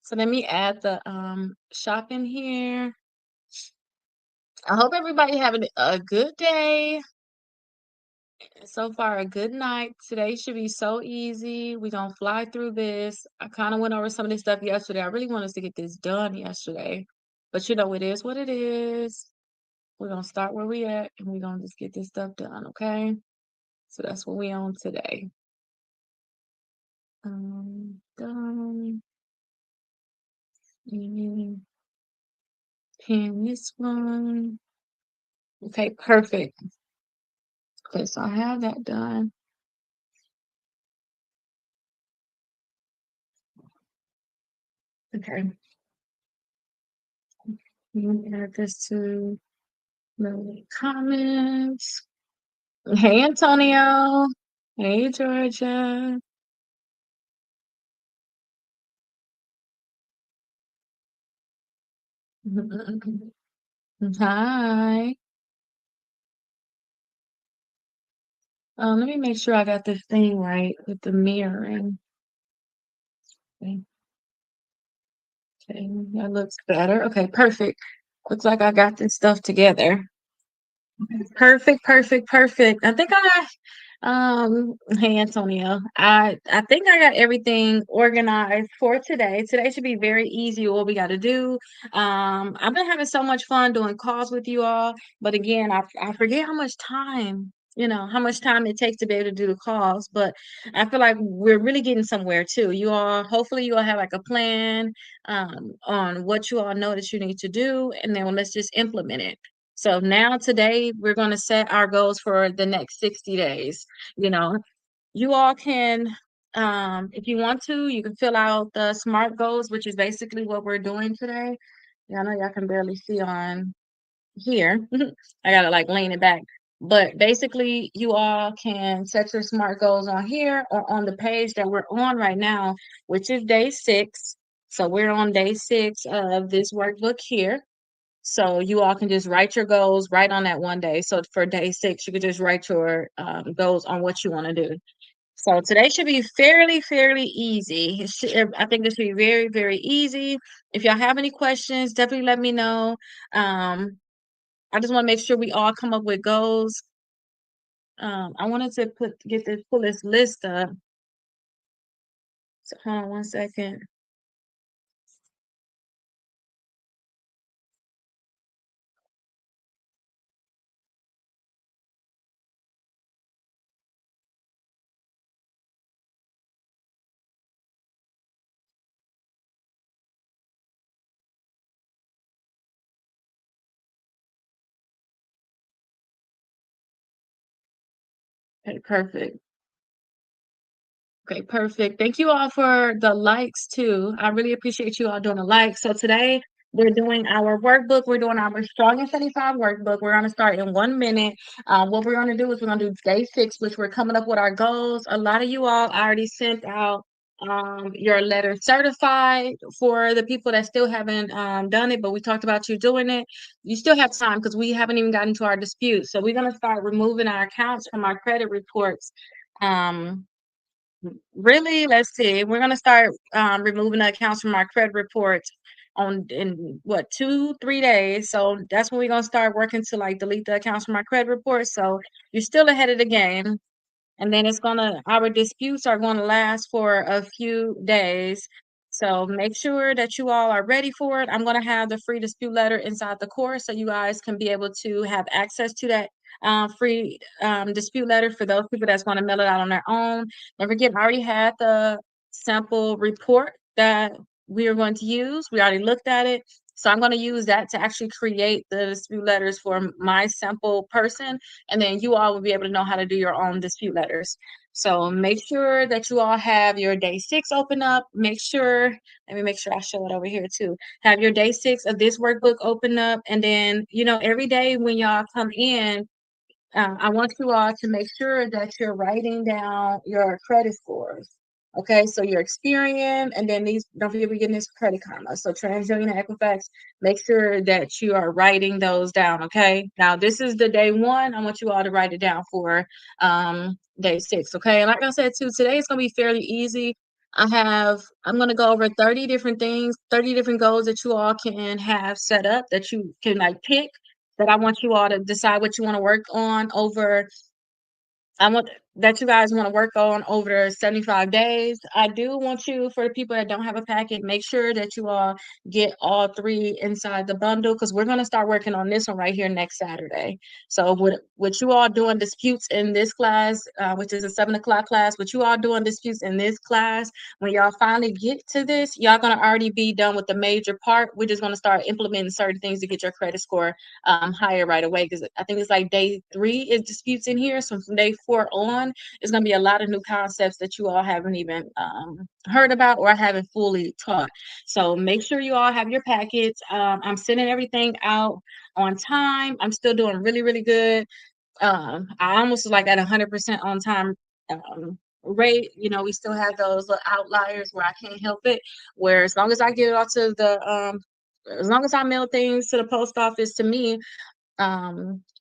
So let me add the shop in here. I hope everybody having a good day. So far, a good night. Today should be so easy. We're gonna fly through this. I kind of went over some of this stuff yesterday. I really want us to get this done yesterday. But it is what it is. We're gonna start where we at and we're gonna just get this stuff done, okay? So that's what we on today. Done. And pin this one. Okay, perfect. Okay, so I have that done. Okay. Let me add this to the comments. Hey, Antonio. Hey, Georgia. Hi. Let me make sure I got this thing right with the mirroring. Okay, okay, that looks better. Okay, perfect. Looks like I got this stuff together. Perfect, perfect, perfect. Hey Antonio. I think I got everything organized for today. Today should be very easy what we got to do. I've been having so much fun doing calls with you all, but again, I forget how much time, how much time it takes to be able to do the calls, but I feel like we're really getting somewhere too. You all, hopefully you all have like a plan on what you all know that you need to do, and then let's just implement it. So now today we're going to set our goals for the next 60 days. You know, you all can, if you want to, you can fill out the SMART goals, which is basically what we're doing today. Yeah, I know y'all can barely see on here. I gotta like lean it back. But basically, you all can set your SMART goals on here or on the page that we're on right now, which is day 6. So we're on day 6 of this workbook here. So you all can just write your goals right on that one day. So for day 6, you could just write your goals on what you want to do. So today should be fairly easy. I think this should be very, very easy. If y'all have any questions, definitely let me know. I just want to make sure we all come up with goals. I wanted to pull this list up. So hold on one second. Okay, perfect. Okay, perfect. Thank you all for the likes too. I really appreciate you all doing the likes. So today we're doing our workbook. We're doing our Strong and 75 workbook. We're going to start in 1 minute. What we're going to do is we're going to do day 6, which we're coming up with our goals. A lot of you all already sent out your letter certified. For the people that still haven't done it, but we talked about you doing it. You still have time because we haven't even gotten to our dispute. So we're going to start removing our accounts from our credit reports. Really, let's see. We're gonna start removing the accounts from our credit reports on in what 2-3 days. So that's when we're gonna start working to like delete the accounts from our credit reports. So you're still ahead of the game. And then our disputes are gonna last for a few days. So make sure that you all are ready for it. I'm gonna have the free dispute letter inside the course so you guys can be able to have access to that free dispute letter for those people that's going to mail it out on their own. Don't forget, I already had the sample report that we are going to use. We already looked at it. So I'm going to use that to actually create the dispute letters for my sample person. And then you all will be able to know how to do your own dispute letters. So make sure that you all have your day 6 open up. Let me make sure I show it over here too. Have your day 6 of this workbook open up. And then, every day when y'all come in, I want you all to make sure that you're writing down your credit scores. Okay, so your Experian, and then don't forget we're getting this Credit Karma. So TransUnion and Equifax, make sure that you are writing those down. Okay, now this is the day 1. I want you all to write it down for day 6. Okay, and like I said too, today is going to be fairly easy. I'm going to go over 30 different things, 30 different goals that you all can have set up that you can like pick, that I want you all to decide what you want to work on over. I want that you guys want to work on over 75 days. I do want you, for the people that don't have a packet, make sure that you all get all three inside the bundle, because we're going to start working on this one right here next Saturday. So with you all doing disputes in this class, which is a 7 o'clock class, with you all doing disputes in this class, when y'all finally get to this, y'all going to already be done with the major part. We're just going to start implementing certain things to get your credit score higher right away, because I think it's like day 3 is disputes in here. So from day 4 on, it's going to be a lot of new concepts that you all haven't even heard about or haven't fully taught. So make sure you all have your packets. I'm sending everything out on time. I'm still doing really, really good. I almost was like at 100% on time rate. You know, we still have those little outliers where I can't help it. Where as long as I get it out to the as long as I mail things to the post office to me,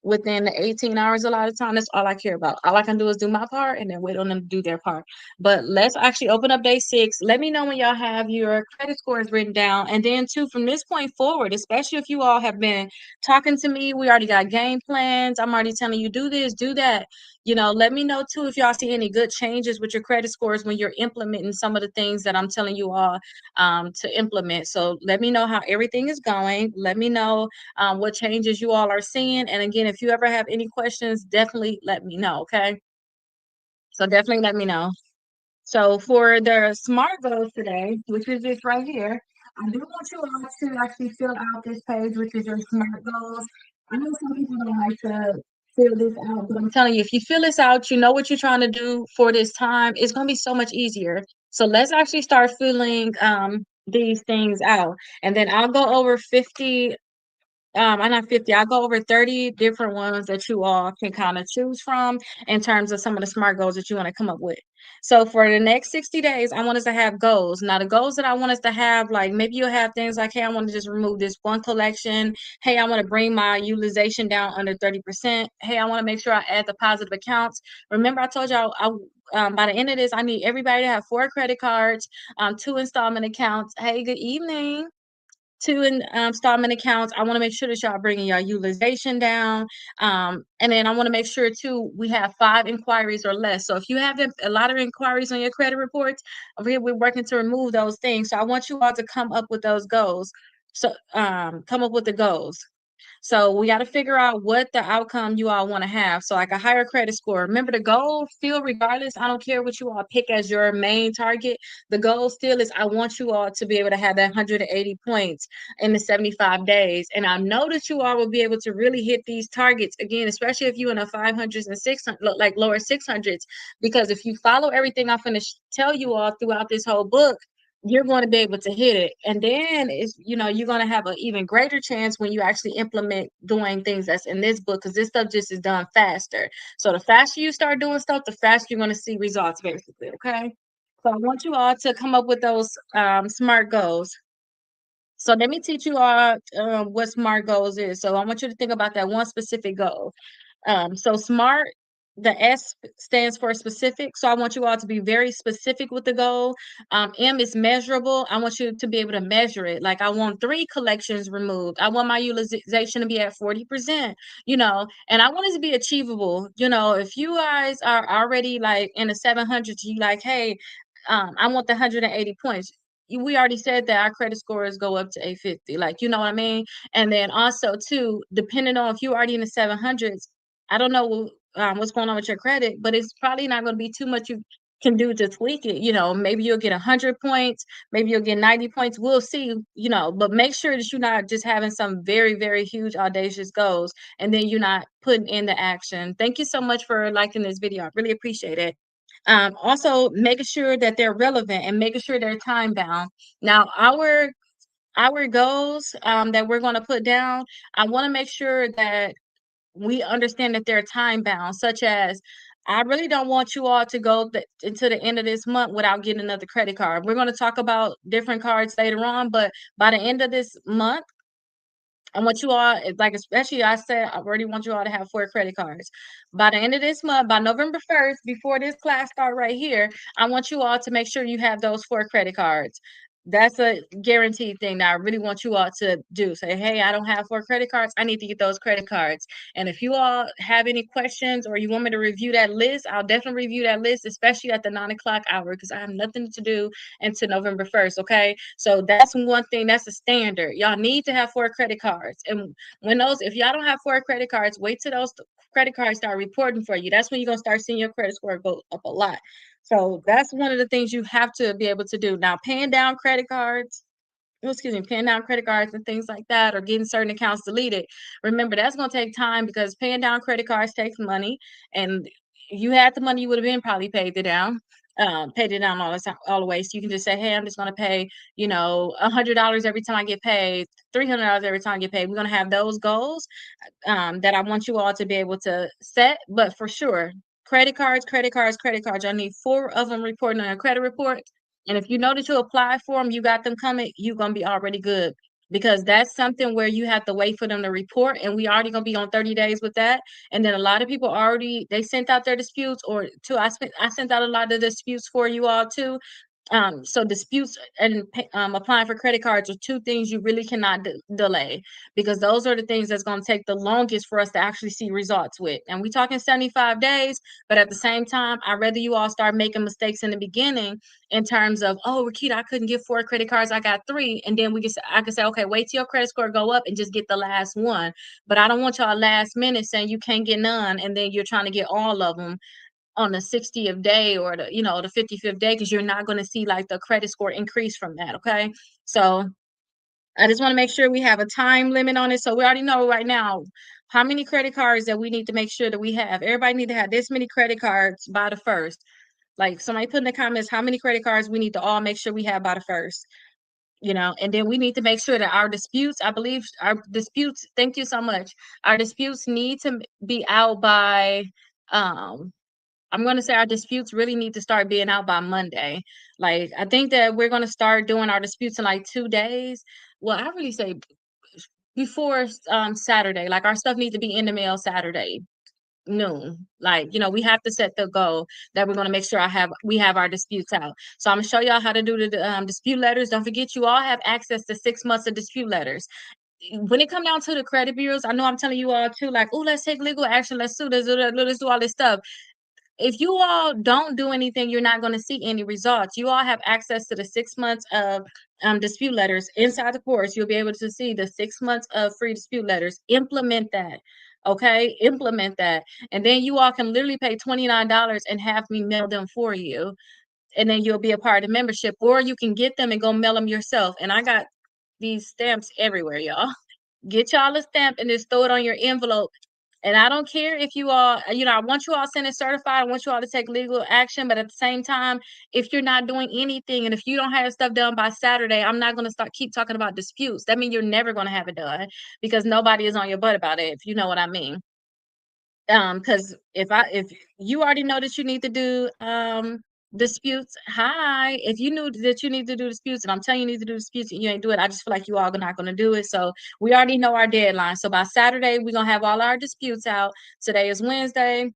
within the 18 hours, a lot of time, that's all I care about. All I can do is do my part and then wait on them to do their part. But let's actually open up day 6. Let me know when y'all have your credit scores written down. And then too, from this point forward, especially if you all have been talking to me, we already got game plans. I'm already telling you, do this, do that. You know, let me know too if y'all see any good changes with your credit scores when you're implementing some of the things that I'm telling you all to implement. So let me know how everything is going. Let me know what changes you all are seeing. And again, if you ever have any questions, definitely let me know. Okay. So definitely let me know. So for the SMART goals today, which is this right here, I do want you all to actually fill out this page, which is your SMART goals. I know some people don't like to fill this out, but I'm telling you, if you fill this out, you know what you're trying to do for this time, it's going to be so much easier. So let's actually start filling these things out. And then I'll go over 50 I'm not 50. I'll go over 30 different ones that you all can kind of choose from in terms of some of the SMART goals that you want to come up with. So for the next 60 days, I want us to have goals. Now, the goals that I want us to have, like maybe you'll have things like, hey, I want to just remove this one collection. Hey, I want to bring my utilization down under 30%. Hey, I want to make sure I add the positive accounts. Remember, I told y'all by the end of this, I need everybody to have 4 credit cards, 2 installment accounts. Hey, good evening. 2 installment accounts. I want to make sure that y'all bringing your utilization down. And then I want to make sure too, we have 5 inquiries or less. So if you have a lot of inquiries on your credit reports, we're working to remove those things. So I want you all to come up with those goals. So come up with the goals. So we got to figure out what the outcome you all want to have. So like a higher credit score. Remember the goal still, regardless, I don't care what you all pick as your main target. The goal still is I want you all to be able to have that 180 points in the 75 days. And I know that you all will be able to really hit these targets again, especially if you in the 500s and 600, like lower 600s, because if you follow everything I'm going to tell you all throughout this whole book, you're going to be able to hit it. And then it's, you're going to have an even greater chance when you actually implement doing things that's in this book, because this stuff just is done faster. So the faster you start doing stuff, the faster you're going to see results, basically. Okay. So I want you all to come up with those SMART goals. So let me teach you all what SMART goals is. So I want you to think about that one specific goal. So SMART, the S stands for specific. So I want you all to be very specific with the goal. M is measurable. I want you to be able to measure it. Like I want 3 collections removed. I want my utilization to be at 40%, and I want it to be achievable. If you guys are already like in the 700s, you like, hey, I want the 180 points. We already said that our credit scores go up to 850. Like, you know what I mean? And then also too, depending on if you're already in the 700s, I don't know what's going on with your credit, but it's probably not going to be too much you can do to tweak it. Maybe you'll get 100 points, maybe you'll get 90 points. We'll see, but make sure that you're not just having some very, very huge, audacious goals and then you're not putting in the action. Thank you so much for liking this video. I really appreciate it. Also making sure that they're relevant and making sure they're time bound. Now, our goals that we're going to put down, I want to make sure that we understand that they're time bound, such as I really don't want you all to go into the end of this month without getting another credit card. We're going to talk about different cards later on, but by the end of this month, I want you all, like, especially I said, I already want you all to have 4 credit cards. By the end of this month, by November 1st, before this class start right here, I want you all to make sure you have those 4 credit cards. That's a guaranteed thing that I really want you all to do. Say, "Hey, I don't have 4 credit cards. I need to get those credit cards." And if you all have any questions or you want me to review that list, I'll definitely review that list, especially at the 9 o'clock hour, because I have nothing to do until November 1st. Okay. So that's one thing, that's a standard. Y'all need to have 4 credit cards. And if y'all don't have 4 credit cards, wait till those credit cards start reporting for you. That's when you're going to start seeing your credit score go up a lot. So that's one of the things you have to be able to do. Now, paying down credit cards, excuse me, paying down credit cards and things like that, or getting certain accounts deleted. Remember, that's going to take time because paying down credit cards takes money. And if you had the money, you would have been probably paid it down all the way. So you can just say, "Hey, I'm just going to pay, $100 every time I get paid, $300 every time I get paid." We're going to have those goals that I want you all to be able to set. But for sure, credit cards, credit cards, credit cards. I need 4 of them reporting on a credit report. And if you know that you apply for them, you got them coming, you're gonna be already good. Because that's something where you have to wait for them to report, and we already gonna be on 30 days with that. And then a lot of people already they sent out their disputes, or two, I sent out a lot of disputes for you all too. So disputes and applying for credit cards are 2 things you really cannot delay, because those are the things that's going to take the longest for us to actually see results with. And we talking 75 days, but at the same time, I'd rather you all start making mistakes in the beginning in terms of, "Oh, Rakita, I couldn't get 4 credit cards, I got 3," and then I can say, "Okay, wait till your credit score go up and just get the last one." But I don't want y'all last minute saying you can't get none, and then you're trying to get all of them on the 60th day or the 55th day, because you're not going to see like the credit score increase from that. Okay. So I just want to make sure we have a time limit on it. So we already know right now how many credit cards that we need to make sure that we have. Everybody need to have this many credit cards by the first. Like, somebody put in the comments how many credit cards we need to all make sure we have by the first. And then we need to make sure that our disputes, I believe our disputes, thank you so much. Our disputes need to be out by um I'm going to say our disputes really need to start being out by Monday. Like, I think that we're going to start doing our disputes in like 2 days. Well, I really say before Saturday. Like, our stuff needs to be in the mail Saturday noon. Like, we have to set the goal that we're going to make sure we have our disputes out. So I'm gonna show y'all how to do the dispute letters. Don't forget, you all have access to 6 months of dispute letters. When it come down to the credit bureaus, I know I'm telling you all too, like, "Oh, let's take legal action, let's sue, let's do all this stuff." If you all don't do anything, you're not going to see any results. You all have access to the 6 months of dispute letters inside the course. You'll be able to see the 6 months of free dispute letters. Implement that. Okay, implement that. And then you all can literally pay $29 and have me mail them for you. And then you'll be a part of the membership, or you can get them and go mail them yourself. And I got these stamps everywhere, y'all. Get y'all a stamp and just throw it on your envelope. And I don't care if you all, I want you all sent it certified. I want you all to take legal action. But at the same time, if you're not doing anything and if you don't have stuff done by Saturday, I'm not going to keep talking about disputes. That means you're never going to have it done, because nobody is on your butt about it, if you know what I mean. Because if you already know that you need to do disputes, hi. If you knew that you need to do disputes, and I'm telling you need to do disputes and you ain't do it, I just feel like you all are not gonna do it. So we already know our deadline. So by Saturday, we're gonna have all our disputes out. Today is Wednesday,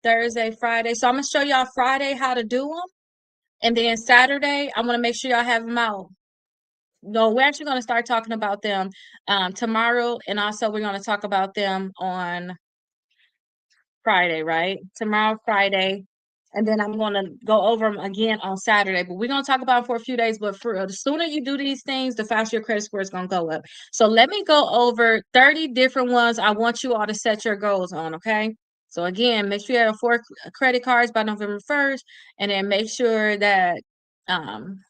Thursday, Friday. So I'm gonna show y'all Friday how to do them. And then Saturday, I'm gonna make sure y'all have them out. No, we're actually gonna start talking about them tomorrow, and also we're gonna talk about them on Friday, right? Tomorrow, Friday. And then I'm going to go over them again on Saturday. But we're going to talk about it for a few days. But the sooner you do these things, the faster your credit score is going to go up. So let me go over 30 different ones I want you all to set your goals on, okay? So again, make sure you have 4 credit cards by November 1st. And then make sure that um,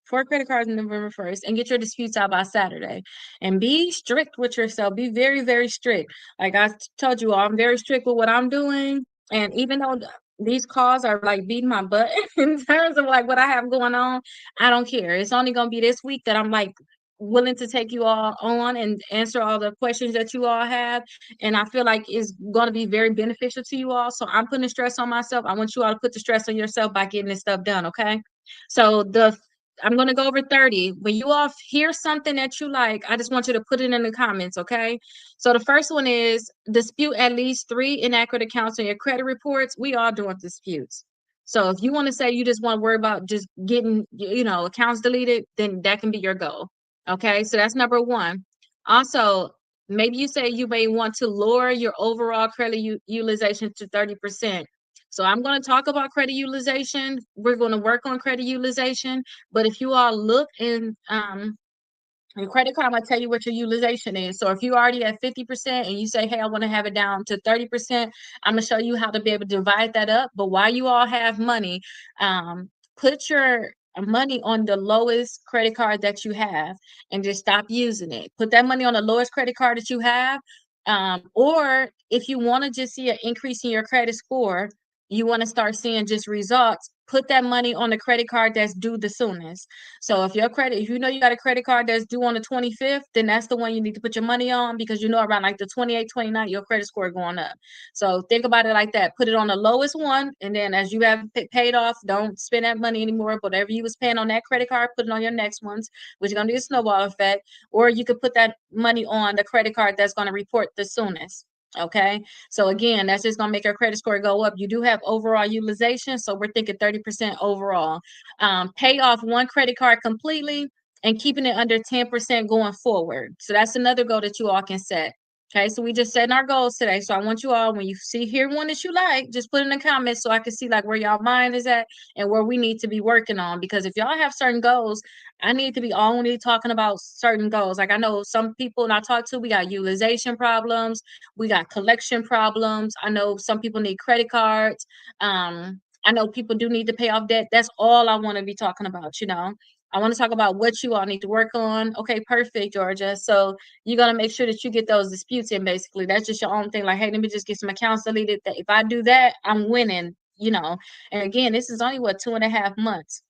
4 credit cards on November 1st, and get your disputes out by Saturday. And be strict with yourself. Be very, very strict. Like I told you all, I'm very strict with what I'm doing. And even though these calls are like beating my butt in terms of like what I have going on, I don't care. It's only going to be this week that I'm like willing to take you all on and answer all the questions that you all have. And I feel like it's going to be very beneficial to you all. So I'm putting the stress on myself. I want you all to put the stress on yourself by getting this stuff done. Okay. So the I'm going to go over 30. When you all hear something that you like, I just want you to put it in the comments, okay? So the first one is dispute at least 3 inaccurate accounts on your credit reports. We all doing disputes. So if you want to say you just want to worry about just getting, accounts deleted, then that can be your goal. Okay, so that's number one. Also, maybe you say you may want to lower your overall credit utilization to 30%. So I'm going to talk about credit utilization. We're going to work on credit utilization. But if you all look in your credit card, I'm going to tell you what your utilization is. So if you already at 50% and you say, hey, I want to have it down to 30%, I'm going to show you how to be able to divide that up. But while you all have money, put your money on the lowest credit card that you have and just stop using it. Put that money on the lowest credit card that you have. Or if you want to just see an increase in your credit score, you want to start seeing just results, put that money on the credit card that's due the soonest. So if if you know you got a credit card that's due on the 25th, then that's the one you need to put your money on, because you know around like the 28th, 29th, your credit score going up. So think about it like that. Put it on the lowest one, and then as you have paid off, don't spend that money anymore. Whatever you was paying on that credit card, put it on your next ones, which is going to be a snowball effect. Or you could put that money on the credit card that's going to report the soonest. Okay, so again, that's just going to make your credit score go up. You do have overall utilization, so we're thinking 30% overall. Pay off one credit card completely and keeping it under 10% going forward. So that's another goal that you all can set. Okay, so we just setting our goals today. So I want you all, when you hear one that you like, just put in the comments so I can see like where y'all mind is at and where we need to be working on. Because if y'all have certain goals, I need to be only talking about certain goals. Like I know some people and I talk to, we got utilization problems, we got collection problems. I know some people need credit cards. I know people do need to pay off debt. That's all I want to be talking about. I want to talk about what you all need to work on. Okay, perfect, Georgia. So you're gonna make sure that you get those disputes in. Basically, that's just your own thing. Like, hey, let me just get some accounts deleted. That if I do that, I'm winning. And again, this is only 2.5 months.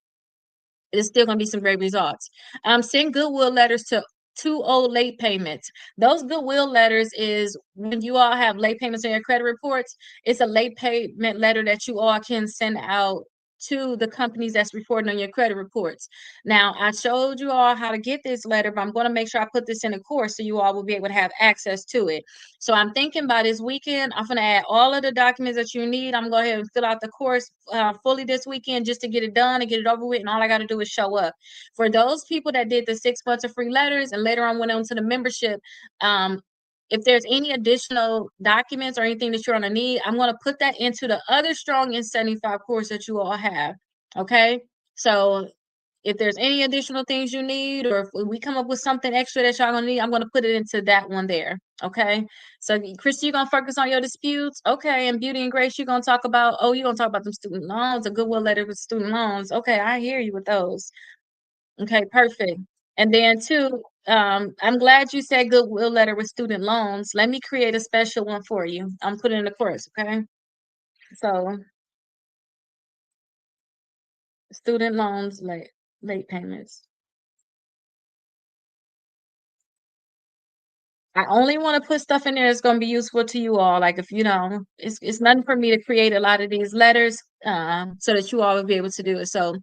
It's still gonna be some great results. Send goodwill letters to two old late payments. Those goodwill letters is when you all have late payments on your credit reports. It's a late payment letter that you all can send out to the companies that's reporting on your credit reports. Now, I showed you all how to get this letter, but I'm going to make sure I put this in a course so you all will be able to have access to it. So I'm thinking by this weekend, I'm going to add all of the documents that you need. I'm going to go ahead and fill out the course fully this weekend just to get it done and get it over with. And all I got to do is show up. For those people that did the 6 months of free letters and later on went on to the membership, if there's any additional documents or anything that you're going to need, I'm going to put that into the other Strong in 75 course that you all have. Okay. So if there's any additional things you need, or if we come up with something extra that y'all gonna need, I'm gonna put it into that one there. Okay. So Christy, you're gonna focus on your disputes. Okay. And Beauty and Grace, you're gonna talk about, you're gonna talk about them student loans, a goodwill letter with student loans. Okay, I hear you with those. Okay, perfect. And then two, I'm glad you said goodwill letter with student loans. Let me create a special one for you. I'm putting in the course, okay? So student loans, late payments. I only want to put stuff in there that's going to be useful to you all. Like if it's nothing for me to create a lot of these letters, so that you all will be able to do it. So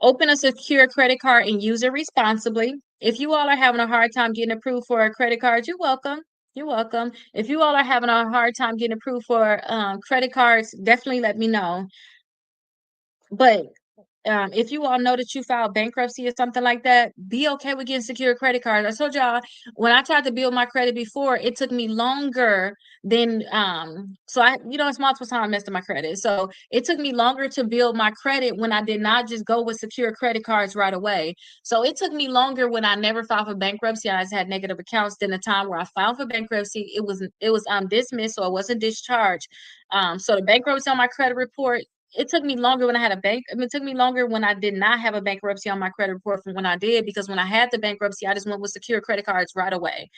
open a secure credit card and use it responsibly. If you all are having a hard time getting approved for a credit card, you're welcome. You're welcome. If you all are having a hard time getting approved for credit cards, definitely let me know. But if you all know that you filed bankruptcy or something like that, be okay with getting secure credit cards. I told y'all when I tried to build my credit before, it took me longer than so it's multiple times I messed up my credit. So it took me longer to build my credit when I did not just go with secure credit cards right away. So it took me longer when I never filed for bankruptcy. I just had negative accounts. Than the time where I filed for bankruptcy, it was dismissed, so I wasn't discharged. So the bankruptcy on my credit report, it took me longer when I had it took me longer when I did not have a bankruptcy on my credit report from when I did, because when I had the bankruptcy, I just went with secure credit cards right away.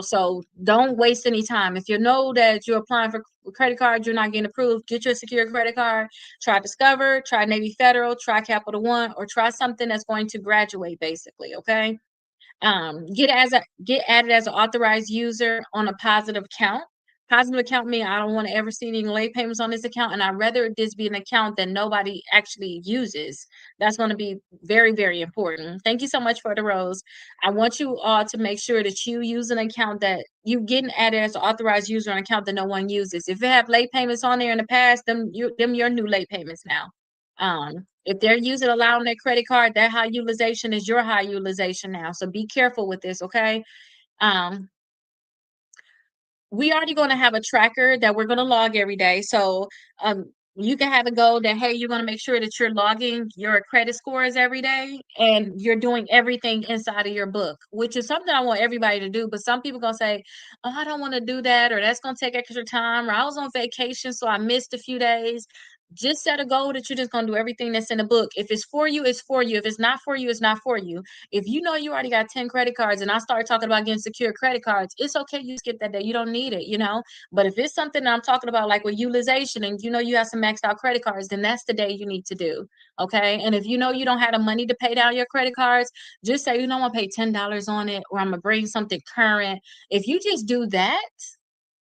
So don't waste any time. If you know that you're applying for credit cards, you're not getting approved, get your secure credit card, try Discover, try Navy Federal, try Capital One, or try something that's going to graduate basically, okay? Get added as an authorized user on a positive account. positive account mean I don't want to ever see any late payments on this account, and I'd rather this be an account that nobody actually uses. That's going to be very, very important. Thank you so much for the rose. I want you all to make sure that you use an account that you getting added as an authorized user on an account that no one uses. If you have late payments on there in the past, them your new late payments now. If they're using allowing their credit card, that high utilization is your high utilization now. So be careful with this, okay? Um, we already going to have a tracker that we're going to log every day. So you can have a goal that, hey, you're going to make sure that you're logging your credit scores every day and you're doing everything inside of your book, which is something I want everybody to do. But some people going to say, oh, I don't want to do that, or that's going to take extra time, or I was on vacation, so I missed a few days. Just set a goal that you're just going to do everything that's in the book. If it's for you, it's for you. If it's not for you, it's not for you. If you know you already got 10 credit cards and I start talking about getting secure credit cards, it's okay. You skip that day. You don't need it, you know? But if it's something that I'm talking about, like with utilization, and you know you have some maxed out credit cards, then that's the day you need to do. Okay. And if you know you don't have the money to pay down your credit cards, just say, you know, I'm gonna pay $10 on it, or I'm gonna bring something current. If you just do that,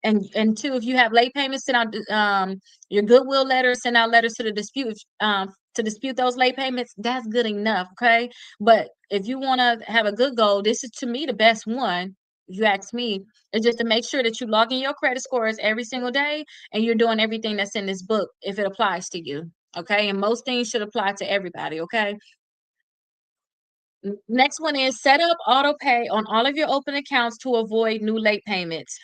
and two, if you have late payments, send out your goodwill letter, send out letters to the dispute to dispute those late payments. That's good enough, okay? But if you want to have a good goal, this is to me the best one. If you ask me, is just to make sure that you log in your credit scores every single day and you're doing everything that's in this book if it applies to you, okay? And most things should apply to everybody, okay? Next one is set up auto pay on all of your open accounts to avoid new late payments.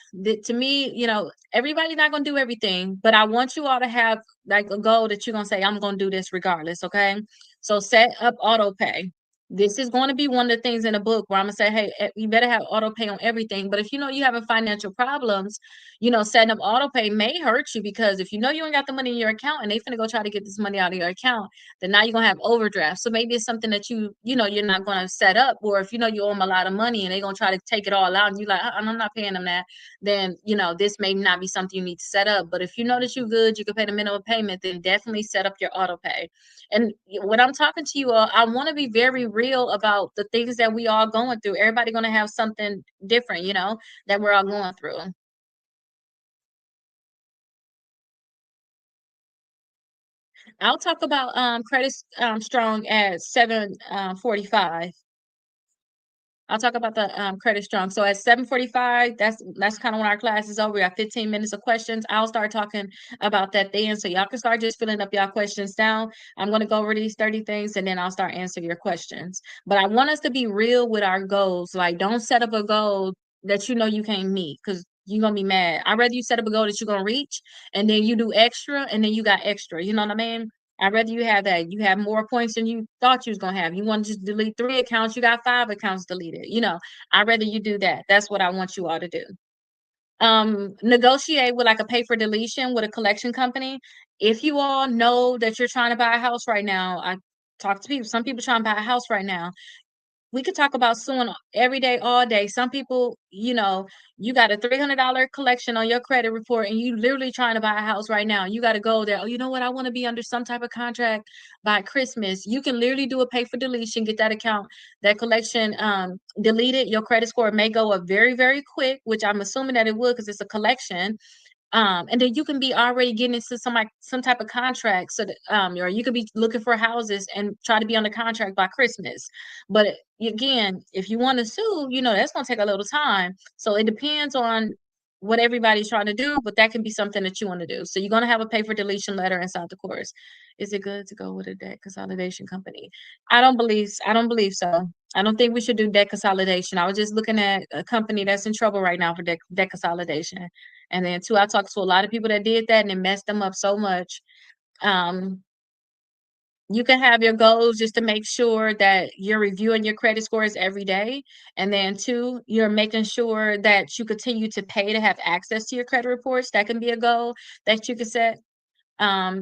To me, you know, everybody's not going to do everything, but I want you all to have like a goal that you're going to say, I'm going to do this regardless. Okay. So set up auto pay. This is going to be one of the things in the book where I'm going to say, hey, you better have auto pay on everything. But if you know you having financial problems, you know, setting up auto pay may hurt you, because if you know you ain't got the money in your account and they finna go try to get this money out of your account, then now you're gonna have overdraft. So maybe it's something that you know you're not gonna set up, or if you know you owe them a lot of money and they're gonna try to take it all out and you're like, I'm not paying them that, then you know this may not be something you need to set up. But if you know that you're good, you can pay the minimum payment, then definitely set up your auto pay. And when I'm talking to you all, I want to be very real about the things that we all going through. Everybody gonna have something different, you know, that we're all going through. I'll talk about credit strong at 7:45. I'll talk about the credit strong. So at 7:45, that's kind of when our class is over. We got 15 minutes of questions. I'll start talking about that then. So y'all can start just filling up y'all questions down. I'm gonna go over these 30 things and then I'll start answering your questions. But I want us to be real with our goals. Like, don't set up a goal that you know you can't meet, because you're gonna be mad. I'd rather you set up a goal that you're gonna reach and then you do extra and then you got extra. You know what I mean? I'd rather you have that. You have more points than you thought you was gonna have. You want to just delete 3 accounts, you got 5 accounts deleted. You know, I'd rather you do that. That's what I want you all to do. Negotiate with like a pay for deletion with a collection company. If you all know that you're trying to buy a house right now, I talk to people. Some people trying to buy a house right now. We could talk about suing every day, all day. Some people, you know, you got a $300 collection on your credit report and you literally trying to buy a house right now. You got to go there. Oh, you know what? I want to be under some type of contract by Christmas. You can literally do a pay for deletion, get that account, that collection deleted. Your credit score may go up very, very quick, which I'm assuming that it would because it's a collection. And then you can be already getting into some type of contract, so that or you could be looking for houses and try to be on the contract by Christmas. But again, if you want to sue, you know that's going to take a little time. So it depends on what everybody's trying to do, but that can be something that you want to do. So you're going to have a pay for deletion letter inside the course. Is it good to go with a debt consolidation company? I don't believe so. I don't think we should do debt consolidation. I was just looking at a company that's in trouble right now for debt consolidation. And then two, I talked to a lot of people that did that and it messed them up so much. Um, you can have your goals just to make sure that you're reviewing your credit scores every day. And then two, you're making sure that you continue to pay to have access to your credit reports. That can be a goal that you can set.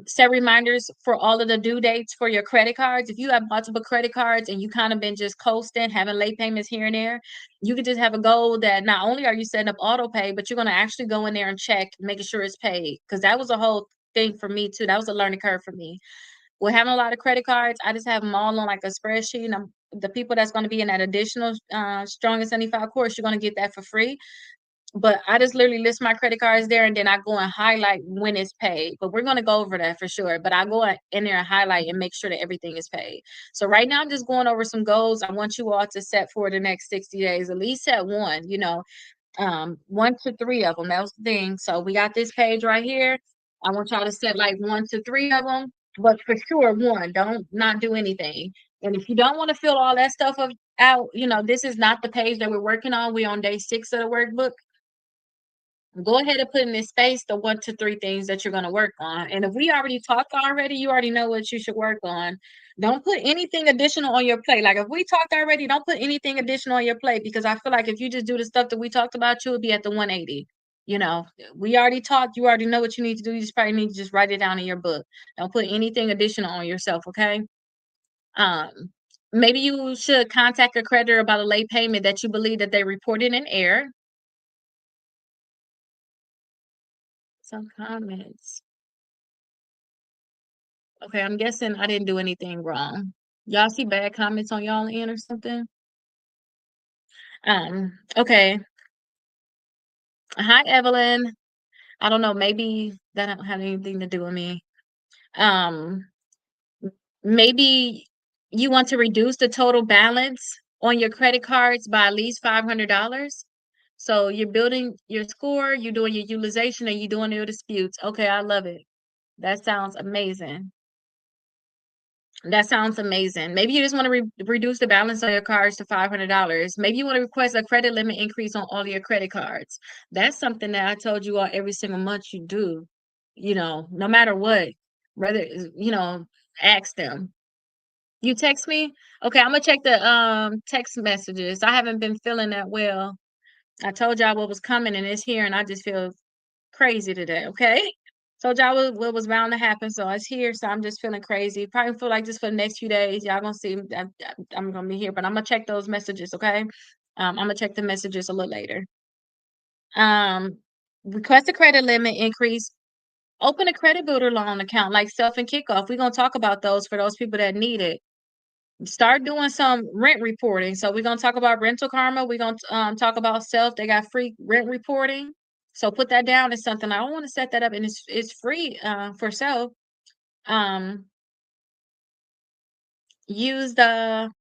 Set reminders for all of the due dates for your credit cards. If you have multiple credit cards and you kind of been just coasting, having late payments here and there, you could just have a goal that not only are you setting up auto pay, but you're going to actually go in there and check, making sure it's paid. Because that was a whole thing for me too. That was a learning curve for me. With having a lot of credit cards, I just have them all on like a spreadsheet. And the people that's going to be in that additional strong and 75 course, you're going to get that for free. but I just literally list my credit cards there, and then I go and highlight when it's paid. But we're gonna go over that for sure. But I go in there and highlight and make sure that everything is paid. So right now I'm just going over some goals I want you all to set for the next 60 days. At least set one, 1 to 3 of them. That was the thing. So we got this page right here. I want y'all to set like 1 to 3 of them, but for sure one. Don't not do anything. And if you don't want to fill all that stuff out, this is not the page that we're working on. We're on day 6 of the workbook. Go ahead and put in this space the 1 to 3 things that you're going to work on. And if we already talked already, you already know what you should work on. Don't put anything additional on your plate. Like if we talked already, don't put anything additional on your plate, because I feel like if you just do the stuff that we talked about, you'll be at the 180. We already talked. You already know what you need to do. You just probably need to just write it down in your book. Don't put anything additional on yourself. Okay. Um, Maybe you should contact a creditor about a late payment that you believe that they reported in error. Some comments. Okay, I'm guessing I didn't do anything wrong. Y'all see bad comments on y'all end or something? Okay. Hi, Evelyn. I don't know, maybe that don't have anything to do with me. Um, Maybe you want to reduce the total balance on your credit cards by at least $500. So you're building your score, you're doing your utilization, and you're doing your disputes. Okay, I love it. That sounds amazing. That sounds amazing. Maybe you just want to reduce the balance on your cards to $500. Maybe you want to request a credit limit increase on all your credit cards. That's something that I told you all every single month you do, no matter what. Rather, ask them. You text me? Okay, I'm gonna check the text messages. I haven't been feeling that well. I told y'all what was coming and it's here, and I just feel crazy today, okay? Told y'all what was bound to happen, so it's here. So I'm just feeling crazy. Probably feel like just for the next few days, y'all gonna see I'm gonna be here, but I'm gonna check those messages, okay? I'm gonna check the messages a little later. Um, Request a credit limit increase. Open a credit builder loan account like Self and Kickoff. We're gonna talk about those for those people that need it. Start doing some rent reporting. So we're gonna talk about Rental Karma. We're gonna talk about Self. They got free rent reporting. So put that down as something. I don't want to set that up, and it's free for Self. Um, Use the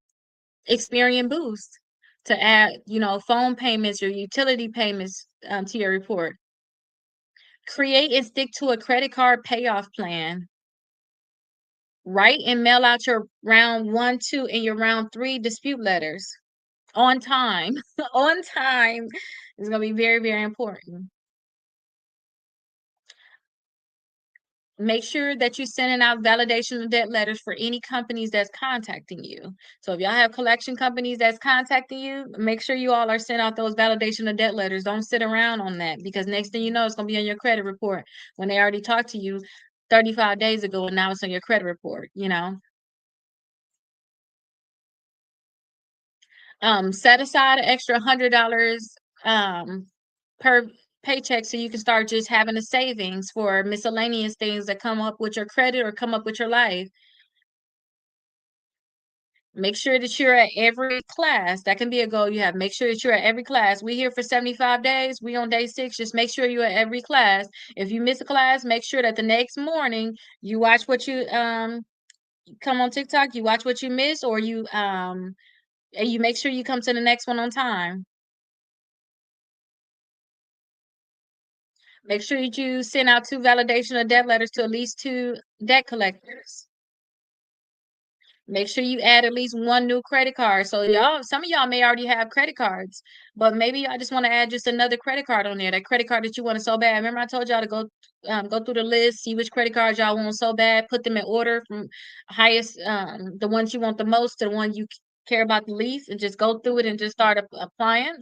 Experian Boost to add, phone payments or utility payments to your report. Create and stick to a credit card payoff plan. Write and mail out your round 1, 2, and your round 3 dispute letters on time. On time is gonna be very, very important. Make sure that you're sending out validation of debt letters for any companies that's contacting you. So if y'all have collection companies that's contacting you, make sure you all are sending out those validation of debt letters. Don't sit around on that, because next thing you know, it's gonna be on your credit report when they already talked to you 35 days ago, and now it's on your credit report. Set aside an extra $100 per paycheck, so you can start just having a savings for miscellaneous things that come up with your credit or come up with your life. Make sure that you're at every class. That can be a goal you have. Make sure that you're at every class. We here for 75 days. We on day 6. Just make sure you're at every class. If you miss a class, make sure that the next morning you watch what you come on TikTok, you watch what you miss, or you make sure you come to the next one on time. Make sure that you send out 2 validation of debt letters to at least 2 debt collectors. Make sure you add at least 1 new credit card. So some of y'all may already have credit cards, but maybe y'all just want to add just another credit card on there. That credit card that you want so bad. Remember I told y'all to go through the list, see which credit cards y'all want so bad, put them in order from highest, the ones you want the most to the one you care about the least, and just go through it and just start applying.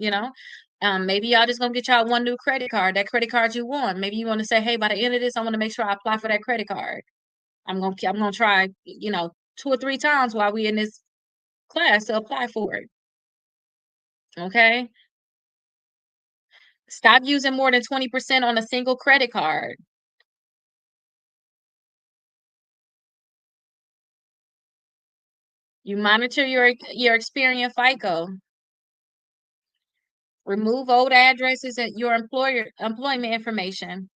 Maybe y'all just gonna get y'all 1 new credit card, that credit card you want. Maybe you want to say, hey, by the end of this, I want to make sure I apply for that credit card. I'm gonna try, 2 or 3 times while we in this class to apply for it. Okay. Stop using more than 20% on a single credit card. You monitor your Experian FICO. Remove old addresses and your employment information.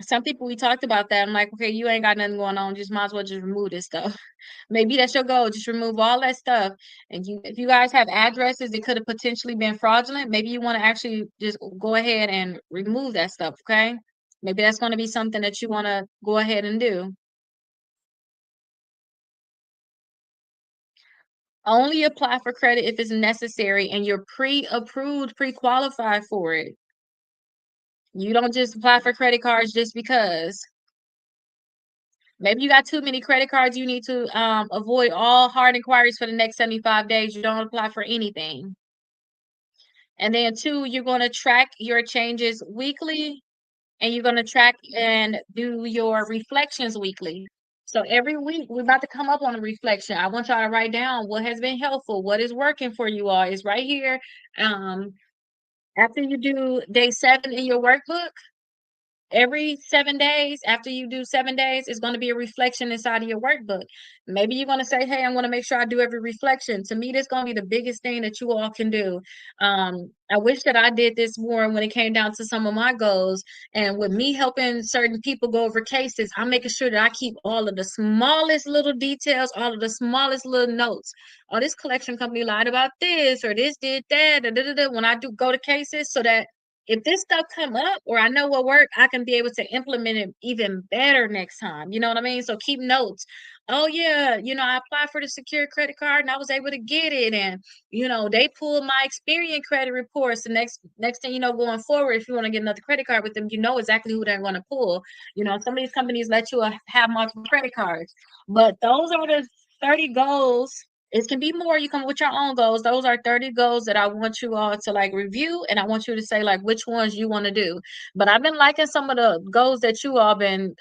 Some people we talked about that. I'm like, okay, you ain't got nothing going on. Just might as well just remove this stuff. Maybe that's your goal. Just remove all that stuff. And if you guys have addresses that could have potentially been fraudulent, maybe you want to actually just go ahead and remove that stuff. Okay. Maybe that's going to be something that you want to go ahead and do. Only apply for credit if it's necessary and you're pre-approved, pre-qualified for it. You don't just apply for credit cards just because. Maybe you got too many credit cards. You need to avoid all hard inquiries for the next 75 days. You don't apply for anything. And then two, you're going to track your changes weekly and you're going to track and do your reflections weekly. So every week we're about to come up on a reflection. I want y'all to write down what has been helpful, what is working for you all. It's right here. Um, After you do day 7 in your workbook, every 7 days, after you do 7 days, it's going to be a reflection inside of your workbook. Maybe you're going to say, hey, I want to make sure I do every reflection. To me, that's going to be the biggest thing that you all can do. I wish that I did this more when it came down to some of my goals. And with me helping certain people go over cases, I'm making sure that I keep all of the smallest little details, all of the smallest little notes. Oh, this collection company lied about this, or this did that, when I do go to cases, so that if this stuff come up or I know what worked, I can be able to implement it even better next time. You know what I mean? So keep notes. Oh yeah, I applied for the secure credit card and I was able to get it. And they pulled my Experian credit reports. The next thing you know, going forward, if you want to get another credit card with them, you know exactly who they're going to pull. Some of these companies let you have multiple credit cards. But those are the 30 goals. It can be more. You come with your own goals. Those are 30 goals that I want you all to like review, and I want you to say like which ones you want to do. But I've been liking some of the goals that you all been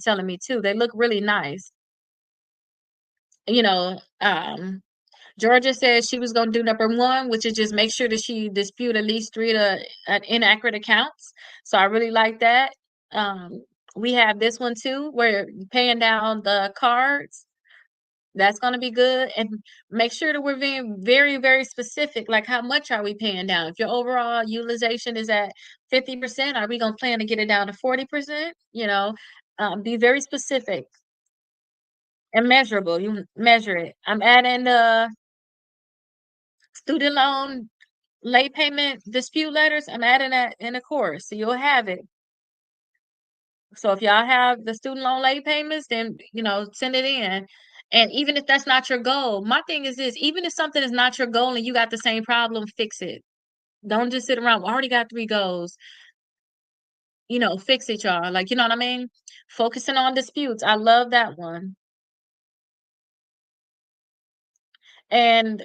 telling me too. They look really nice. You know, Georgia said she was going to do number 1, which is just make sure that she dispute at least 3 to inaccurate accounts. So I really like that. We have this one too, where you're paying down the cards. That's gonna be good, and make sure that we're being very, very specific, like, how much are we paying down? If your overall utilization is at 50%, are we gonna plan to get it down to 40%? Be very specific and measurable. You measure it. I'm adding the student loan late payment dispute letters. I'm adding that in the course, so you'll have it. So if y'all have the student loan late payments, then send it in. And even if that's not your goal, my thing is this: even if something is not your goal and you got the same problem, fix it. Don't just sit around. "Well, I already got 3 goals." Fix it, y'all. Like, you know what I mean? Focusing on disputes. I love that one. And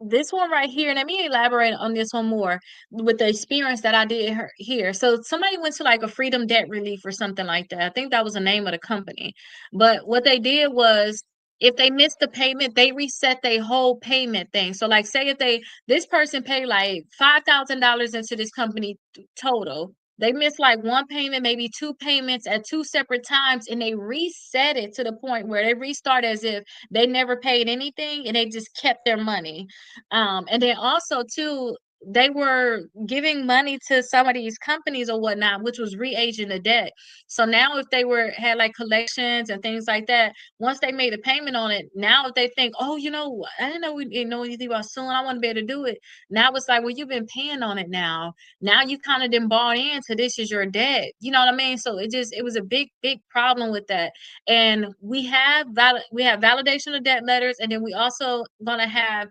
this one right here, let me elaborate on this one more with the experience that I did here. So somebody went to like a freedom debt relief or something like that. I think that was the name of the company. But what they did was if they missed the payment, they reset their whole payment thing. So like say if this person paid like $5,000 into this company total. They missed like one payment, maybe 2 payments at 2 separate times, and they reset it to the point where they restart as if they never paid anything and they just kept their money. And then also too, they were giving money to some of these companies or whatnot, which was re-aging the debt. So now if they had like collections and things like that, once they made a payment on it, now if they think, oh, I didn't know we didn't know anything about soon, I want to be able to do it. Now it's like, well, you've been paying on it now. Now you kind of didn't bought into this is your debt. You know what I mean? So it was a big, big problem with that. And we have validation of debt letters, and then we also gonna have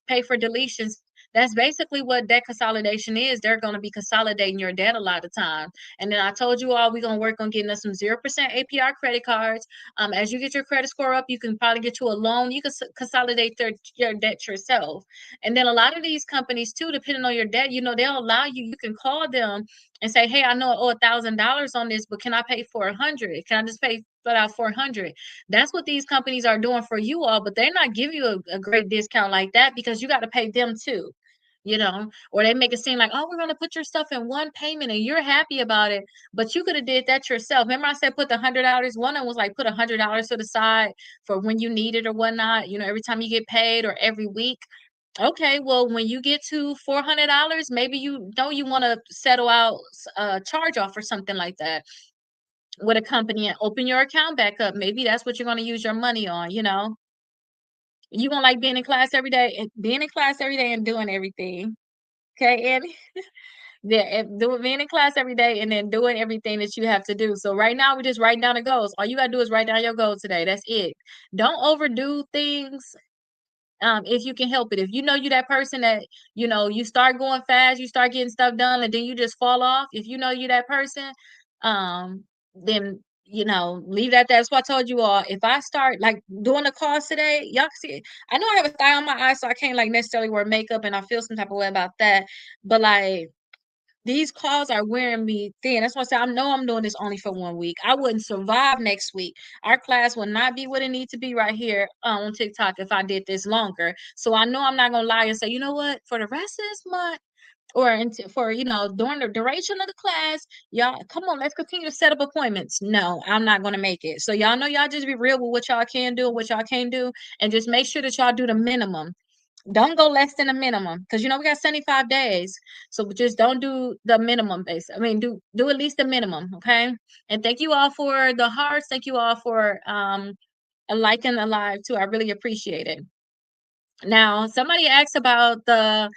pay for deletions. That's basically what debt consolidation is. They're going to be consolidating your debt a lot of time. And then I told you all we're going to work on getting us some 0% APR credit cards. As you get your credit score up, you can probably get you a loan. You can consolidate your debt yourself. And then a lot of these companies too, depending on your debt, they'll allow you can call them and say, hey, I know I owe $1,000 on this, but can I pay 400? Can I just pay flat out 400? That's what these companies are doing for you all, but they're not giving you a great discount like that because you got to pay them too. Or they make it seem like, oh, we're going to put your stuff in one payment and you're happy about it, but you could have did that yourself. Remember I said put the $100. One of them was like put $100 to the side for when you need it or whatnot. Every time you get paid or every week. Okay, well, when you get to $400, maybe you want to settle out a charge off or something like that with a company and open your account back up. Maybe that's what you're going to use your money on, you know. You gonna like being in class every day and being in class every day and doing everything. Okay, and yeah, doing being in class every day and then doing everything that you have to do. So right now we're just writing down the goals. All you gotta do is write down your goal today. That's it. Don't overdo things if you can help it. If you know you that person that, you start going fast, you start getting stuff done, and then you just fall off. If you know you that person, then leave that. That's why I told you all. If I start like doing the calls today, y'all can see. I know I have a sty on my eye, so I can't like necessarily wear makeup, and I feel some type of way about that. But like these calls are wearing me thin. That's why I say I know I'm doing this only for 1 week. I wouldn't survive next week. Our class will not be what it needs to be right here on TikTok if I did this longer. So I know I'm not gonna lie and say, you know what, for the rest of this month or for during the duration of the class, y'all come on, let's continue to set up appointments. No, I'm not gonna make it. So y'all know y'all just be real with what y'all can do and what y'all can't do, and just make sure that y'all do the minimum. Don't go less than a minimum because we got 75 days. So just don't do the minimum base. I mean, do at least the minimum, okay? And thank you all for the hearts. Thank you all for liking the live too. I really appreciate it. Now, somebody asked about the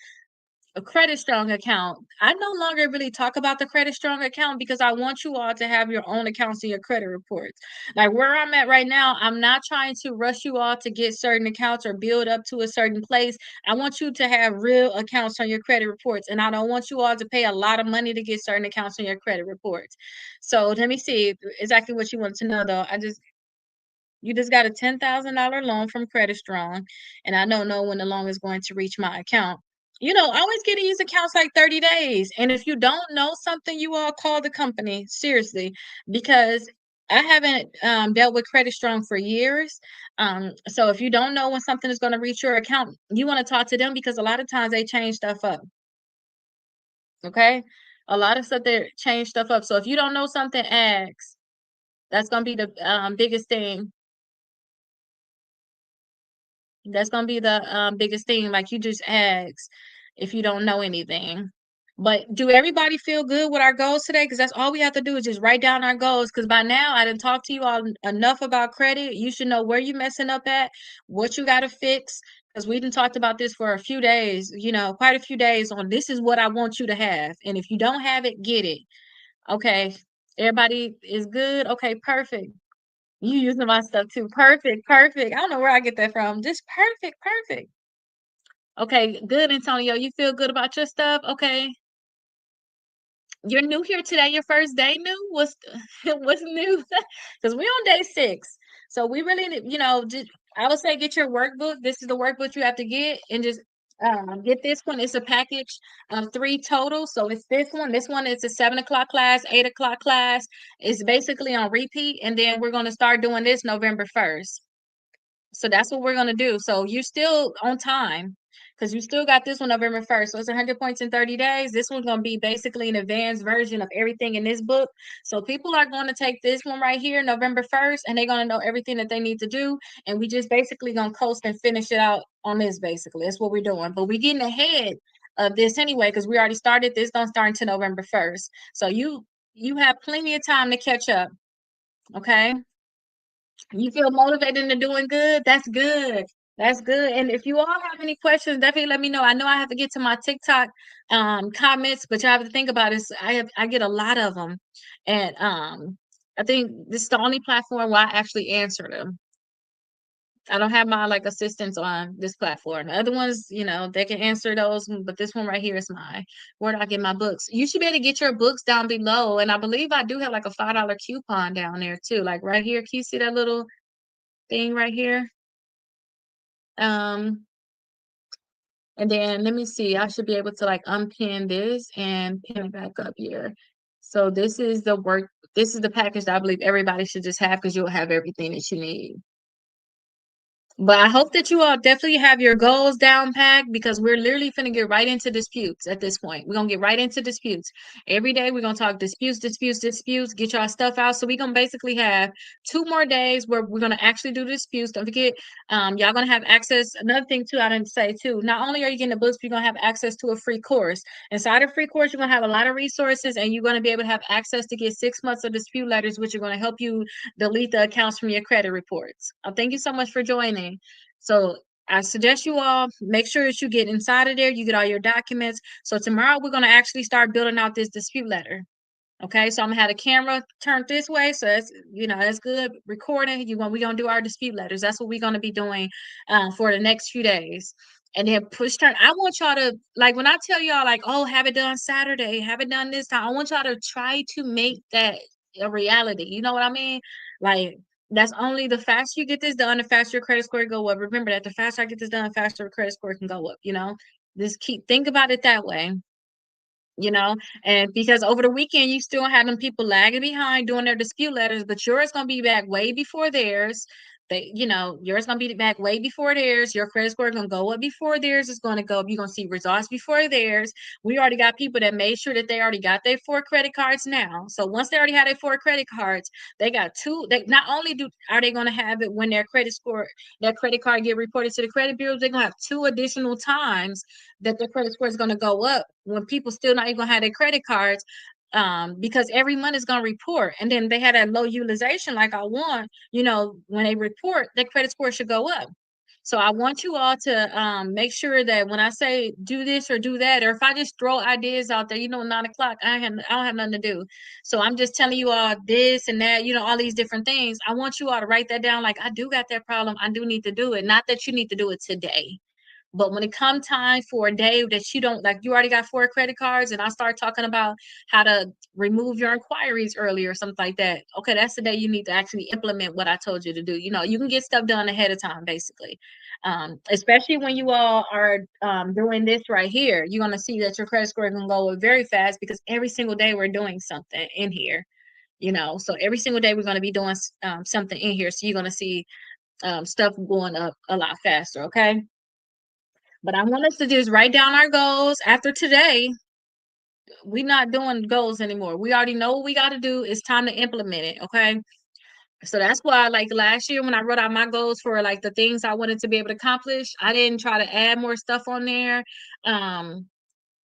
a Credit Strong account. I no longer really talk about the Credit Strong account because I want you all to have your own accounts in your credit reports. Like where I'm at right now, I'm not trying to rush you all to get certain accounts or build up to a certain place. I want you to have real accounts on your credit reports, and I don't want you all to pay a lot of money to get certain accounts on your credit reports. So let me see exactly what you want to know though. You just got a $10,000 loan from Credit Strong, and I don't know when the loan is going to reach my account. Always get these accounts like 30 days. And if you don't know something, you all call the company, seriously, because I haven't dealt with Credit Strong for years. So if you don't know when something is going to reach your account, you want to talk to them because a lot of times they change stuff up. Okay. A lot of stuff they change stuff up. So if you don't know something, ask. That's going to be the biggest thing. That's gonna be the biggest thing. Like you just ask if you don't know anything. But do everybody feel good with our goals today? Because that's all we have to do is just write down our goals. Because by now I didn't talk to you all enough about credit. You should know where you're messing up at, what you got to fix. Because we didn't talked about this for a few days, quite a few days on this is what I want you to have. And if you don't have it, get it. Okay. Everybody is good. Okay, perfect. You using my stuff too. Perfect, perfect. I don't know where I get that from. Just perfect, perfect. Okay, good, Antonio. You feel good about your stuff? Okay. You're new here today, your first day new? What's new? Because we're on day 6. So we really just I would say get your workbook. This is the workbook you have to get and just get this one. It's a package of 3 total. So it's this one. This one is a 7 o'clock class, 8 o'clock class. It's basically on repeat. And then we're gonna start doing this November 1st. So that's what we're gonna do. So you're still on time because you still got this one November 1st. So it's 100 points in 30 days. This one's gonna be basically an advanced version of everything in this book. So people are going to take this one right here, November 1st, and they're gonna know everything that they need to do. And we just basically gonna coast and finish it out on this. Basically, that's what we're doing. But we're getting ahead of this anyway because we already started. This don't start until November 1st. So you have plenty of time to catch up. Okay. You feel motivated and doing good? That's good. That's good. And if you all have any questions, definitely let me know. I know I have to get to my TikTok comments, but you have to think about it. I get a lot of them. And I think this is the only platform where I actually answer them. I don't have my like assistants on this platform. The other ones, they can answer those, but this one right here is mine. Where do I get my books? You should be able to get your books down below. And I believe I do have like a $5 coupon down there too. Like right here. Can you see that little thing right here? Um, and then let me see. I should be able to like unpin this and pin it back up here. So this is the work. This is the package that I believe everybody should just have because you'll have everything that you need. But I hope that you all definitely have your goals down packed because we're literally finna get right into disputes at this point. We're gonna get right into disputes. Every day we're gonna talk disputes, disputes, disputes, get y'all stuff out. So we're gonna basically have 2 more days where we're gonna actually do disputes. Don't forget, y'all gonna have access. Another thing too, I didn't say too. Not only are you getting the books, you're gonna have access to a free course. Inside a free course, you're gonna have a lot of resources and you're gonna be able to have access to get 6 months of dispute letters, which are gonna help you delete the accounts from your credit reports. Thank you so much for joining. So I suggest you all make sure that you get inside of there, you get all your documents. So tomorrow we're going to actually start building out this dispute letter. Okay, so I'm gonna have the camera turned this way, so that's good. Recording, we're gonna do our dispute letters. That's what we're gonna be doing for the next few days. And then push turn. I want y'all to like when I tell y'all like, oh, have it done Saturday, have it done this time. I want y'all to try to make that a reality. You know what I mean? Like that's only the faster you get this done, the faster your credit score go up. Remember that the faster I get this done, the faster your credit score can go up. Just think about it that way you know, and because over the weekend you still have them people lagging behind doing their dispute letters, but yours gonna be back way before theirs. Yours gonna be back way before theirs. Your credit score gonna go up before theirs is gonna go up. You're gonna see results before theirs. We already got people that made sure that they already got their 4 credit cards now. So once they already had their 4 credit cards, they got two. They not only do are they gonna have it when their credit card get reported to the credit bureau, they're gonna have 2 additional times that their credit score is going to go up when people still not even going to have their credit cards because every month is going to report. And then they had a low utilization like I want, when they report, their credit score should go up. So I want you all to make sure that when I say do this or do that, or if I just throw ideas out there, 9 o'clock, I don't have nothing to do. So I'm just telling you all this and that, all these different things. I want you all to write that down. Like I do got that problem. I do need to do it. Not that you need to do it today. But when it come time for a day that you don't like, you already got 4 credit cards, and I start talking about how to remove your inquiries early or something like that. Okay, that's the day you need to actually implement what I told you to do. You can get stuff done ahead of time, basically. Especially when you all are doing this right here, you're gonna see that your credit score is gonna go very fast because every single day we're doing something in here. So every single day we're gonna be doing something in here, so you're gonna see stuff going up a lot faster. Okay. But I want us to just write down our goals. After today, we're not doing goals anymore. We already know what we got to do. It's time to implement it. Okay. So that's why, like last year, when I wrote out my goals for like the things I wanted to be able to accomplish, I didn't try to add more stuff on there. Um,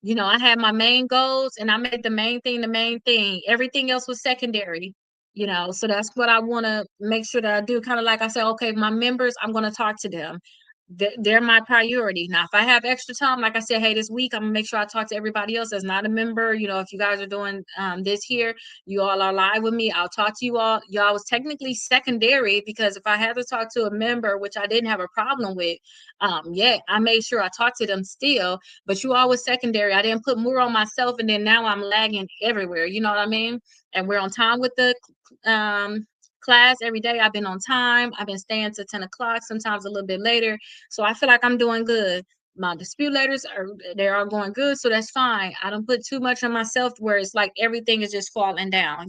I had my main goals and I made the main thing the main thing. Everything else was secondary. So that's what I want to make sure that I do. Kind of like I said, okay, my members, I'm going to talk to them. They're my priority. Now, if I have extra time, like I said, hey, this week I'm gonna make sure I talk to everybody else that's not a member. If you guys are doing this here, you all are live with me. I'll talk to you all. Y'all was technically secondary because if I had to talk to a member, which I didn't have a problem with, yeah, I made sure I talked to them still. But you all was secondary. I didn't put more on myself, and then now I'm lagging everywhere. You know what I mean? And we're on time with the class every day. I've been on time. I've been staying to 10 o'clock, sometimes a little bit later. So I feel like I'm doing good. My dispute letters are going good, so that's fine. I don't put too much on myself where it's like everything is just falling down.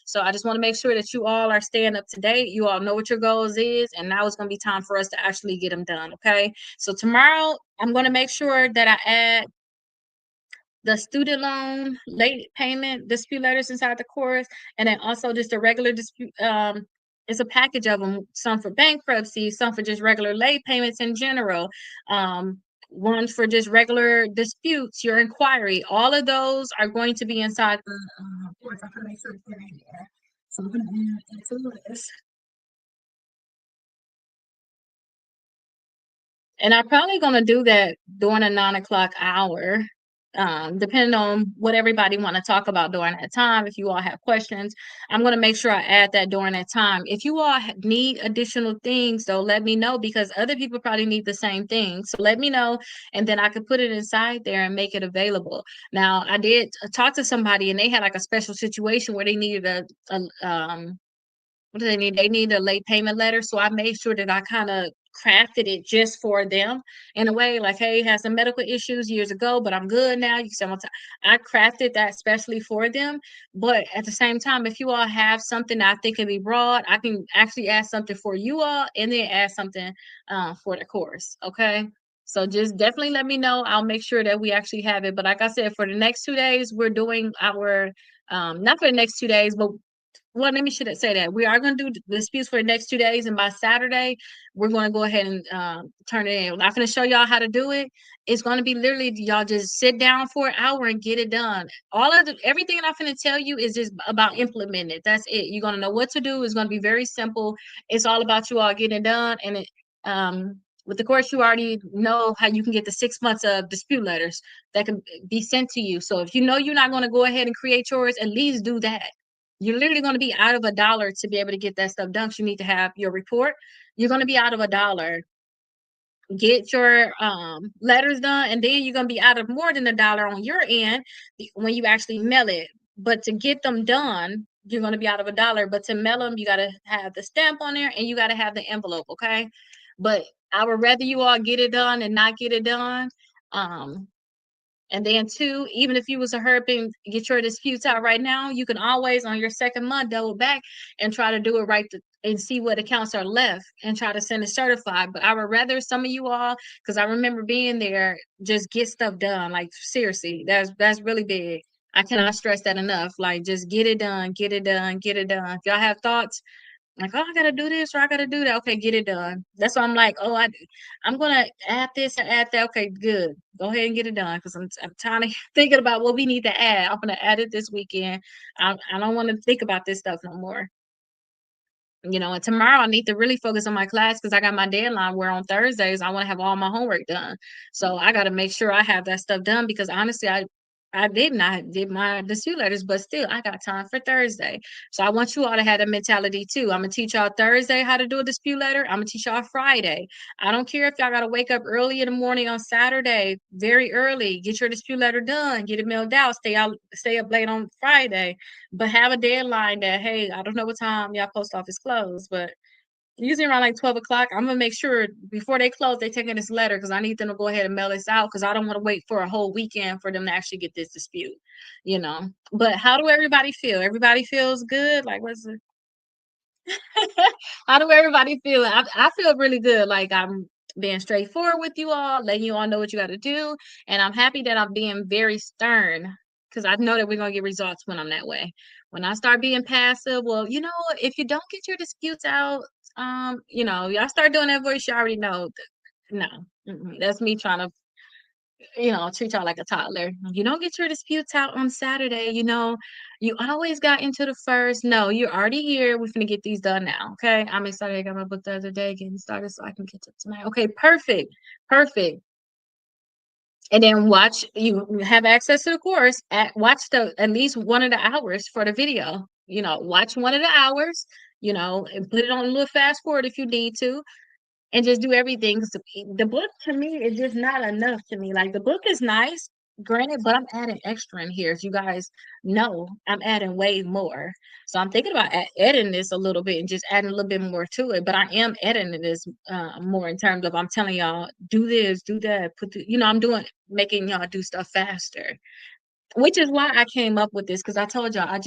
So I just want to make sure that you all are staying up to date. You all know what your goals is, and now it's going to be time for us to actually get them done. Okay. So tomorrow I'm going to make sure that I add the student loan late payment dispute letters inside the course, and then also just a regular dispute. It's a package of them, some for bankruptcy, some for just regular late payments in general, one for just regular disputes, your inquiry. All of those are going to be inside the course. I'm going to make sure it's in there. So I'm going to add into this. And I'm probably gonna do that during a 9 o'clock hour, depending on what everybody want to talk about during that time. If you all have questions, I'm gonna make sure I add that during that time. If you all need additional things, though, let me know because other people probably need the same thing. So let me know, and then I could put it inside there and make it available. Now, I did talk to somebody, and they had like a special situation where they needed a what do they need? They need a late payment letter. So I made sure that I kind of crafted it just for them in a way, like, hey, had some medical issues years ago, but I'm good now. You can say, I crafted that especially for them. But at the same time, if you all have something that I think can be broad, I can actually add something for you all and then add something for the course. Okay. So just definitely let me know. I'll make sure that we actually have it. But like I said, for the next 2 days, we're doing our not for the next 2 days, but well, let me should say that we are going to do the disputes for the next 2 days, and by Saturday, we're going to go ahead and turn it in. I'm going to show y'all how to do it. It's going to be literally y'all just sit down for an hour and get it done. All of everything that I'm going to tell you is just about implementing it. That's it. You're going to know what to do. It's going to be very simple. It's all about you all getting it done, and it with the course, you already know how you can get the 6 months of dispute letters that can be sent to you. So if you know you're not going to go ahead and create yours, at least do that. You're literally going to be out of $1 to be able to get that stuff done. So you need to have your report. You're going to be out of $1. Get your letters done, and then you're going to be out of more than $1 on your end when you actually mail it. But to get them done, you're going to be out of $1. But to mail them, you got to have the stamp on there and you got to have the envelope. Okay. But I would rather you all get it done and not get it done. And then two, even if you was to hurry up and get your disputes out right now, you can always on your second month double back and try to do it right and see what accounts are left and try to send it certified. But I would rather some of you all, because I remember being there, just get stuff done. Like seriously, that's really big. I cannot stress that enough. Like just get it done, get it done, get it done. If y'all have thoughts, like, oh, I gotta do this or I gotta do that. Okay, get it done. That's why I'm like, oh, I'm gonna add this and add that. Okay, good. Go ahead and get it done because I'm trying to thinking about what we need to add. I'm gonna add it this weekend. I don't want to think about this stuff no more. And tomorrow I need to really focus on my class because I got my deadline where on Thursdays I want to have all my homework done. So I got to make sure I have that stuff done because honestly, I did my dispute letters, but still I got time for Thursday. So I want you all to have that mentality too. I'm gonna teach y'all Thursday how to do a dispute letter. I'm gonna teach y'all Friday. I don't care if y'all gotta wake up early in the morning on Saturday, very early, get your dispute letter done, get it mailed out, stay up late on Friday, but have a deadline that, hey, I don't know what time y'all post office close, but usually around like 12 o'clock, I'm gonna make sure before they close, they take in this letter because I need them to go ahead and mail this out because I don't want to wait for a whole weekend for them to actually get this dispute. But how do everybody feel? Everybody feels good? Like, what's it? How do everybody feel? I feel really good. Like I'm being straightforward with you all, letting you all know what you got to do. And I'm happy that I'm being very stern because I know that we're going to get results when I'm that way. When I start being passive, well, if you don't get your disputes out, y'all start doing that voice, you already know. No, that's me trying to treat y'all like a toddler. You don't get your disputes out on Saturday, you always got into the first. No, you're already here. We're gonna get these done now. Okay. I'm excited. I got my book the other day getting started so I can catch up tonight. Okay, perfect. Perfect. And then watch you have access to the course watch at least one of the hours for the video. Watch one of the hours, and put it on a little fast forward if you need to and just do everything. 'Cause the book to me is just not enough to me. Like the book is nice, granted, but I'm adding extra in here. As you guys know, I'm adding way more. So I'm thinking about editing this a little bit and just adding a little bit more to it. But I am editing this more in terms of I'm telling y'all do this, do that, I'm making y'all do stuff faster, which is why I came up with this because I told y'all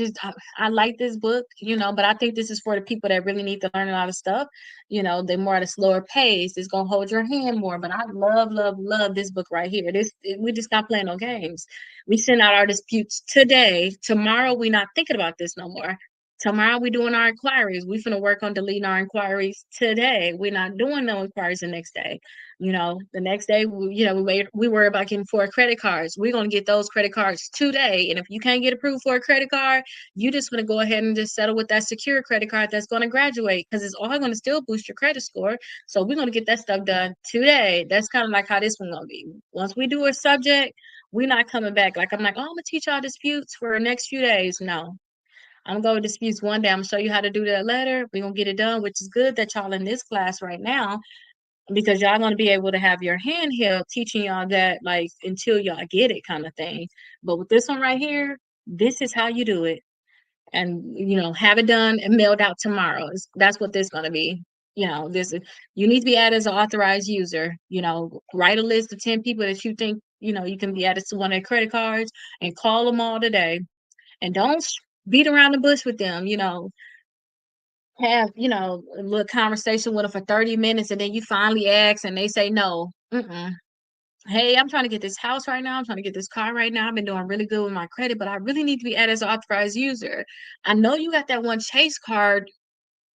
I like this book, but I think this is for the people that really need to learn a lot of stuff. They're more at a slower pace. It's gonna hold your hand more. But I love, love, love this book right here. We just not playing no games. We send out our disputes today. Tomorrow we not thinking about this no more. Tomorrow we doing our inquiries. We finna work on deleting our inquiries today. We're not doing no inquiries the next day. The next day, we worry about getting 4 credit cards. We're going to get those credit cards today. And if you can't get approved for a credit card, you just want to go ahead and just settle with that secure credit card that's going to graduate because it's all going to still boost your credit score. So we're going to get that stuff done today. That's kind of like how this one's going to be. Once we do a subject, we're not coming back. Like, I'm like, oh, I'm going to teach y'all disputes for the next few days. No. I'm going to disputes one day. I'm going to show you how to do that letter. We're going to get it done, which is good that y'all in this class right now because y'all going to be able to have your hand held teaching y'all that like until y'all get it kind of thing. But with this one right here, this is how you do it. And, have it done and mailed out tomorrow. That's what this going to be. this you need to be added as an authorized user. Write a list of 10 people that you think you can be added to one of their credit cards, and call them all today. And don't beat around the bush with them. Have a little conversation with them for 30 minutes, and then you finally ask and they say no. Hey, I'm trying to get this house right now. I'm trying to get this car right now. I've been doing really good with my credit, but I really need to be added as an authorized user. I know you got that one Chase card.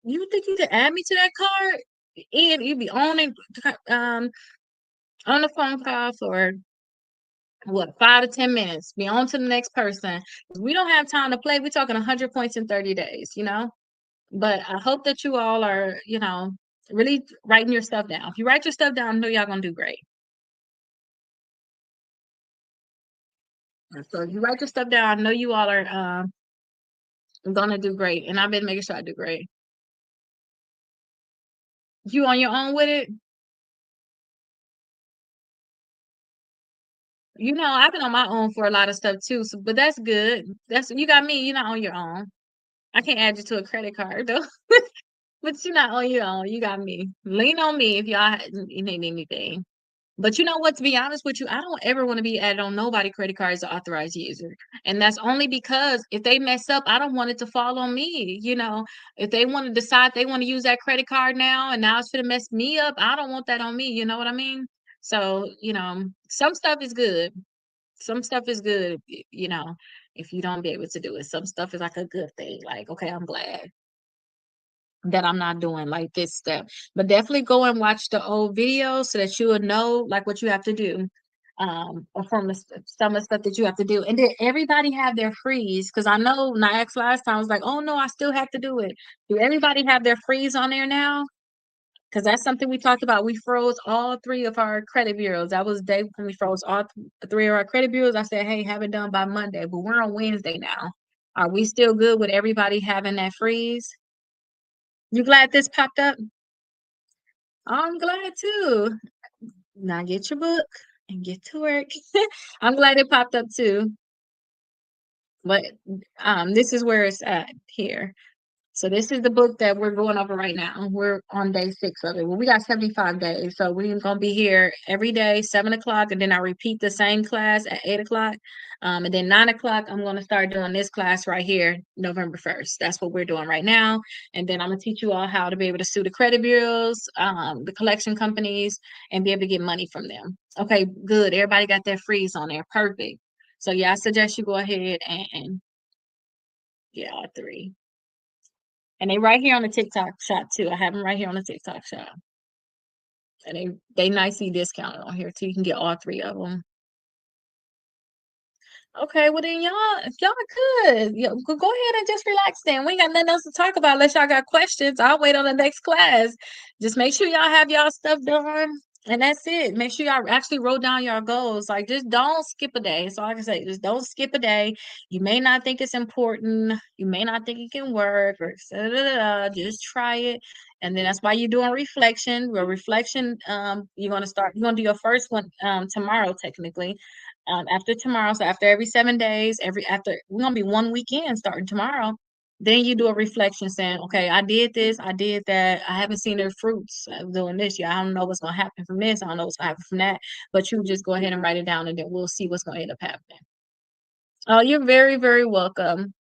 You think you can add me to that card? And you be on the phone call for what, 5 to 10 minutes. Be on to the next person. We don't have time to play. We're talking 100 points in 30 days. But I hope that you all are, really writing your stuff down. If you write your stuff down, I know y'all gonna do great. So if you write your stuff down, I know you all are gonna do great. And I've been making sure I do great. You on your own with it? I've been on my own for a lot of stuff too. So, but that's good. You got me. You're not on your own. I can't add you to a credit card though. But you're not on your own. You got me. Lean on me if y'all need anything. But you know what? To be honest with you, I don't ever want to be added on nobody credit card as an authorized user. And that's only because if they mess up, I don't want it to fall on me. If they want to decide they want to use that credit card now and now it's going to mess me up, I don't want that on me. You know what I mean? So, some stuff is good. Some stuff is good, if you don't be able to do it. Some stuff is like a good thing. Like, okay, I'm glad that I'm not doing like this step. But definitely go and watch the old videos so that you will know like what you have to do. Or from some of the stuff that you have to do. And then everybody have their freeze. Because I know when I asked last time, I was like, oh no, I still have to do it. Do everybody have their freeze on there now? Because that's something we talked about. We froze all three of our credit bureaus. That was the day when we froze all three of our credit bureaus. I said, hey, have it done by Monday. But we're on Wednesday now. Are we still good with everybody having that freeze? You glad this popped up? I'm glad too. Now get your book and get to work. I'm glad it popped up too. But this is where it's at here. So this is the book that we're going over right now. We're on day 6 of it. Well, we got 75 days. So we're gonna be here every day, 7 o'clock, and then I repeat the same class at 8 o'clock. And then 9 o'clock, I'm gonna start doing this class right here, November 1st. That's what we're doing right now. And then I'm gonna teach you all how to be able to sue the credit bureaus, the collection companies, and be able to get money from them. Okay, good. Everybody got their freeze on there. Perfect. So yeah, I suggest you go ahead and get all three. And they right here on the TikTok shop too. I have them right here on the TikTok shop. And they nicely discounted on here too. You can get all three of them. Okay, well then y'all good. Go ahead and just relax then. We ain't got nothing else to talk about unless y'all got questions. I'll wait on the next class. Just make sure y'all have y'all stuff done. And that's it. Make sure y'all actually wrote down your goals. Like, just don't skip a day. So like I say, just don't skip a day. You may not think it's important. You may not think it can work or da, da, da, da. Just try it. And then that's why you're doing reflection. Well, reflection, you're gonna do your first one tomorrow, technically. After tomorrow, so after every 7 days, after we're gonna be one weekend starting tomorrow. Then you do a reflection saying, okay, I did this, I did that. I haven't seen the fruits of doing this yet. I don't know what's gonna happen from this. I don't know what's gonna happen from that. But you just go ahead and write it down and then we'll see what's gonna end up happening. Oh, you're very, very welcome.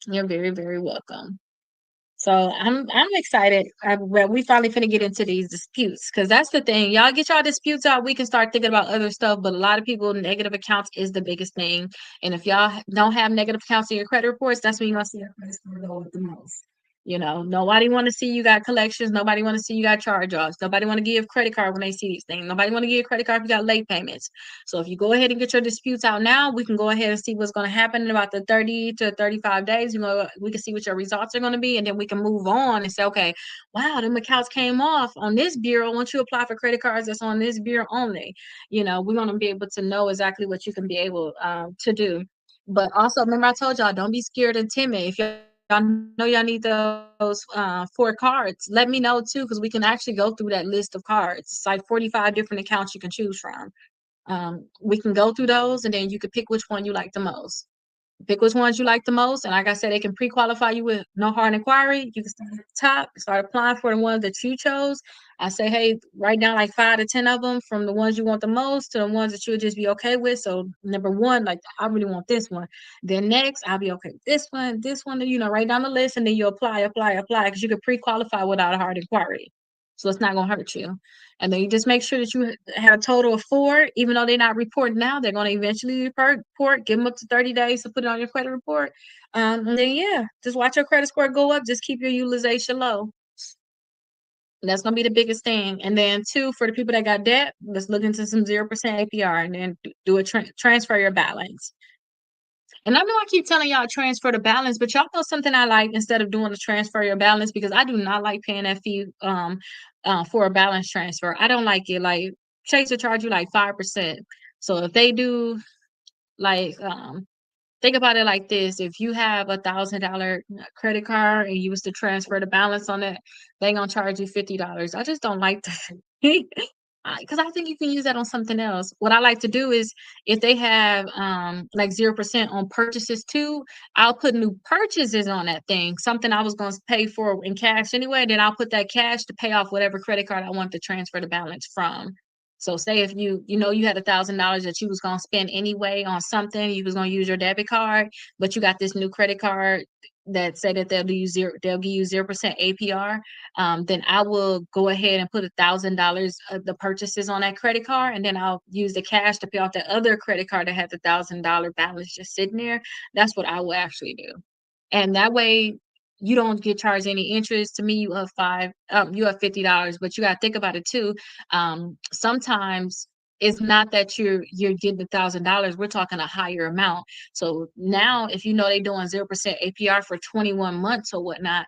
You're very, very welcome. So I'm excited. We finally finna get into these disputes because that's the thing. Y'all get y'all disputes out. We can start thinking about other stuff. But a lot of people, negative accounts is the biggest thing. And if y'all don't have negative accounts in your credit reports, that's when you're gonna see your credit score go up the most. Nobody want to see you got collections. Nobody want to see you got charge-offs. Nobody want to give credit card when they see these things. Nobody want to give credit card if you got late payments. So if you go ahead and get your disputes out now, we can go ahead and see what's going to happen in about the 30 to 35 days. We can see what your results are going to be, and then we can move on and say, okay, wow, them accounts came off on this bureau. Once you apply for credit cards, that's on this bureau only. We're going to be able to know exactly what you can be able to do. But also, remember I told y'all, don't be scared and timid. If y'all know y'all need those 4 cards, let me know too, because we can actually go through that list of cards. It's like 45 different accounts you can choose from. We can go through those, and then you can pick which one you like the most. Pick which ones you like the most, and like I said, they can pre-qualify you with no hard inquiry. You can start at the top, start applying for the ones that you chose. I say, hey, write down like 5 to 10 of them from the ones you want the most to the ones that you'll just be okay with. So number one, like I really want this one. Then next, I'll be okay with this one. Write down the list, and then you apply, because you can pre-qualify without a hard inquiry. So it's not gonna hurt you. And then you just make sure that you have a total of 4, even though they're not reporting now, they're going to eventually report, give them up to 30 days to put it on your credit report. And then, yeah, just watch your credit score go up. Just keep your utilization low. That's going to be the biggest thing. And then, 2, for the people that got debt, let's look into some 0% APR and then do a transfer your balance. And I know I keep telling y'all transfer the balance, but y'all know something I like instead of doing the transfer your balance, because I do not like paying that fee for a balance transfer. I don't like it. Like Chase will charge you like 5%. So if they do like think about it like this: if you have $1,000 credit card and you was to transfer the balance on it, they gonna charge you $50. I just don't like that. Because I think you can use that on something else. What I like to do is, if they have like 0% on purchases too, I'll put new purchases on that thing, something I was going to pay for in cash anyway. Then I'll put that cash to pay off whatever credit card I want to transfer the balance from. So say if you had $1,000 that you was gonna spend anyway on something, you was gonna use your debit card, but you got this new credit card that say that they'll give you 0% APR. Then I will go ahead and put $1,000 of the purchases on that credit card, and then I'll use the cash to pay off the other credit card that had the $1,000 balance just sitting there. That's what I will actually do, and that way you don't get charged any interest. To me, you have $50, but you got to think about it too. Sometimes it's not that you're getting $1,000. We're talking a higher amount. So now, if they're doing 0% APR for 21 months or whatnot,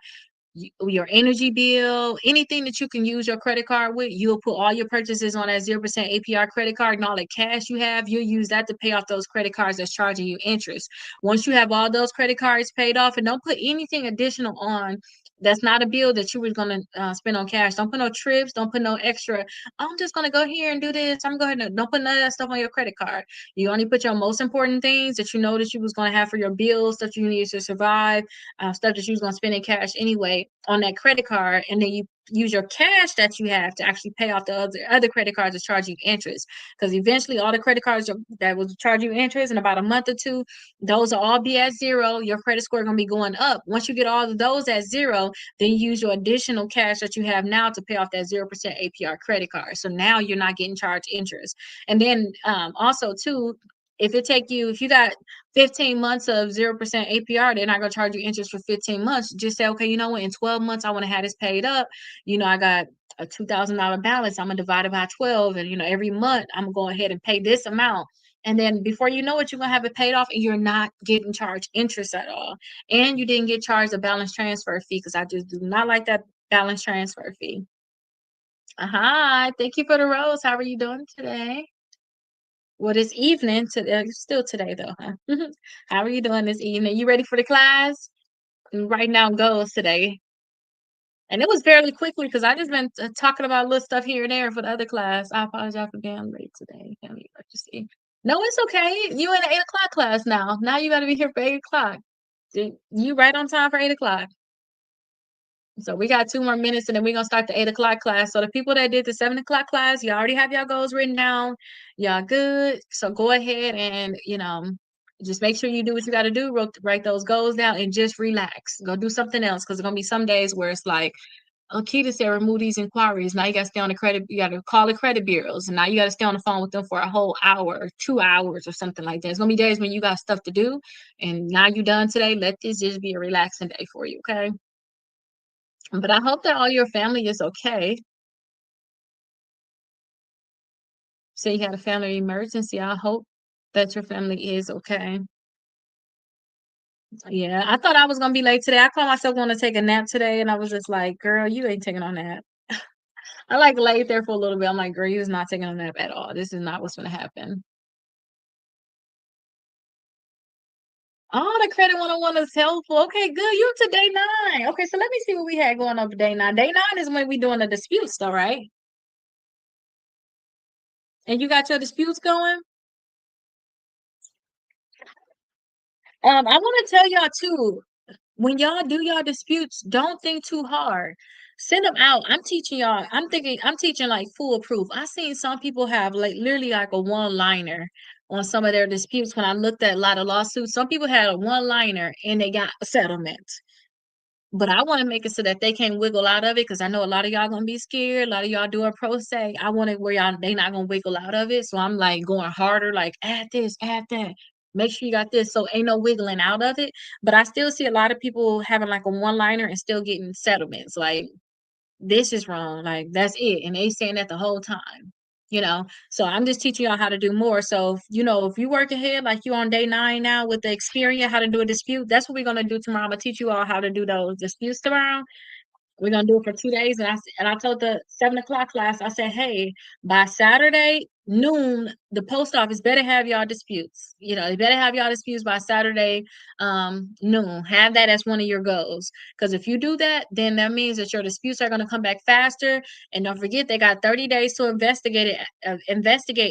your energy bill, anything that you can use your credit card with, you'll put all your purchases on that 0% APR credit card, and all the cash you have, you'll use that to pay off those credit cards that's charging you interest. Once you have all those credit cards paid off, and don't put anything additional on that's not a bill that you were going to spend on cash. Don't put no trips. Don't put no extra. I'm just going to go here and do this. I'm going to don't put none of that stuff on your credit card. You only put your most important things that that you was going to have for your bills, stuff you need to survive, stuff that you was going to spend in cash anyway on that credit card, and then you use your cash that you have to actually pay off the other credit cards that charge you interest. Because eventually all the credit cards that will charge you interest in about a month or two, those will all be at zero. Your credit score is going to be going up. Once you get all of those at zero, then you use your additional cash that you have now to pay off that 0% APR credit card. So now you're not getting charged interest. And then also too, if you got 15 months of 0% APR, they're not going to charge you interest for 15 months. Just say, okay, you know what, in 12 months, I want to have this paid up. I got a $2,000 balance. I'm going to divide it by 12. And, every month I'm going to go ahead and pay this amount. And then before you know it, you're going to have it paid off, and you're not getting charged interest at all. And you didn't get charged a balance transfer fee, because I just do not like that balance transfer fee. Hi, thank you for the rose. How are you doing today? Well, this evening, still today though, huh? How are you doing this evening? You ready for the class? I'm writing down goals today. And it was fairly quickly, because I just been talking about little stuff here and there for the other class. I apologize for being late today. Family emergency. No, it's okay. You in the 8 o'clock class now. Now you got to be here for 8 o'clock. You right on time for 8 o'clock. So we got 2 more minutes, and then we're gonna start the 8 o'clock class. So the people that did the 7 o'clock class, you already have your goals written down. Y'all good. So go ahead and just make sure you do what you gotta do, write those goals down, and just relax. Go do something else, because there's gonna be some days where it's like, oh, Keita said remove these inquiries. Now you gotta stay on the credit, you gotta call the credit bureaus, and now you gotta stay on the phone with them for a whole hour or 2 hours or something like that. It's gonna be days when you got stuff to do, and now you're done today. Let this just be a relaxing day for you, okay? But I hope that all your family is okay. So you had a family emergency. I hope that your family is okay. Yeah, I thought I was gonna be late today. I called myself going to take a nap today, and I was just like, "Girl, you ain't taking a nap." I like laid there for a little bit. I'm like, "Girl, you is not taking a nap at all. This is not what's gonna happen." Oh, the credit 101 is helpful. Okay, good. You to day 9. Okay, so let me see what we had going on for day 9. Day 9 is when we doing the disputes, though, right? And you got your disputes going? I want to tell y'all too, when y'all do y'all disputes, don't think too hard. Send them out. I'm teaching y'all. I'm teaching like foolproof. I seen some people have like literally like a one liner on some of their disputes. When I looked at a lot of lawsuits, some people had a one liner and they got a settlement. But I want to make it so that they can't wiggle out of it, because I know a lot of y'all gonna be scared. A lot of y'all doing pro se. I want it where y'all they not gonna wiggle out of it. So I'm like going harder, like add this, add that. Make sure you got this. So ain't no wiggling out of it. But I still see a lot of people having like a one liner and still getting settlements. Like this is wrong. Like that's it. And they saying that the whole time. You know, so I'm just teaching y'all how to do more. So, if you work ahead, like you on day 9 now with the experience, how to do a dispute, that's what we're going to do tomorrow. I'm going to teach you all how to do those disputes tomorrow. We're gonna do it for 2 days, and I told the 7 o'clock class, I said, hey, by Saturday noon, the post office better have y'all disputes. They better have y'all disputes by Saturday noon. Have that as one of your goals, because if you do that, then that means that your disputes are gonna come back faster. And don't forget, they got 30 days to investigate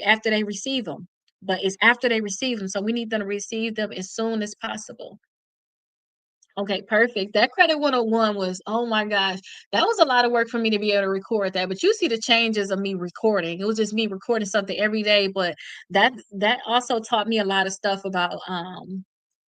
after they receive them. But it's after they receive them, so we need them to receive them as soon as possible. Okay, perfect. That credit 101 was, oh my gosh, that was a lot of work for me to be able to record that. But you see the changes of me recording. It was just me recording something every day, but that also taught me a lot of stuff about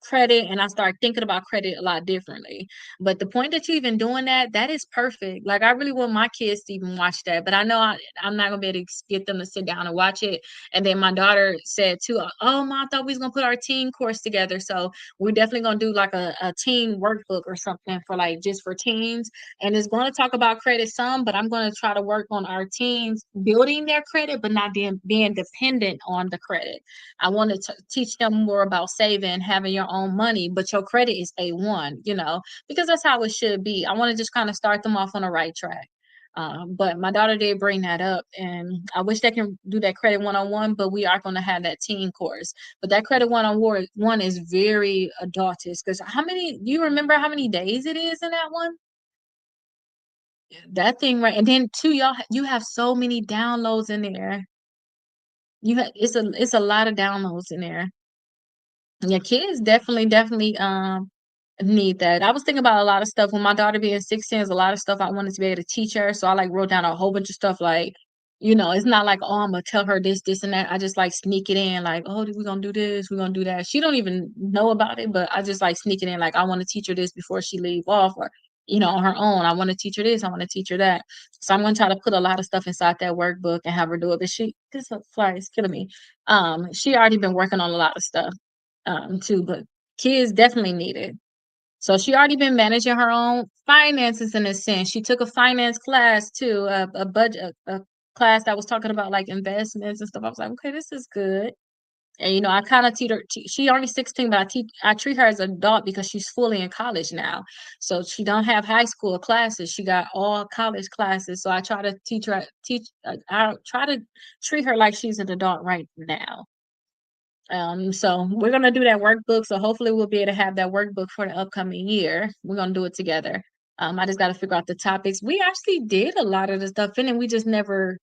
credit, and I started thinking about credit a lot differently. But the point that you even doing that is perfect. Like I really want my kids to even watch that, but I know I'm not gonna be able to get them to sit down and watch it. And then my daughter said too, oh mom, I thought we was gonna put our teen course together. So we're definitely gonna do like a teen workbook or something for like just for teens. And it's going to talk about credit some, but I'm going to try to work on our teens building their credit, but not being dependent on the credit. I want to teach them more about saving, having your own money, but your credit is A1, because that's how it should be. I want to just kind of start them off on the right track. But my daughter did bring that up, and I wish they can do that credit 101, but we are going to have that teen course. But that credit 101 is very adultish, because do you remember how many days it is in that one? That thing, right? And then two, you have so many downloads in there. It's a lot of downloads in there. Your kids definitely need that. I was thinking about a lot of stuff when my daughter being 16, is a lot of stuff I wanted to be able to teach her. So I like wrote down a whole bunch of stuff like, it's not like, oh, I'm gonna tell her this, and that. I just like sneak it in, like, oh, we're gonna do this, we're gonna do that. She don't even know about it, but I just like sneak it in, like, I want to teach her this before she leave off, or on her own. I want to teach her this, I want to teach her that. So I'm gonna try to put a lot of stuff inside that workbook and have her do it. But this fly is killing me. She already been working on a lot of stuff too, but kids definitely need it. So she already been managing her own finances in a sense. She took a finance class too, a budget a class that was talking about like investments and stuff. I was like, okay, this is good. And I kind of teach her. She only 16, but I treat her as an adult because she's fully in college now. So she don't have high school classes. She got all college classes. So I try to I try to treat her like she's an adult right now. So we're gonna do that workbook. So hopefully we'll be able to have that workbook for the upcoming year. We're gonna do it together. I just gotta figure out the topics. We actually did a lot of the stuff in it. We just never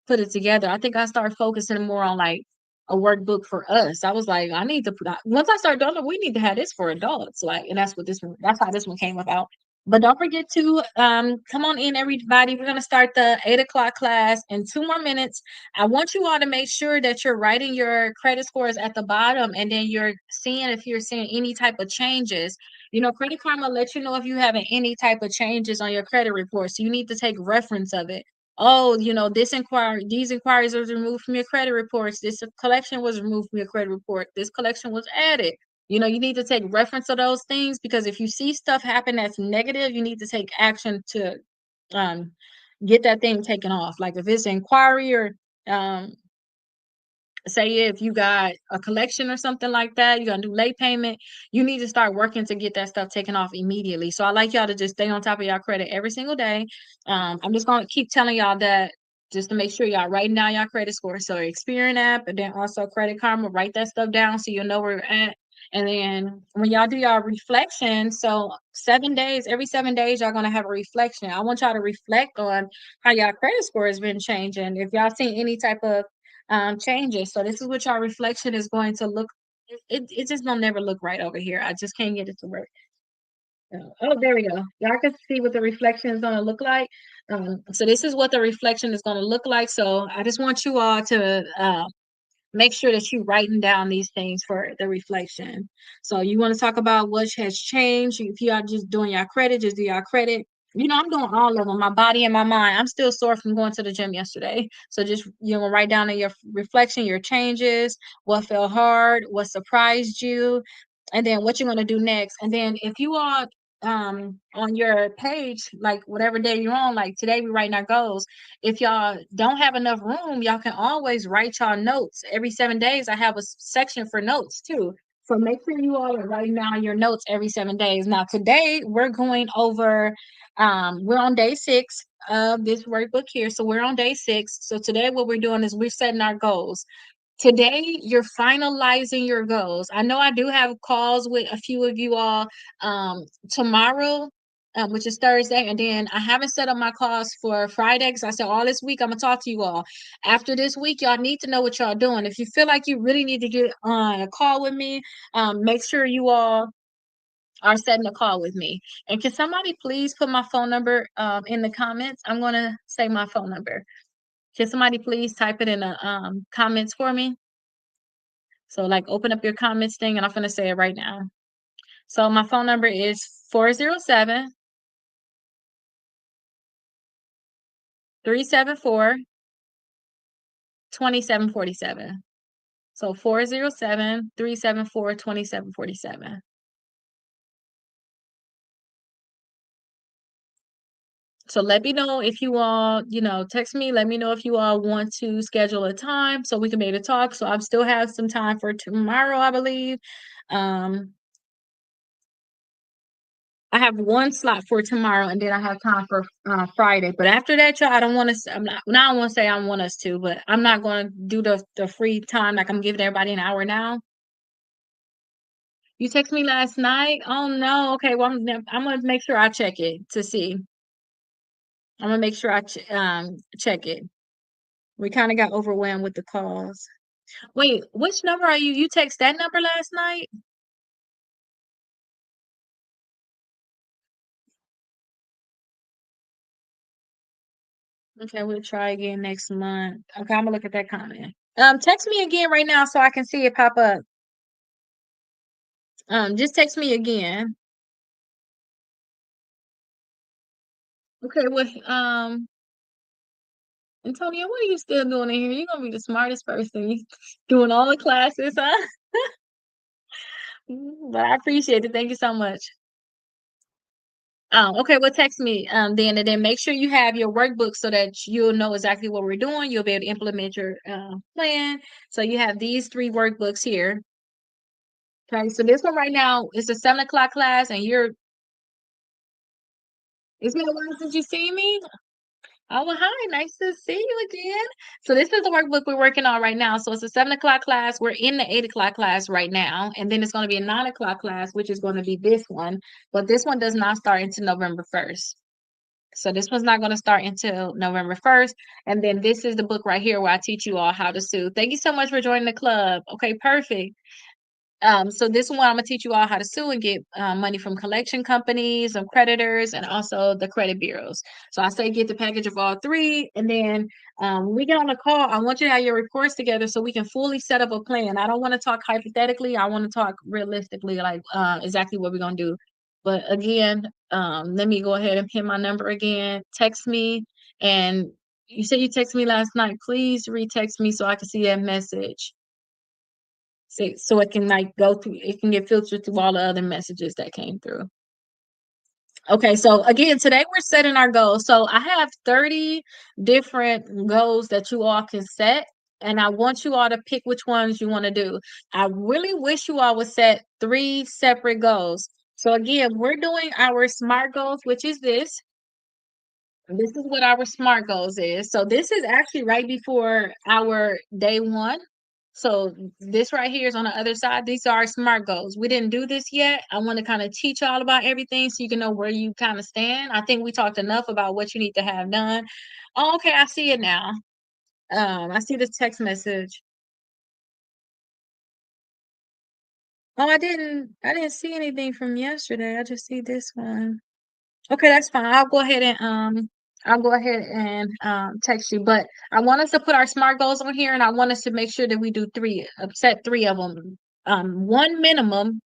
put it together. I think I started focusing more on like a workbook for us. I was like, I need to put out once I started doing it, we need to have this for adults. Like, and that's how this one came about. But don't forget to come on in, everybody. We're gonna start the 8 o'clock class in 2 more minutes. I want you all to make sure that you're writing your credit scores at the bottom, and then you're seeing if you're seeing any type of changes. Credit Karma let you know if you having any type of changes on your credit report. So you need to take reference of it. Oh, these inquiries was removed from your credit reports. This collection was removed from your credit report. This collection was added. You need to take reference of those things, because if you see stuff happen that's negative, you need to take action to um get that thing taken off. Like if it's an inquiry, or um say if you got a collection or something like that, you're gonna do late payment, you need to start working to get that stuff taken off immediately. So I like y'all to just stay on top of y'all credit every single day. I'm just gonna keep telling y'all that, just to make sure y'all writing down y'all credit score. So Experian app, and then also Credit Karma, write that stuff down so you'll know where you're at. And then when y'all do y'all reflection, so 7 days, every 7 days, y'all gonna have a reflection. I want y'all to reflect on how y'all credit score has been changing. If y'all seen any type of changes. So this is what your reflection is going to look it just don't never look right over here. I just can't get it to work. Oh, there we go. Y'all can see what the reflection is gonna look like. So this is what the reflection is gonna look like. So I just want you all to make sure that you're writing down these things for the reflection. So you want to talk about what has changed. If you are just doing your credit, just do your credit. I'm doing all of them, my body and my mind. I'm still sore from going to the gym yesterday. So just, write down in your reflection, your changes, what felt hard, what surprised you, and then what you're going to do next. And then if you are on your page, like whatever day you're on, like today we writing our goals. If y'all don't have enough room, y'all can always write y'all notes. Every 7 days, I have a section for notes too. So make sure you all are writing down your notes every 7 days. Now, today we're going over, we're on day 6 of this workbook here. So we're on day 6. So today what we're doing is we're setting our goals. Today, you're finalizing your goals. I know I do have calls with a few of you all tomorrow, which is Thursday, and then I haven't set up my calls for Friday because I said all this week I'm gonna talk to you all. After this week, y'all need to know what y'all doing. If you feel like you really need to get on a call with me, make sure you all are setting a call with me. And can somebody please put my phone number in the comments? I'm gonna say my phone number. Can somebody please type it in the comments for me? So like open up your comments thing and I'm gonna say it right now. So my phone number is 407 374 2747. So 407 374 2747. So let me know if you all, text me. Let me know if you all want to schedule a time so we can maybe talk. So I still have some time for tomorrow, I believe. Um, I have one slot for tomorrow, and then I have time for Friday. But after that, y'all, I don't want to. I'm not. Now I want to say I want us to, but I'm not going to do the free time like I'm giving everybody an hour now. You text me last night. Oh no. Okay. Well, I'm gonna make sure I check it to see. I'm gonna make sure I check it. We kind of got overwhelmed with the calls. Wait, which number are you? You text that number last night? Okay, we'll try again next month. Okay, I'm gonna look at that comment. Text me again right now so I can see it pop up. Just text me again. Okay, well, Antonio, what are you still doing in here? You're gonna be the smartest person. You doing all the classes, huh? But I appreciate it. Thank you so much. Okay, well, text me then, and then make sure you have your workbook so that you'll know exactly what we're doing. You'll be able to implement your plan. So you have these 3 workbooks here. Okay, so this one right now is a 7 o'clock class, and it's been a while since you see me. Oh, well, hi. Nice to see you again. So this is the workbook we're working on right now. So it's a 7 o'clock class. We're in the 8 o'clock class right now. And then it's going to be a 9 o'clock class, which is going to be this one. But this one does not start until November 1st. So this one's not going to start until November 1st. And then this is the book right here where I teach you all how to sue. Thank you so much for joining the club. Okay, perfect. So this one, I'm gonna teach you all how to sue and get money from collection companies and creditors and also the credit bureaus. So I say get the package of all 3, and then when we get on the call, I want you to have your reports together so we can fully set up a plan. I don't want to talk hypothetically. I want to talk realistically, like exactly what we're gonna do. But again, let me go ahead and pin my number again. Text me, and you said you texted me last night. Please retext me so I can see that message. So it can like go through, it can get filtered through all the other messages that came through. Okay, so again, today we're setting our goals. So I have 30 different goals that you all can set, and I want you all to pick which ones you want to do. I really wish you all would set 3 separate goals. So again, we're doing our SMART goals, which is this. This is what our SMART goals is. So this is actually right before our day 1. So this right here is on the other side. These are our SMART goals. We didn't do this yet. I want to kind of teach y'all about everything so you can know where you kind of stand. I think we talked enough about what you need to have done. Oh, okay, I see it now. I see this text message. I didn't see anything from yesterday. I just see this one. Okay, that's fine. I'll go ahead and text you. But I want us to put our SMART goals on here, and I want us to make sure that we do three, set three of them. One minimum,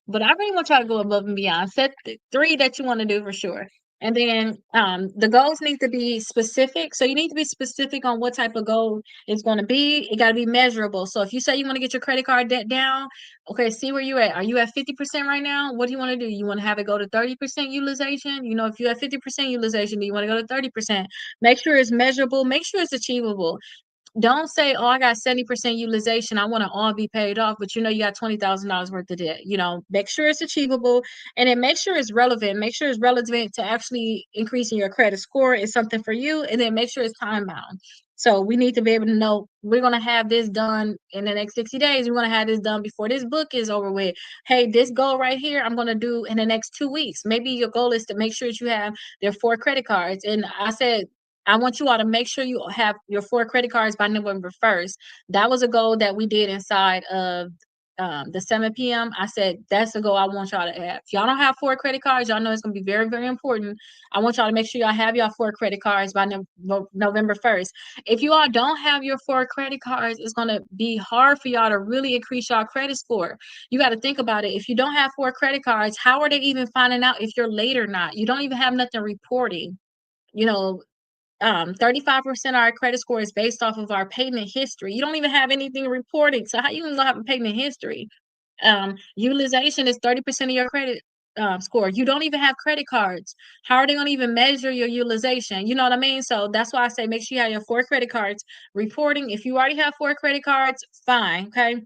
but I really want y'all to go above and beyond. Set three that you want to do for sure. And then the goals need to be specific. So you need to be specific on what type of goal it's going to be. It got to be measurable. So if you say you want to get your credit card debt down, okay, see where you at. Are you at 50% right now? What do you want to do? You want to have it go to 30% utilization? You know, if you have 50% utilization, do you want to go to 30%? Make sure it's measurable. Make sure it's achievable. Don't say, "Oh, I got 70% utilization. I want to all be paid off," but you know you got $20,000 worth of debt. You know, make sure it's achievable, and then make sure it's relevant. Make sure it's relevant to actually increasing your credit score is something for you, and then make sure it's time bound. So we need to be able to know we're going to have this done in the next 60 days. We're going to have this done before this book is over with. Hey, this goal right here, I'm going to do in the next 2 weeks. Maybe your goal is to make sure that you have their 4 credit cards. And I said I want you all to make sure you have your 4 credit cards by November 1st. That was a goal that we did inside of the 7 p.m. I said that's the goal I want y'all to have. If y'all don't have 4 credit cards, y'all know it's gonna be very, very important. I want y'all to make sure y'all have y'all 4 credit cards by November 1st. If you all don't have your 4 credit cards, it's gonna be hard for y'all to really increase y'all credit score. You got to think about it. If you don't have 4 credit cards, how are they even finding out if you're late or not? You don't even have nothing reporting. You know, 35% of our credit score is based off of our payment history. You don't even have anything reporting. So how you gonna have a payment history? Utilization is 30% of your credit score. You don't even have credit cards. How are they gonna even measure your utilization? You know what I mean? So that's why I say make sure you have your 4 credit cards reporting. If you already have 4 credit cards, fine. Okay.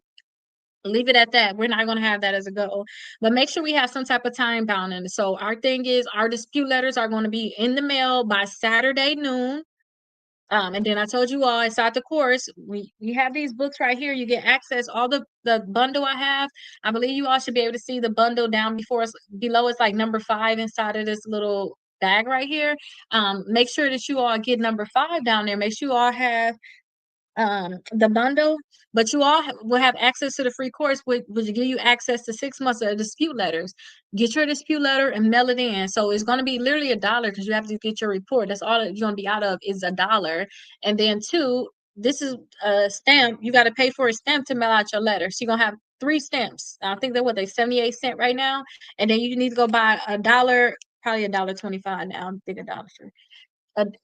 Leave it at that. We're not going to have that as a goal, but make sure we have some type of time bound in it. So our thing is our dispute letters are going to be in the mail by Saturday noon. And then I told you all inside the course, we have these books right here. You get access all the bundle I have. I believe you all should be able to see the bundle down before us below. It's like number 5 inside of this little bag right here. Make sure that you all get number 5 down there. Make sure you all have the bundle, but you all will have access to the free course, which give you access to 6 months of dispute letters. Get your dispute letter and mail it in. So it's going to be literally $1 because you have to get your report. That's all that you're going to be out of is $1. And then two, this is a stamp. You got to pay for a stamp to mail out your letter. So you're going to have 3 stamps. I think they're what they 78 cents right now. And then you need to go buy $1, probably $1.25 now. I'm thinking $1.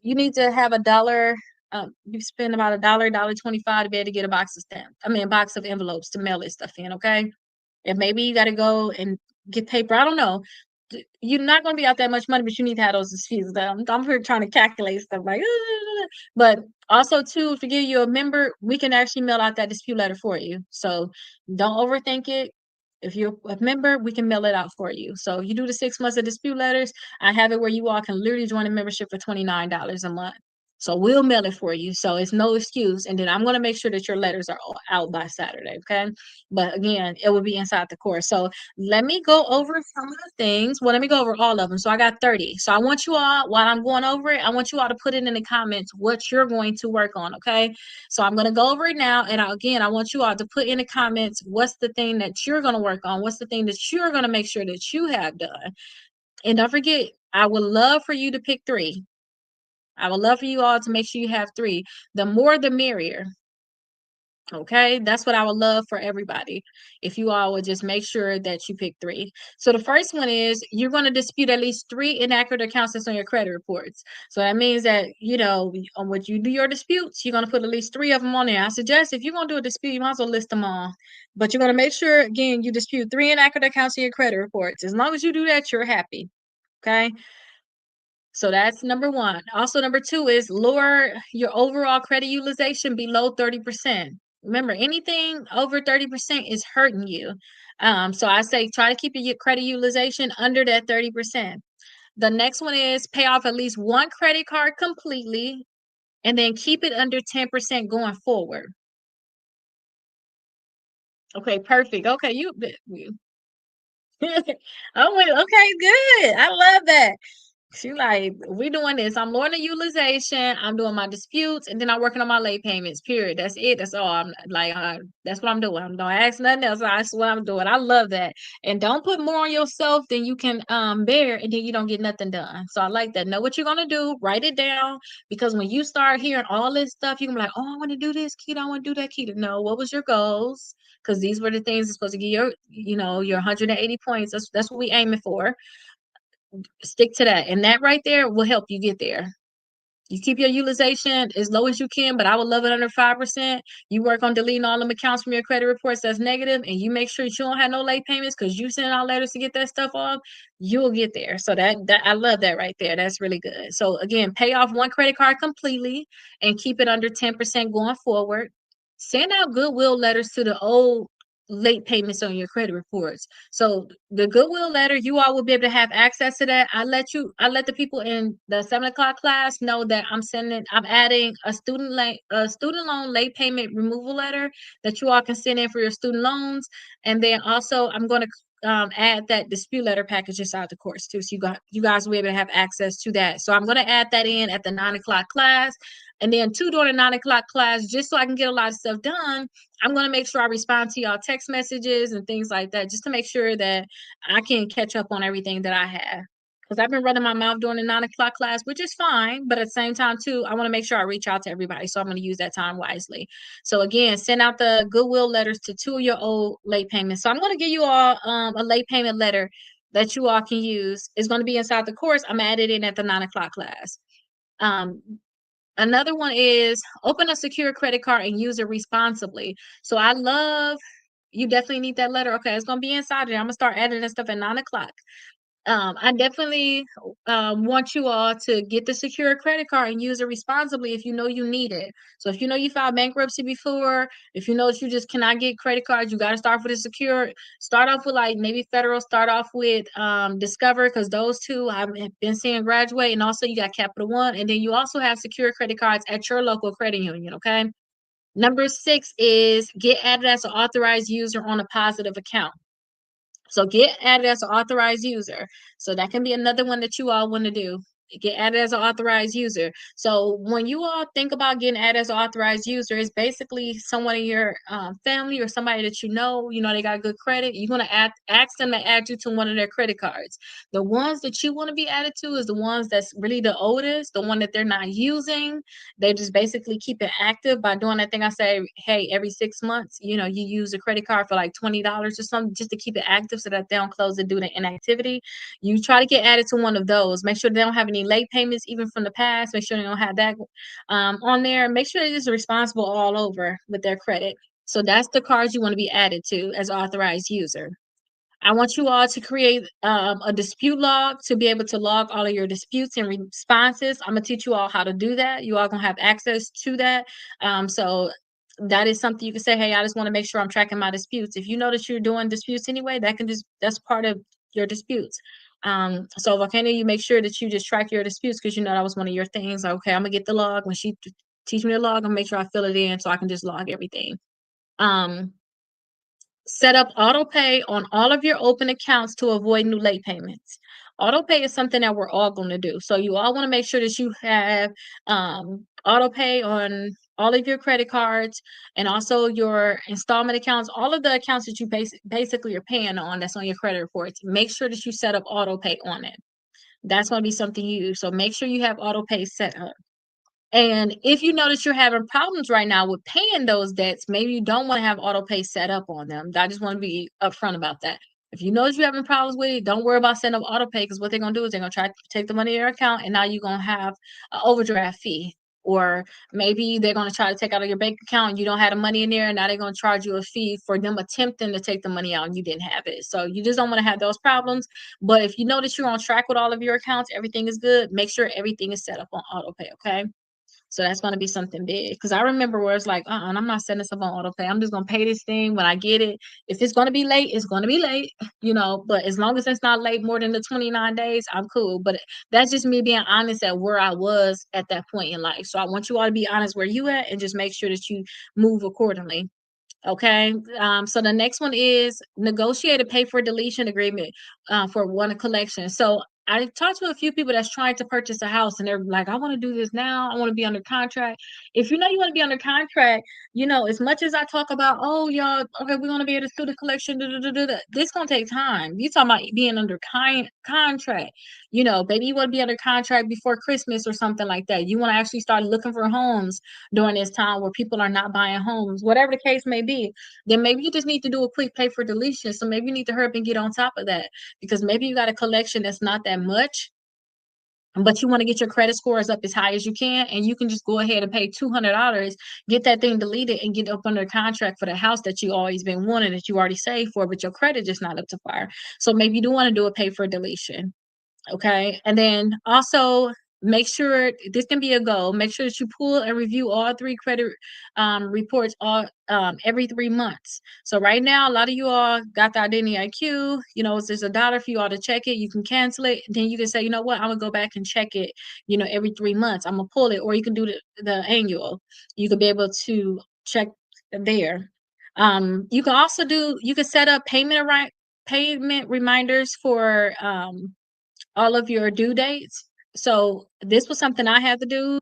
You need to have $1. You spend about $1.25 to be able to get a box of stamps. I mean, a box of envelopes to mail this stuff in. Okay, and maybe you got to go and get paper. I don't know. You're not going to be out that much money, but you need to have those fees. I'm here trying to calculate stuff like, but also too, if we give you a member, we can actually mail out that dispute letter for you. So don't overthink it. If you're a member, we can mail it out for you. So you do the 6 months of dispute letters. I have it where you all can literally join a membership for $29 a month. So we'll mail it for you. So it's no excuse. And then I'm going to make sure that your letters are all out by Saturday. Okay. But again, it will be inside the course. So let me go over some of the things. Well, let me go over all of them. So I got 30. So I want you all, while I'm going over it, I want you all to put it in the comments what you're going to work on. Okay. So I'm going to go over it now. And again, I want you all to put in the comments what's the thing that you're going to work on? What's the thing that you're going to make sure that you have done? And don't forget, I would love for you to pick 3. I would love for you all to make sure you have 3. The more, the merrier. Okay, that's what I would love for everybody. If you all would just make sure that you pick 3. So the first one is you're going to dispute at least 3 inaccurate accounts that's on your credit reports. So that means that, you know, on what you do your disputes, you're going to put at least 3 of them on there. I suggest if you're going to do a dispute, you might as well list them all. But you're going to make sure, again, you dispute 3 inaccurate accounts in your credit reports. As long as you do that, you're happy. Okay. So that's number 1. Also, number 2 is lower your overall credit utilization below 30%. Remember, anything over 30% is hurting you. So I say try to keep your credit utilization under that 30%. The next one is pay off at least 1 credit card completely and then keep it under 10% going forward. Okay, perfect. Okay, oh, okay, good. I love that. She like, we doing this. I'm lowering the utilization. I'm doing my disputes, and then I'm working on my late payments. Period. That's it. That's all. I'm like, that's what I'm doing. I'm don't ask nothing else. That's what I'm doing. I love that. And don't put more on yourself than you can bear, and then you don't get nothing done. So I like that. Know what you're gonna do. Write it down, because when you start hearing all this stuff, you can be like, oh, I want to do this, Keto. I want to do that, Keto. No, what was your goals? Because these were the things that's supposed to get your, your 180 points. That's what we aiming for. Stick to that, and that right there will help you get there. You keep your utilization as low as you can, but I would love it under 5%. You work on deleting all them accounts from your credit reports that's negative, and you make sure that you don't have no late payments because you send out letters to get that stuff off. You'll get there. So that I love that right there. That's really good. So again, pay off one credit card completely and keep it under 10% going forward. Send out goodwill letters to the old late payments on your credit reports. So the goodwill letter, you all will be able to have access to that. I let the people in the 7 o'clock class know that I'm adding a student loan late payment removal letter that you all can send in for your student loans. And then also I'm going to add that dispute letter package inside the course too. So you guys will be able to have access to that. So I'm going to add that in at the 9 o'clock class. And then two during the 9 o'clock class, just so I can get a lot of stuff done. I'm going to make sure I respond to y'all text messages and things like that, just to make sure that I can catch up on everything that I have. Because I've been running my mouth during the 9 o'clock class, which is fine. But at the same time, too, I want to make sure I reach out to everybody. So I'm going to use that time wisely. So again, send out the goodwill letters to 2 of your old late payments. So I'm going to give you all a late payment letter that you all can use. It's going to be inside the course. I'm added in at the 9 o'clock class. Um, Another one is open a secure credit card and use it responsibly. So I love, you definitely need that letter. Okay, it's gonna be inside there. I'm gonna start adding that stuff at 9 o'clock. I definitely want you all to get the secure credit card and use it responsibly if you know you need it. So if you know you filed bankruptcy before, if you know that you just cannot get credit cards, you got to start with a secure. Start off with like maybe Federal. Start off with Discover, because those two I've been seeing graduate, and also you got Capital One, and then you also have secure credit cards at your local credit union. Okay. Number 6 is get added as an authorized user on a positive account. So get added as an authorized user. So that can be another one that you all want to do. Get added as an authorized user. So when you all think about getting added as an authorized user, it's basically someone in your family or somebody that they got good credit. You're going to ask them to add you to one of their credit cards. The ones that you want to be added to is the ones that's really the oldest, the one that they're not using. They just basically keep it active by doing that thing I say, hey, every 6 months, you use a credit card for like $20 or something just to keep it active so that they don't close it due to inactivity. You try to get added to one of those. Make sure they don't have any late payments, even from the past. Make sure they don't have that on there. Make sure they're just responsible all over with their credit. So that's the cards you want to be added to as authorized user. I want you all to create a dispute log to be able to log all of your disputes and responses. I'm going to teach you all how to do that. You all going to have access to that. So that is something you can say, hey, I just want to make sure I'm tracking my disputes. If you know that you're doing disputes anyway, that's part of your disputes. So Volcano, you make sure that you just track your disputes, because that was one of your things. Okay, I'm gonna get the log. When she teach me the log, I'm gonna make sure I fill it in so I can just log everything. Set up auto pay on all of your open accounts to avoid new late payments. Auto pay is something that we're all going to do. So you all want to make sure that you have auto pay on all of your credit cards and also your installment accounts, all of the accounts that you basically are paying on that's on your credit reports. Make sure that you set up auto pay on it. That's going to be something you use. So make sure you have auto pay set up. And if you notice you're having problems right now with paying those debts, maybe you don't want to have auto pay set up on them. I just want to be upfront about that. If you notice you're having problems with it, don't worry about setting up auto pay, because what they're going to do is they're going to try to take the money in your account, and now you're going to have an overdraft fee. Or maybe they're going to try to take out of your bank account and you don't have the money in there, and now they're going to charge you a fee for them attempting to take the money out and you didn't have it. So you just don't want to have those problems. But if you know that you're on track with all of your accounts, everything is good, make sure everything is set up on auto pay, okay? So that's going to be something big. Because I remember where it's like, I'm not setting this up on auto pay. I'm just going to pay this thing when I get it. If it's going to be late, it's going to be late, but as long as it's not late more than the 29 days, I'm cool. But that's just me being honest at where I was at that point in life. So I want you all to be honest where you at and just make sure that you move accordingly. Okay. So the next one is negotiate a pay for deletion agreement for one collection. So I talked to a few people that's trying to purchase a house and they're like, I want to do this now. I want to be under contract. If you know you want to be under contract, as much as I talk about, oh, y'all, okay, we want to be able to do the collection, this gonna take time. You talking about being under contract. Maybe you want to be under contract before Christmas or something like that. You want to actually start looking for homes during this time where people are not buying homes, whatever the case may be. Then maybe you just need to do a quick pay for deletion. So maybe you need to hurry up and get on top of that because maybe you got a collection that's not that much, but you want to get your credit scores up as high as you can, and you can just go ahead and pay $200, get that thing deleted, and get up under contract for the house that you always been wanting, that you already saved for, but your credit just not up to par. So maybe you do want to do a pay for deletion. Okay. And then also make sure this can be a goal. Make sure that you pull and review all three credit reports all every 3 months. So right now, a lot of you all got the Identity IQ. There's $1 for you all to check it. You can cancel it. Then you can say, you know what, I'm gonna go back and check it. Every 3 months, I'm gonna pull it, or you can do the annual. You could be able to check there. You can also you can set up payment reminders for all of your due dates. So this was something I had to do,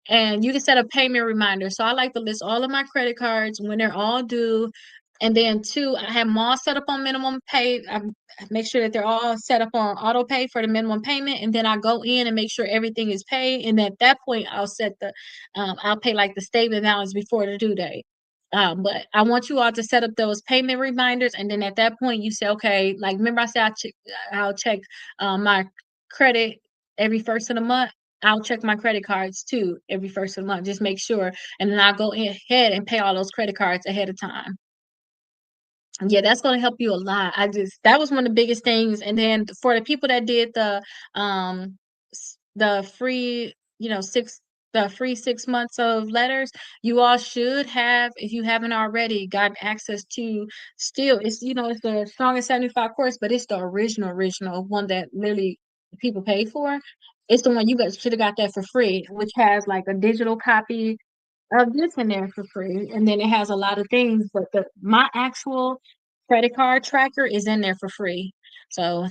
and you can set a payment reminder. So I like to list all of my credit cards when they're all due. And then two, I have them all set up on minimum pay. I make sure that they're all set up on auto pay for the minimum payment. And then I go in and make sure everything is paid. And at that point, I'll pay like the statement balance before the due date. But I want you all to set up those payment reminders. And then at that point, you say, okay, like remember I said, I'll check my credit every first of the month. I'll check my credit cards too every first of the month. Just make sure, and then I'll go ahead and pay all those credit cards ahead of time. Yeah, that's going to help you a lot. That was one of the biggest things. And then for the people that did the free, the free 6 months of letters, you all should have, if you haven't already, gotten access to. Still, it's the Strongest 75 course, but it's the original one that literally people pay for. It's the one you guys should have got that for free, which has like a digital copy of this in there for free. And then it has a lot of things, but my actual credit card tracker is in there for free. So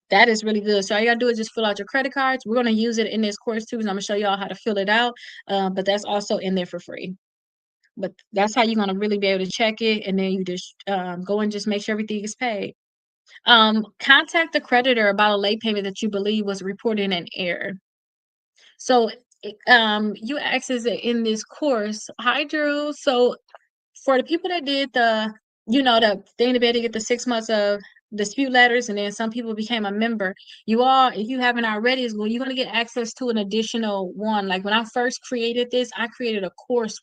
that is really good. So all you gotta do is just fill out your credit cards. We're gonna use it in this course too, because I'm gonna show y'all how to fill it out. But that's also in there for free. But that's how you're gonna really be able to check it, and then you just go and just make sure everything is paid. Contact the creditor about a late payment that you believe was reported in error. So you access it in this course. Hi, Drew. So for the people that did the thing to be able to get the 6 months of dispute letters, and then some people became a member, if you haven't already, is well, you're going to get access to an additional one. Like when I first created this, I created a course,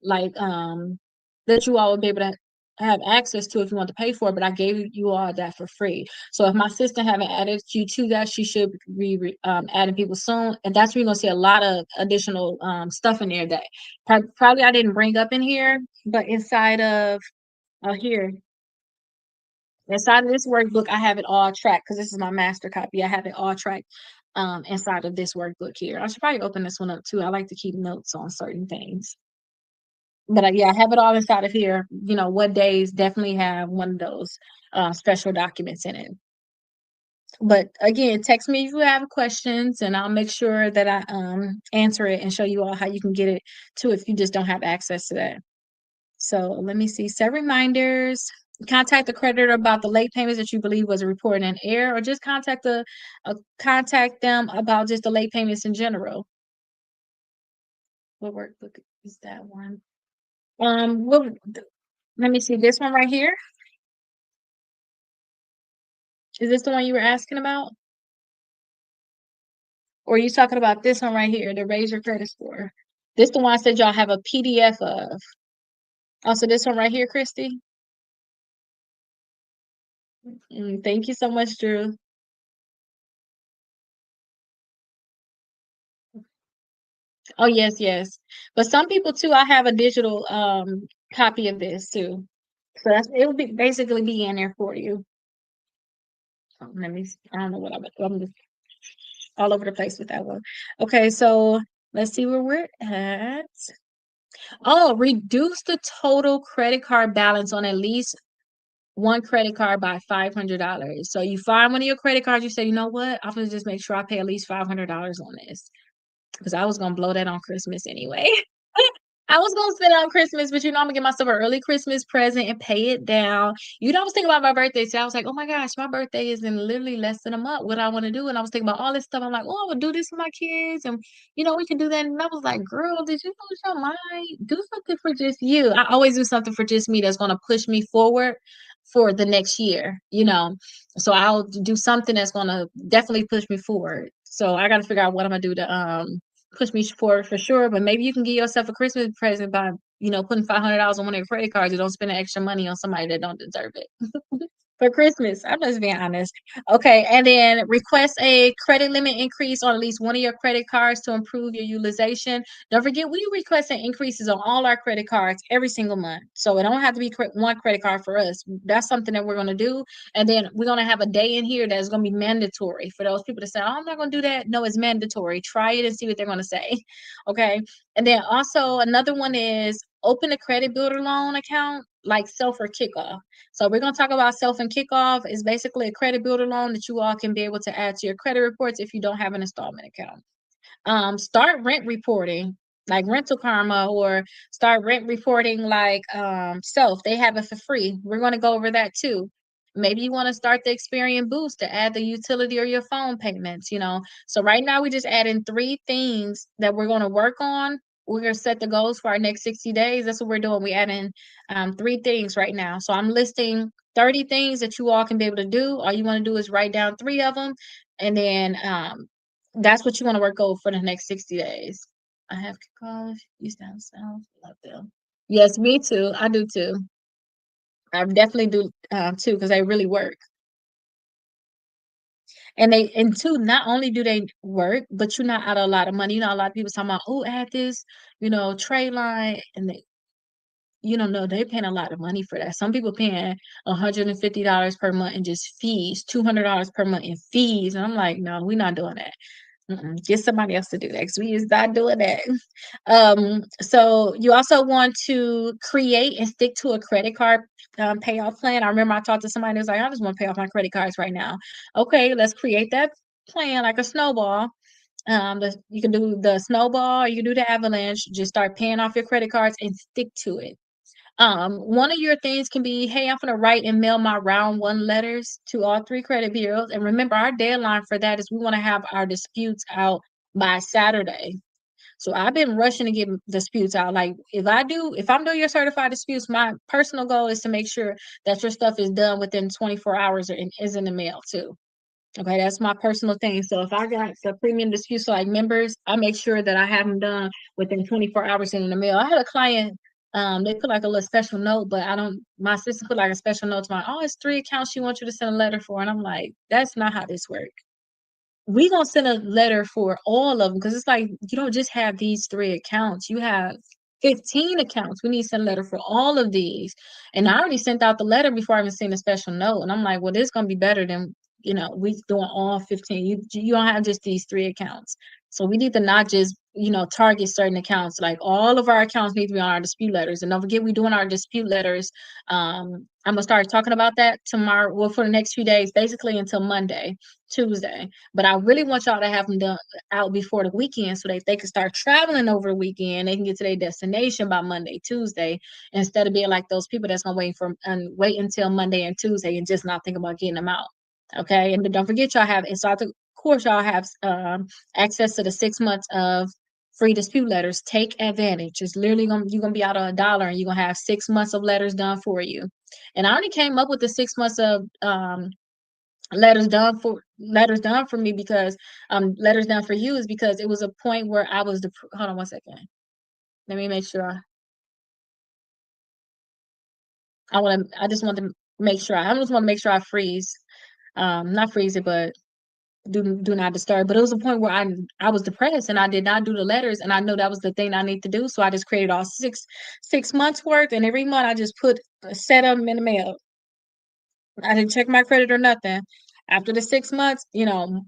like that you all would be able to have access to if you want to pay for it, but I gave you all that for free. So if my sister haven't added you to that, she should be adding people soon. And that's where you're going to see a lot of additional stuff in there that probably I didn't bring up in here, but inside of here, inside of this workbook, I have it all tracked because this is my master copy. I have it all tracked inside of this workbook here. I should probably open this one up too. I like to keep notes on certain things. But yeah, I have it all inside of here. What days definitely have one of those special documents in it. But again, text me if you have questions, and I'll make sure that I answer it and show you all how you can get it too if you just don't have access to that. So let me see. Set reminders. Contact the creditor about the late payments that you believe was reported in error, or just contact them about just the late payments in general. What workbook is that one? Let me see this one right here. Is this the one you were asking about? Or are you talking about this one right here, the raise your credit score? This the one I said y'all have a PDF of. Also, this one right here, Christy. Thank you so much, Drew. Oh, yes, yes. But some people too, I have a digital copy of this too. So it will basically be in there for you. Let me I don't know what I'm just all over the place with that one. Okay, so let's see where we're at. Oh, reduce the total credit card balance on at least one credit card by $500. So you find one of your credit cards, you say, you know what? I'm gonna just make sure I pay at least $500 on this because I was gonna blow that on Christmas anyway. I was gonna spend it on Christmas, but I'm gonna get myself an early Christmas present and pay it down. I was thinking about my birthday, so I was like, oh my gosh, my birthday is in literally less than a month. What I want to do, and I was thinking about all this stuff. I'm like, oh, I would do this for my kids, and we can do that. And I was like, girl, did you lose your mind? Do something for just you. I always do something for just me that's gonna push me forward for the next year. So I'll do something that's gonna definitely push me forward. So I got to figure out what I'm gonna do to push me forward for sure. But maybe you can give yourself a Christmas present by, putting $500 on one of your credit cards. You don't spend extra money on somebody that don't deserve it. For Christmas. I'm just being honest. Okay, and then request a credit limit increase on at least one of your credit cards to improve your utilization. Don't forget, we requesting increases on all our credit cards every single month. So it don't have to be one credit card for us. That's something that we're going to do. And then we're going to have a day in here that's going to be mandatory for those people to say, oh, I'm not going to do that. No, it's mandatory. Try it and see what they're going to say. Okay. And then also another one is open a credit builder loan account like Self or Kickoff. So we're going to talk about Self and Kickoff. Is basically a credit builder loan that you all can be able to add to your credit reports if you don't have an installment account. Start rent reporting like Rental Karma, or start rent reporting like Self. They have it for free. We're going to go over that too. Maybe you want to start the Experian Boost to add the utility or your phone payments. So right now we just adding 3 things that we're going to work on. We're going to set the goals for our next 60 days. That's what we're doing. We adding 3 things right now. So I'm listing 30 things that you all can be able to do. All you want to do is write down 3 of them, and then that's what you want to work over for the next 60 days. I have college, East down south, love them. Yes, me too. I do too. I definitely do too, because they really work. And two, not only do they work, but you're not out of a lot of money. A lot of people talking about, oh, add this, trade line, and no, they're paying a lot of money for that. Some people paying $150 per month in just fees, $200 per month in fees, and I'm like, no, we're not doing that. Get somebody else to do that because we is not doing that. So you also want to create and stick to a credit card payoff plan. I remember I talked to somebody who was like, I just want to pay off my credit cards right now. Okay, let's create that plan like a snowball. You can do the snowball, you can do the avalanche. Just start paying off your credit cards and stick to it. One of your things can be, hey, I'm gonna write and mail my round one letters to all 3 credit bureaus. And remember, our deadline for that is we want to have our disputes out by Saturday. So I've been rushing to get disputes out. Like if I'm doing your certified disputes, my personal goal is to make sure that your stuff is done within 24 hours and is in the mail too. Okay, that's my personal thing. So if I got the premium disputes like members, I make sure that I have them done within 24 hours in the mail. I had a client, they put like a little special note, but my sister put like a special note to it's 3 accounts she wants you to send a letter for. And I'm like, that's not how this works. We gonna send a letter for all of them because it's like you don't just have these 3 accounts. You have 15 accounts. We need to send a letter for all of these. And I already sent out the letter before I even sent a special note. And I'm like, well, this is gonna be better than we doing all 15. You don't have just these 3 accounts. So we need to not just target certain accounts. Like all of our accounts need to be on our dispute letters. And don't forget, we're doing our dispute letters. I'm gonna start talking about that tomorrow. Well, for the next few days, basically until Monday, Tuesday. But I really want y'all to have them done out before the weekend so that they can start traveling over the weekend. They can get to their destination by Monday, Tuesday, instead of being like those people that's gonna wait until Monday and Tuesday and just not think about getting them out. Okay, and don't forget y'all have of course y'all have access to the 6 months of free dispute letters. Take advantage. It's literally you're gonna be out of $1 and you're gonna have 6 months of letters done for you. And I only came up with the 6 months of letters done for me because letters done for you is because it was a point where I was hold on one second. Let me make sure. I just want to make sure I just want to make sure I freeze. Not freeze it, but do not disturb. But it was a point where I was depressed and I did not do the letters, and I know that was the thing I need to do. So I just created all six months worth, and every month I just put a set of them in the mail. I didn't check my credit or nothing. After the 6 months,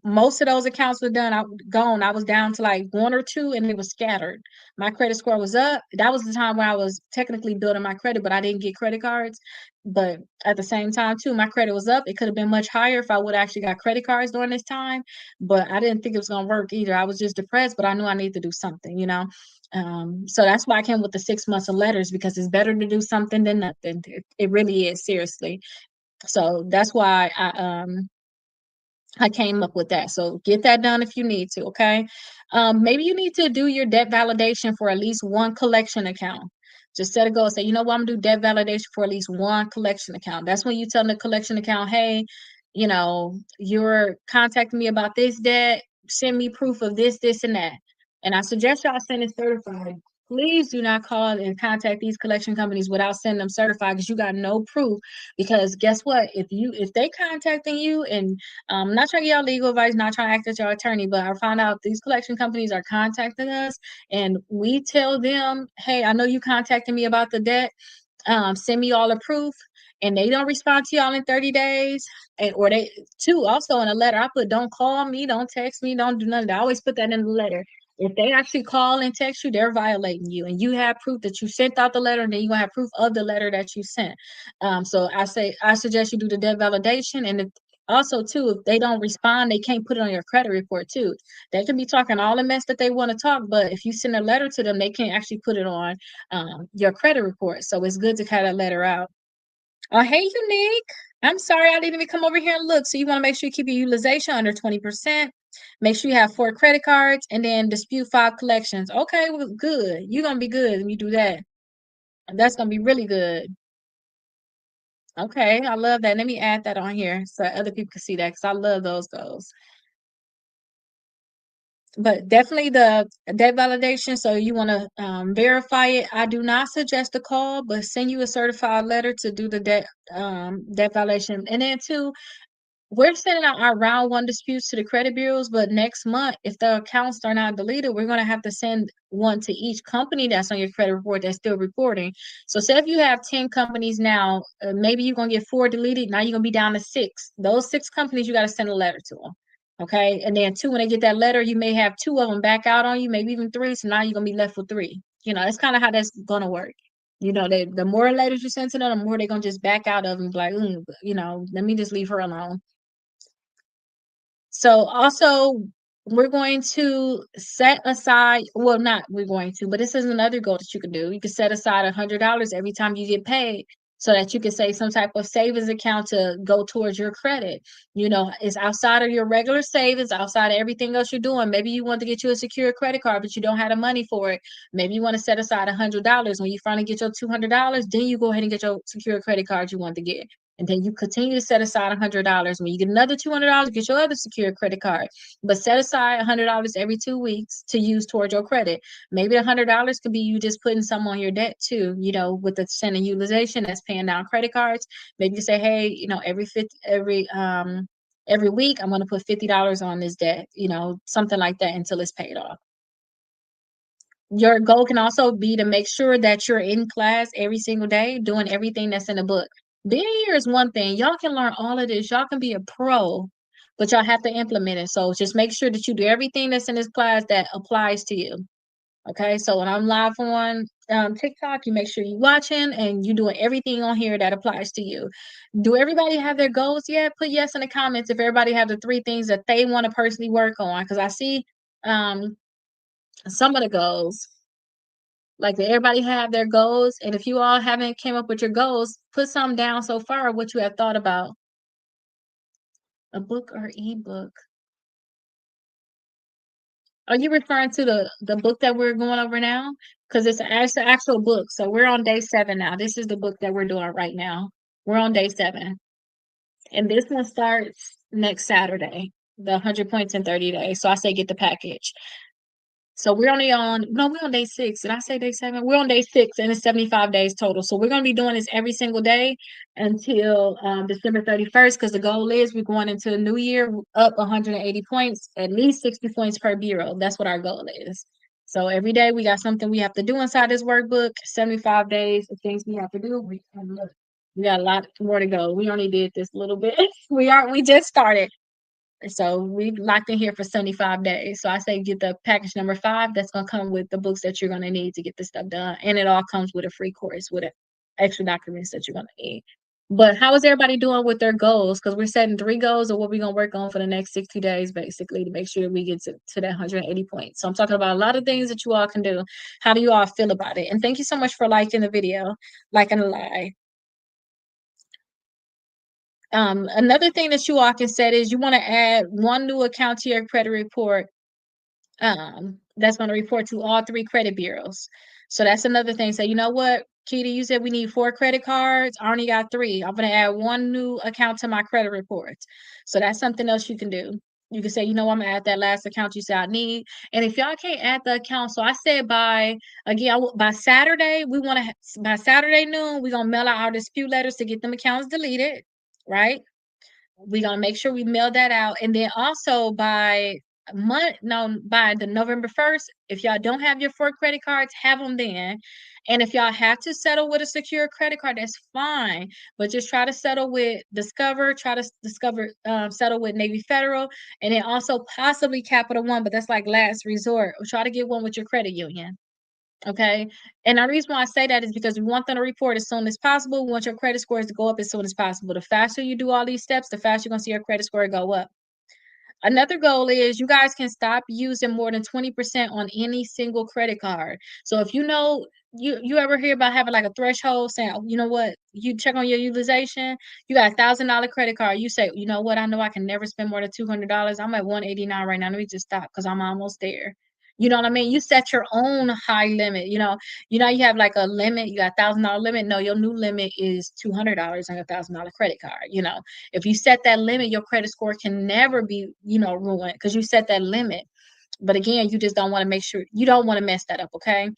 most of those accounts were done. Gone. I was down to like one or two, and it was scattered. My credit score was up. That was the time where I was technically building my credit, but I didn't get credit cards. But at the same time, too, my credit was up. It could have been much higher if I would have actually got credit cards during this time. But I didn't think it was gonna work either. I was just depressed, but I knew I needed to do something. So that's why I came with the 6 months of letters, because it's better to do something than nothing. It really is, seriously. So that's why I came up with that. So get that done if you need to, okay? Maybe you need to do your debt validation for at least one collection account. Just set a goal. Say, you know what, I'm gonna do debt validation for at least one collection account. That's when you tell the collection account, hey, you're contacting me about this debt. Send me proof of this, this, and that. And I suggest y'all send it certified. Please do not call and contact these collection companies without sending them certified, because you got no proof. Because guess what? If they contacting you, and not trying to get y'all legal advice, not trying to act as your attorney, but I found out these collection companies are contacting us, and we tell them, hey, I know you contacted me about the debt. Send me all the proof. And they don't respond to y'all in 30 days. And or they too, also in a letter, I put, don't call me, don't text me, don't do none of that. I always put that in the letter. If they actually call and text you, they're violating you, and you have proof that you sent out the letter, and then you're gonna have proof of the letter that you sent. So I suggest you do the debt validation. And if also too, if they don't respond, they can't put it on your credit report too. They can be talking all the mess that they want to talk, but if you send a letter to them, they can't actually put it on your credit report. So it's good to cut that letter out. Oh, hey, Unique. I'm sorry I didn't even come over here and look. So you want to make sure you keep your utilization under 20%. Make sure you have 4 credit cards, and then dispute 5 collections. Okay, well, good. You're going to be good when you do that. That's going to be really good. Okay, I love that. Let me add that on here so other people can see that, because I love those goals. But definitely the debt validation. So you want to verify it. I do not suggest a call, but send you a certified letter to do the debt validation. And then too, we're sending out our round one disputes to the credit bureaus, but next month, if the accounts are not deleted, we're going to have to send one to each company that's on your credit report that's still reporting. So say if you have 10 companies now, maybe you're going to get 4 deleted. Now you're going to be down to 6. Those 6 companies, you got to send a letter to them. Okay. And then 2, when they get that letter, you may have 2 of them back out on you, maybe even 3. So now you're going to be left with 3. That's kind of how that's going to work. The more letters you send to them, the more they're going to just back out of them, like, let me just leave her alone. So also, we're going to set aside, well, not we're going to, but this is another goal that you can do. You can set aside $100 every time you get paid, so that you can save some type of savings account to go towards your credit. It's outside of your regular savings, outside of everything else you're doing. Maybe you want to get you a secure credit card, but you don't have the money for it. Maybe you want to set aside $100. When you finally get your $200, then you go ahead and get your secure credit card you want to get. And then you continue to set aside $100. When you get another $200, get your other secure credit card. But set aside $100 every 2 weeks to use towards your credit. Maybe $100 could be you just putting some on your debt too. With the percent of utilization that's paying down credit cards. Maybe you say, hey, every week I'm going to put $50 on this debt. Something like that until it's paid off. Your goal can also be to make sure that you're in class every single day, doing everything that's in the book. Being here is one thing. Y'all can learn all of this. Y'all can be a pro, but y'all have to implement it. So just make sure that you do everything that's in this class that applies to you. Okay. So when I'm live on TikTok, you make sure you're watching and you doing everything on here that applies to you. Do everybody have their goals yet? Put yes in the comments if everybody have the 3 things that they want to personally work on. Because I see some of the goals. Like, everybody have their goals, and if you all haven't came up with your goals, put some down so far what you have thought about. A book or ebook? Are you referring to the book that we're going over now? Because it's an actual book. So we're on day 7 now. This is the book that we're doing right now. We're on day 7. And this one starts next Saturday, the 100 points in 30 days. So I say get the package. So we're on day 6. Did I say day 7? We're on day 6, and it's 75 days total. So we're going to be doing this every single day until December 31st, because the goal is we're going into the new year up 180 points, at least 60 points per bureau. That's what our goal is. So every day we got something we have to do inside this workbook, 75 days of things we have to do. We got a lot more to go. We only did this little bit. We just started. So we locked in here for 75 days. So I say get the package number 5. That's gonna come with the books that you're gonna need to get this stuff done. And it all comes with a free course with extra documents that you're gonna need. But how is everybody doing with their goals? Because we're setting 3 goals of what we're gonna work on for the next 60 days, basically, to make sure we get to that 180 points. So I'm talking about a lot of things that you all can do. How do you all feel about it? And thank you so much for liking the video, liking the live. Another thing that you all can set is you want to add one new account to your credit report, that's going to report to all 3 credit bureaus. So that's another thing. So you know what, Kitty, you said we need 4 credit cards. I only got 3. I'm going to add one new account to my credit report. So that's something else you can do. You can say, you know, I'm gonna add that last account you said I need. And if y'all can't add the account, so I said by Saturday, by Saturday noon, we're gonna mail out our dispute letters to get them accounts deleted, right? We're gonna make sure we mail that out. And then also by the November 1st, if y'all don't have your 4 credit cards, have them then. And if y'all have to settle with a secure credit card, that's fine. But just try to settle with Discover, settle with Navy Federal, and then also possibly Capital One, but that's like last resort. Or try to get one with your credit union. Okay. And the reason why I say that is because we want them to report as soon as possible. We want your credit scores to go up as soon as possible. The faster you do all these steps, the faster you're going to see your credit score go up. Another goal is you guys can stop using more than 20% on any single credit card. So if you know you ever hear about having like a threshold saying, oh, you know what, you check on your utilization, you got $1,000 credit card, you say, you know what, I know I can never spend more than $200. I'm at 189 right now. Let me just stop because I'm almost there. You know what I mean? You set your own high limit. You have like a limit. You got $1,000 limit. No, your new limit is $200 on your $1,000 credit card. If you set that limit, your credit score can never be, ruined because you set that limit. But again, you just don't want to make sure you don't want to mess that up. Okay.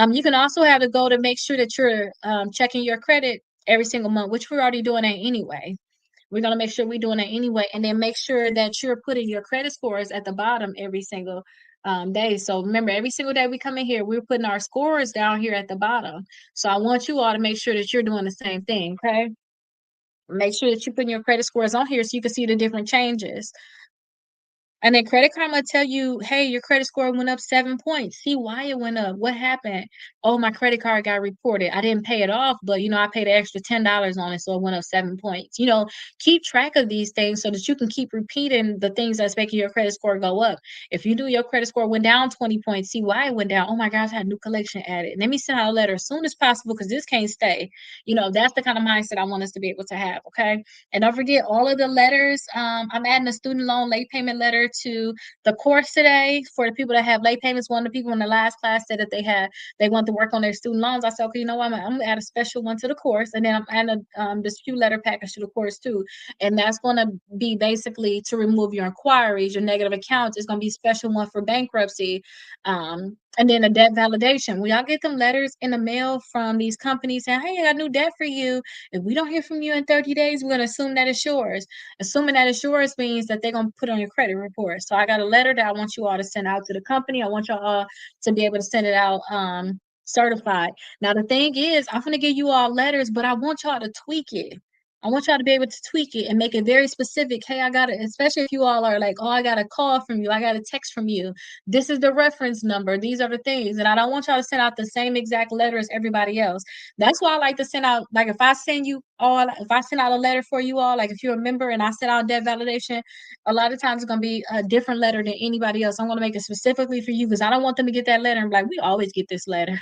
You can also have the goal to make sure that you're checking your credit every single month, which we're already doing that anyway. We're going to make sure we're doing it anyway. And then make sure that you're putting your credit scores at the bottom every single day. So remember, every single day we come in here, we're putting our scores down here at the bottom. So I want you all to make sure that you're doing the same thing. Okay. Make sure that you're putting your credit scores on here so you can see the different changes. And then Credit Karma tell you, hey, your credit score went up 7 points. See why it went up. What happened? Oh, my credit card got reported. I didn't pay it off, but I paid an extra $10 on it, so it went up 7 points. Keep track of these things so that you can keep repeating the things that's making your credit score go up. If you do your credit score went down 20 points, see why it went down. Oh my gosh, I had a new collection added. Let me send out a letter as soon as possible because this can't stay. That's the kind of mindset I want us to be able to have. Okay. And don't forget all of the letters. I'm adding a student loan late payment letter to the course today for the people that have late payments. One of the people in the last class said that they want to work on their student loans. I said, okay, you know what? I'm gonna add a special one to the course, and then I'm adding a dispute letter package to the course too. And that's going to be basically to remove your inquiries, your negative accounts. It's going to be a special one for bankruptcy. And then a debt validation. We all get them letters in the mail from these companies saying, hey, I got new debt for you. If we don't hear from you in 30 days, we're going to assume that it's yours. Assuming that it's yours means that they're going to put on your credit report. So I got a letter that I want you all to send out to the company. I want y'all to be able to send it out certified. Now, the thing is, I'm going to give you all letters, but I want y'all to tweak it. I want y'all to be able to tweak it and make it very specific. Hey, I got it, especially if you all are like, oh, I got a call from you. I got a text from you. This is the reference number. These are the things. And I don't want y'all to send out the same exact letter as everybody else. That's why I like to send out, like if I send out a letter for you all, like if you're a member and I send out debt validation, a lot of times it's going to be a different letter than anybody else. I'm going to make it specifically for you because I don't want them to get that letter and be like, we always get this letter.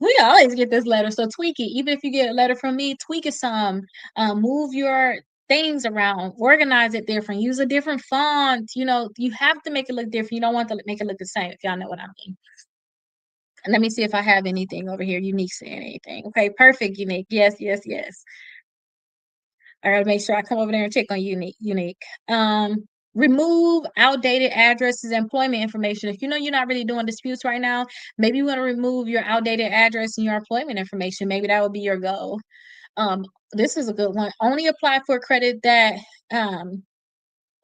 We always get this letter. So tweak it. Even if you get a letter from me, tweak it some. Move your things around, organize it different, use a different font. You have to make it look different. You don't want to make it look the same, if y'all know what I mean. And let me see if I have anything over here. Unique saying anything. Okay, perfect, Unique. Yes, yes, yes. I gotta make sure I come over there and check on Unique. Remove outdated addresses and employment information. If you know you're not really doing disputes right now, maybe you want to remove your outdated address and your employment information. Maybe that would be your goal. This is a good one. Only apply for credit that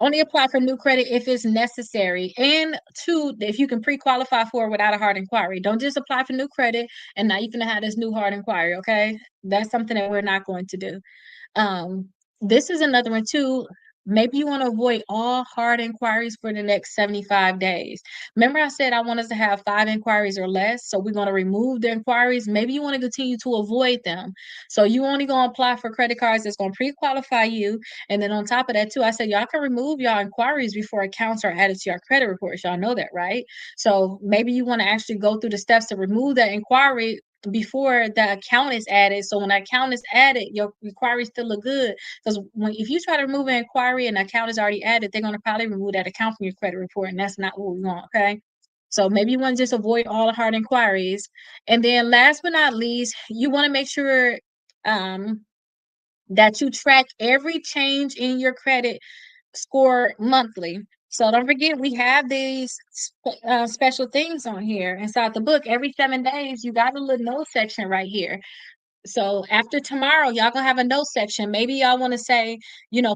Only apply for new credit if it's necessary. And two, if you can pre-qualify for it without a hard inquiry. Don't just apply for new credit and now you're gonna have this new hard inquiry, okay? That's something that we're not going to do. This is another one too. Maybe you want to avoid all hard inquiries for the next 75 days. Remember, I said I want us to have 5 inquiries or less. So we're going to remove the inquiries. Maybe you want to continue to avoid them. So you only going to apply for credit cards that's going to pre-qualify you. And then on top of that, too, I said y'all can remove y'all inquiries before accounts are added to your credit reports. Y'all know that, right? So maybe you want to actually go through the steps to remove that inquiry before the account is added. So when the account is added, your inquiry still look good. Because if you try to remove an inquiry and the account is already added, they're gonna probably remove that account from your credit report, and that's not what we want. Okay. So maybe you want to just avoid all the hard inquiries. And then last but not least, you want to make sure that you track every change in your credit score monthly. So don't forget, we have these special things on here inside the book. Every 7 days, you got a little note section right here. So after tomorrow, y'all gonna have a note section. Maybe y'all want to say,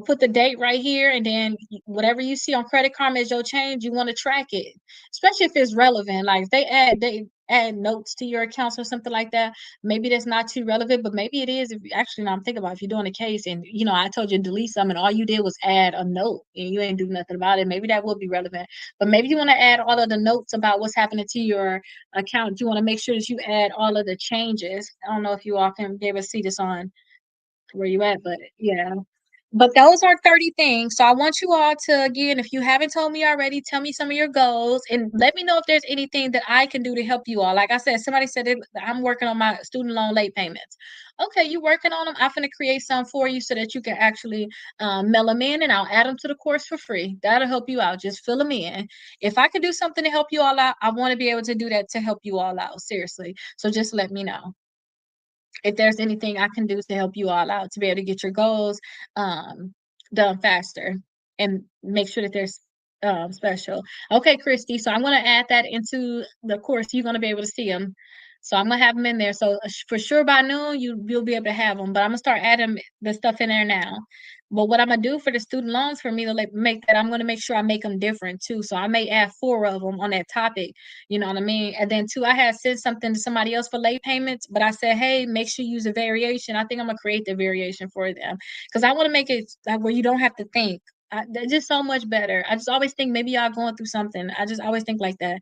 put the date right here, and then whatever you see on Credit Karma as your change, you want to track it, especially if it's relevant. Like if they add notes to your accounts or something like that. Maybe that's not too relevant, but maybe it is. If actually, now I'm thinking about if you're doing a case and I told you to delete something, all you did was add a note and you ain't do nothing about it. Maybe that would be relevant. But maybe you want to add all of the notes about what's happening to your account. You want to make sure that you add all of the changes. I don't know if you all can be able to see this on where you at, but yeah. But those are 30 things. So I want you all to, again, if you haven't told me already, tell me some of your goals and let me know if there's anything that I can do to help you all. Like I said, somebody said I'm working on my student loan late payments. Okay, you working on them. I'm going to create some for you so that you can actually mail them in and I'll add them to the course for free. That'll help you out. Just fill them in. If I can do something to help you all out, I want to be able to do that to help you all out. Seriously. So just let me know if there's anything I can do to help you all out to be able to get your goals done faster and make sure that there's special. Okay, Christy. So I'm going to add that into the course. You're going to be able to see them. So I'm going to have them in there. So for sure by noon, you'll be able to have them. But I'm going to start adding the stuff in there now. But what I'm going to do for the student loans for me to make that, I'm going to make sure I make them different too. So I may add 4 of them on that topic. You know what I mean? And then two, I had said something to somebody else for late payments, but I said, hey, make sure you use a variation. I think I'm gonna create the variation for them because I want to make it like where you don't have to think. They're just so much better. I just always think maybe y'all going through something. I just always think like that.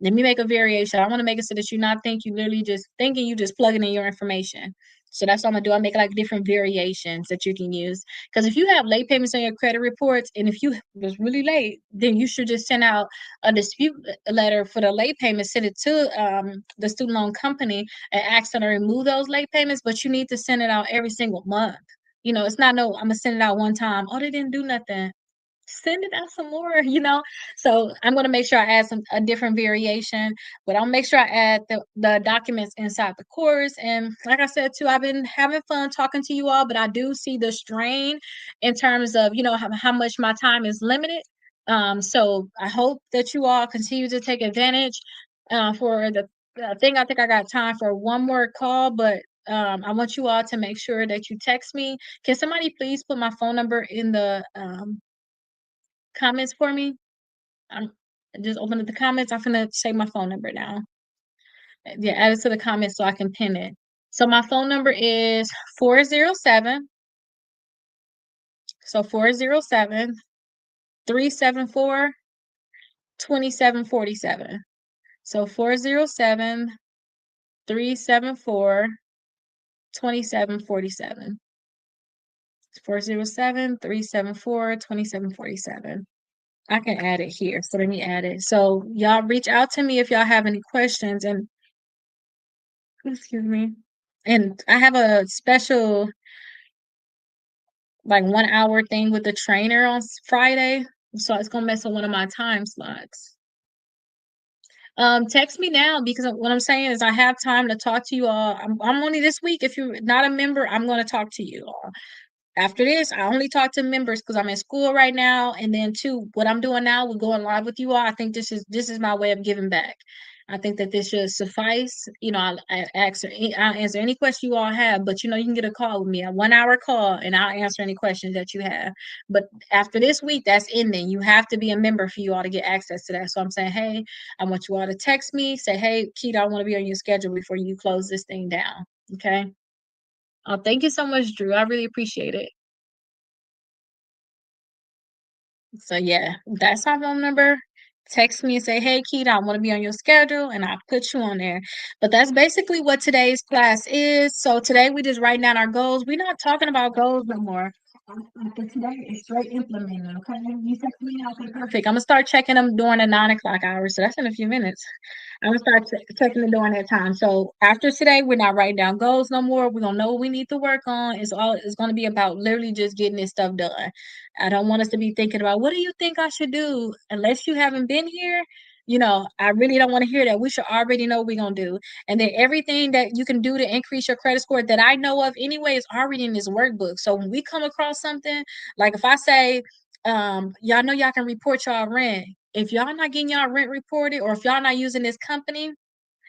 Let me make a variation. I want to make it so that you not think you literally just thinking you just plugging in your information. So that's what I'm gonna do. I make like different variations that you can use. Because if you have late payments on your credit reports, and if you was really late, then you should just send out a dispute letter for the late payment, send it to the student loan company and ask them to remove those late payments. But you need to send it out every single month. It's not no, I'm gonna send it out one time. Oh, they didn't do nothing. Send it out some more. So I'm gonna make sure I add a different variation, but I'll make sure I add the documents inside the course. And like I said too, I've been having fun talking to you all, but I do see the strain in terms of how much my time is limited. So I hope that you all continue to take advantage for the thing. I think I got time for one more call, but I want you all to make sure that you text me. Can somebody please put my phone number in the comments for me? I'm just open up the comments. I'm gonna say my phone number now. Yeah, add it to the comments so I can pin it. So my phone number is 407. So 407 374 2747. So 407 374 2747. 407 374 2747. I can add it here. So let me add it. So y'all reach out to me if y'all have any questions. And excuse me. And I have a special like 1 hour thing with the trainer on Friday. So it's gonna mess with one of my time slots. Text me now because what I'm saying is I have time to talk to you all. I'm only this week. If you're not a member, I'm gonna talk to you all. After this, I only talk to members because I'm in school right now. And then two, what I'm doing now with going live with you all, I think this is my way of giving back. I think that this should suffice. I'll answer any question you all have, but you can get a call with me, a 1 hour call, and I'll answer any questions that you have. But after this week, that's ending. You have to be a member for you all to get access to that. So I'm saying, hey, I want you all to text me, say, hey, Keita, I want to be on your schedule before you close this thing down. Okay. Thank you so much, Drew. I really appreciate it. So yeah, that's my phone number. Text me and say, hey, Keita, I want to be on your schedule, and I'll put you on there. But that's basically what today's class is. So today we just write down our goals. We're not talking about goals no more. After today, it's straight implementing. Okay, you text me, okay, perfect. I'm gonna start checking them during the 9 o'clock hour. So that's in a few minutes. I'm gonna start checking it during that time. So after today, we're not writing down goals no more. We're gonna know what we need to work on. It's gonna be about literally just getting this stuff done. I don't want us to be thinking about what do you think I should do unless you haven't been here. I really don't want to hear that. We should already know what we're gonna do. And then everything that you can do to increase your credit score that I know of anyway is already in this workbook. So when we come across something, like if I say, y'all know y'all can report y'all rent. If y'all not getting y'all rent reported, or if y'all not using this company,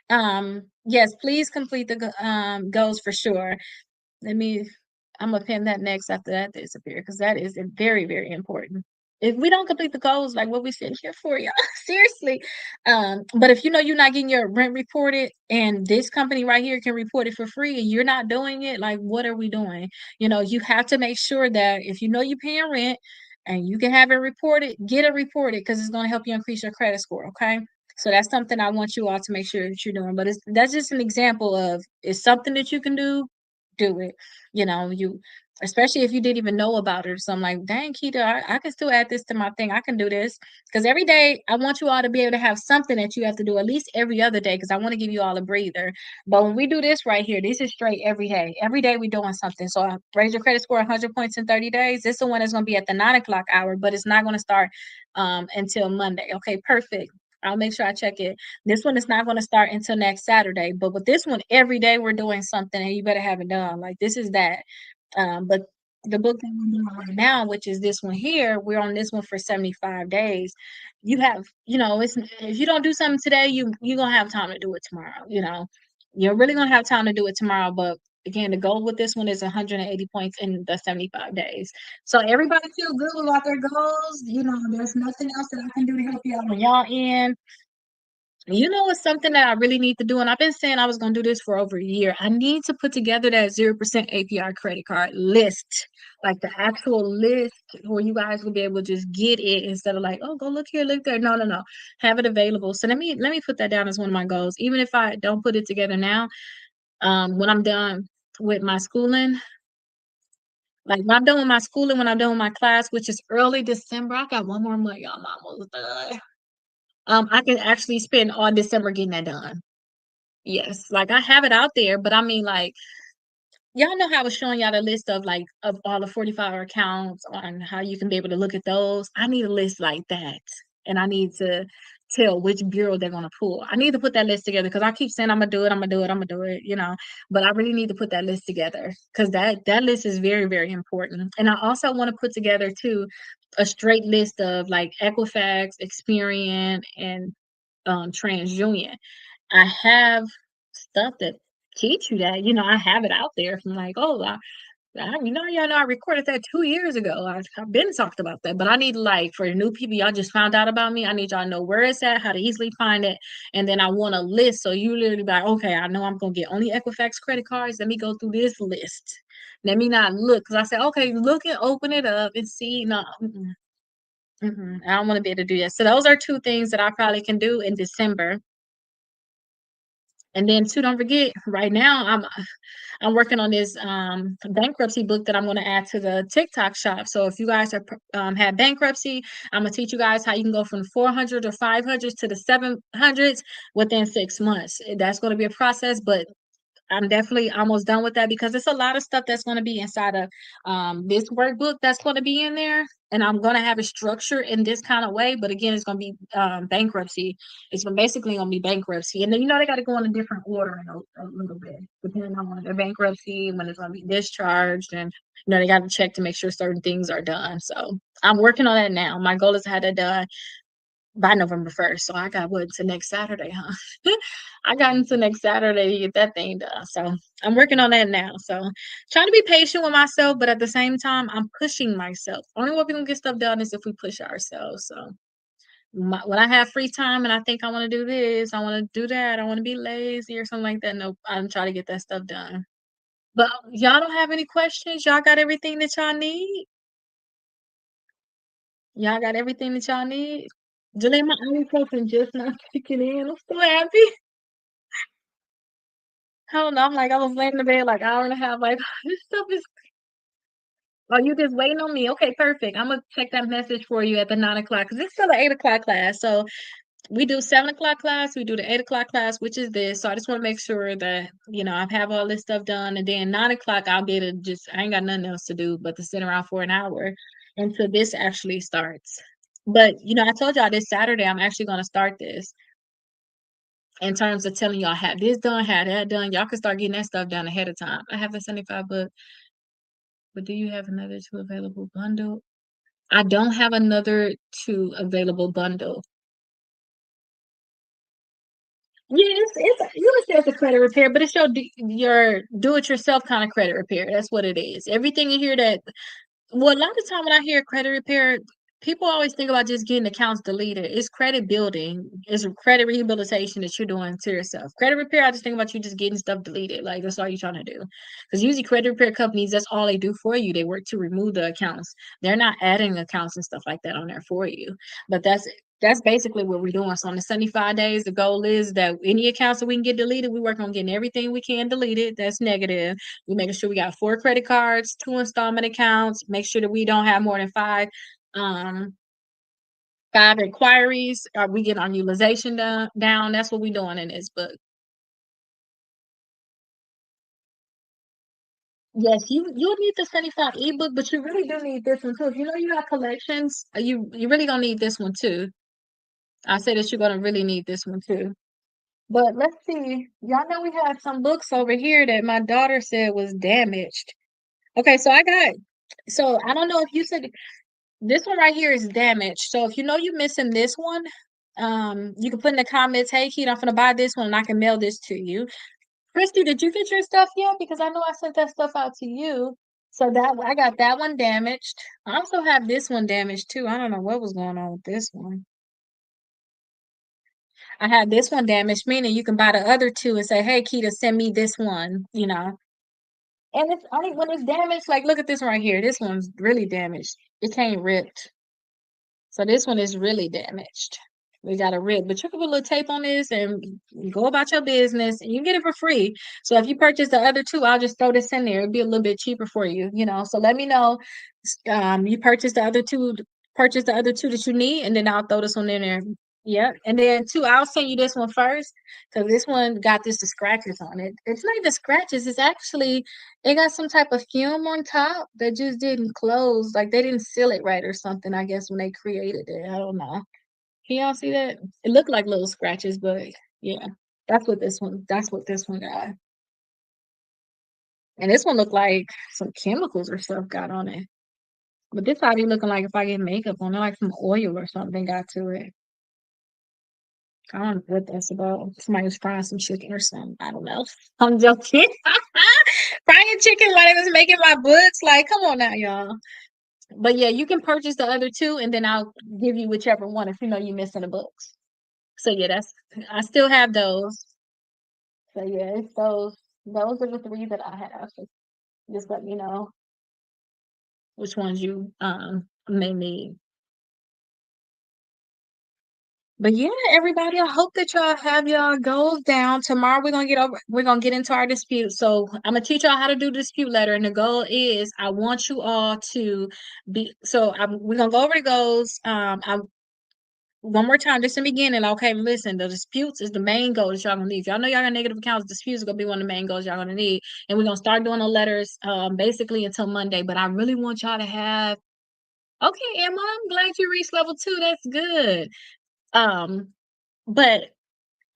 yes, please complete the goals for sure. Let me I'm gonna pin that next after that disappear, because that is very, very important. If we don't complete the goals, like what we sitting here for, y'all, seriously. But if you know you're not getting your rent reported, and this company right here can report it for free, and you're not doing it, like what are we doing? You have to make sure that if you know you're paying rent and you can have it reported, get it reported, because it's gonna help you increase your credit score. Okay. So that's something I want you all to make sure that you're doing. But that's just an example of it's something that you can do it. You especially if you didn't even know about it. So I'm like, dang, Keita, I can still add this to my thing. I can do this. Because every day I want you all to be able to have something that you have to do at least every other day, because I want to give you all a breather. But when we do this right here, this is straight every day. Every day we're doing something. So I raise your credit score 100 points in 30 days. This is the one that's going to be at the 9 o'clock hour, but it's not going to start until Monday. Okay, perfect. I'll make sure I check it. This one is not going to start until next Saturday. But with this one, every day we're doing something, and you better have it done. Like this is that. But the book that we're doing right now, which is this one here, we're on this one for 75 days. It's if you don't do something today, you're gonna have time to do it tomorrow. You're really gonna have time to do it tomorrow. But again, the goal with this one is 180 points in the 75 days. So everybody feel good about their goals. There's nothing else that I can do to help you out on y'all end. It's something that I really need to do, and I've been saying I was going to do this for over a year. I need to put together that 0% APR credit card list, like the actual list where you guys will be able to just get it instead of like, oh, go look here, look there. No, no, no, have it available. So let me put that down as one of my goals. Even if I don't put it together now, when I'm done with my schooling, like when I'm done with my schooling, when I'm done with my class, which is early December, I got one more month, y'all. I'm almost done. I can actually spend all December getting that done. Yes, like I have it out there, but I mean, like, y'all know how I was showing y'all the list of like of all the 45 accounts on how you can be able to look at those. I need a list like that. And I need to tell which bureau they're gonna pull. I need to put that list together because I keep saying I'm gonna do it, I'm gonna do it, I'm gonna do it. But I really need to put that list together because that list is very, very important. And I also want to put together too a straight list of like Equifax, Experian, and TransUnion. I have stuff that teach you that. I have it out there from like, oh, y'all know I recorded that 2 years ago. I've been talked about that, but I need like for new people, y'all just found out about me. I need y'all to know where it's at, how to easily find it, and then I want a list. So you literally be like, okay, I know I'm gonna get only Equifax credit cards. Let me go through this list. Let me not look because I said, okay, look and open it up and see. No, I don't want to be able to do that. So those are two things that I probably can do in December. And then too, don't forget, right now I'm working on this bankruptcy book that I'm going to add to the TikTok shop. So if you guys are have bankruptcy, I'm gonna teach you guys how you can go from 400 or 500 to the 700s within 6 months. That's going to be a process, but I'm definitely almost done with that because it's a lot of stuff that's going to be inside of this workbook that's going to be in there. And I'm going to have it structured in this kind of way. But again, it's going to be bankruptcy. Basically going to be bankruptcy. And then, they got to go in a different order in a little bit, depending on their bankruptcy, when it's going to be discharged. And, they got to check to make sure certain things are done. So I'm working on that now. My goal is to have that done by November 1st. So I got what to next Saturday, huh? I got into next Saturday to get that thing done. So I'm working on that now. So trying to be patient with myself, but at the same time, I'm pushing myself. Only way we're gonna get stuff done is if we push ourselves. So when I have free time and I think I want to do this, I want to do that, I want to be lazy or something like that. Nope, I'm trying to get that stuff done. But y'all don't have any questions? Y'all got everything that y'all need? Y'all got everything that y'all need? Janae, my ibuprofen just not kicking in. I'm so happy. I don't know. I'm like, I was laying in the bed like hour and a half, like this stuff is. Oh, you just waiting on me? Okay, perfect. I'm gonna check that message for you at the 9 o'clock because it's still an 8 o'clock class. So we do 7 o'clock class, we do the 8 o'clock class, which is this. So I just want to make sure that I have all this stuff done, and then 9 o'clock I'll get to just I ain't got nothing else to do but to sit around for an hour until this actually starts. But I told y'all this Saturday I'm actually gonna start this in terms of telling y'all have this done, have that done. Y'all can start getting that stuff done ahead of time. I have the 75 book, but do you have another two available bundle? I don't have another two available bundle. Yeah, it's you would say it's a credit repair, but it's your do it yourself kind of credit repair. That's what it is. Everything in here that well, a lot of time when I hear credit repair, people always think about just getting accounts deleted. It's credit building. It's credit rehabilitation that you're doing to yourself. Credit repair, I just think about you just getting stuff deleted. Like that's all you're trying to do. Because usually credit repair companies, that's all they do for you. They work to remove the accounts. They're not adding accounts and stuff like that on there for you. But that's basically what we're doing. So on the 75 days, the goal is that any accounts that we can get deleted, we work on getting everything we can deleted. That's negative. We're making sure we got 4 credit cards, 2 installment accounts, make sure that we don't have more than um, 5 inquiries. We get our utilization down. That's what we're doing in this book. Yes, you'll need the 75 ebook, but you really do need this one too. If you know you have collections, you really gonna need this one too. I say that you're gonna really need this one too. But let's see. Y'all know we have some books over here that my daughter said was damaged. Okay, so I don't know if you said this one right here is damaged. So if you know you're missing this one, you can put in the comments, hey Keith, I'm gonna buy this one and I can mail this to you. Christy, did you get your stuff yet? Because I know I sent that stuff out to you. So that I got that one damaged. I also have this one damaged too. I don't know what was going on with this one. I had this one damaged, meaning you can buy the other two and say, hey Keita, send me this one. And it's only when it's damaged, like look at this one right here. This one's really damaged. It came ripped. So this one is really damaged. We got a rip, but you can put a little tape on this and go about your business and you get it for free. So if you purchase the other two, I'll just throw this in there. It'll be a little bit cheaper for you. So let me know. You purchase the other two that you need, and then I'll throw this one in there. Yep. And then two, I'll send you this one first because this one got the scratches on it. It's not the scratches, it's actually it got some type of film on top that just didn't close. Like they didn't seal it right or something, I guess, when they created it. I don't know. Can y'all see that? It looked like little scratches, but yeah, that's what this one got. And this one looked like some chemicals or stuff got on it. But this already looking like if I get makeup on it, like some oil or something got to it. I don't know what that's about. Somebody was frying some chicken or something. I don't know. I'm joking. Frying chicken while they was making my books. Like, come on now, y'all. But yeah, you can purchase the other two and then I'll give you whichever one if you know you're missing the books. So yeah, I still have those. So yeah, it's those are the three that I have. So just let me know which ones you may need. But yeah, everybody, I hope that y'all have y'all goals down. Tomorrow we're gonna get into our dispute. So I'm gonna teach y'all how to do dispute letter. And the goal is I want you all to we're gonna go over the goals. I one more time, just in the beginning, okay, listen, the disputes is the main goal that y'all gonna need. If y'all know y'all got negative accounts, disputes is gonna be one of the main goals y'all gonna need. And we're gonna start doing the letters basically until Monday. But I really want y'all to have okay, Emma, I'm glad you reached level 2. That's good. Um, but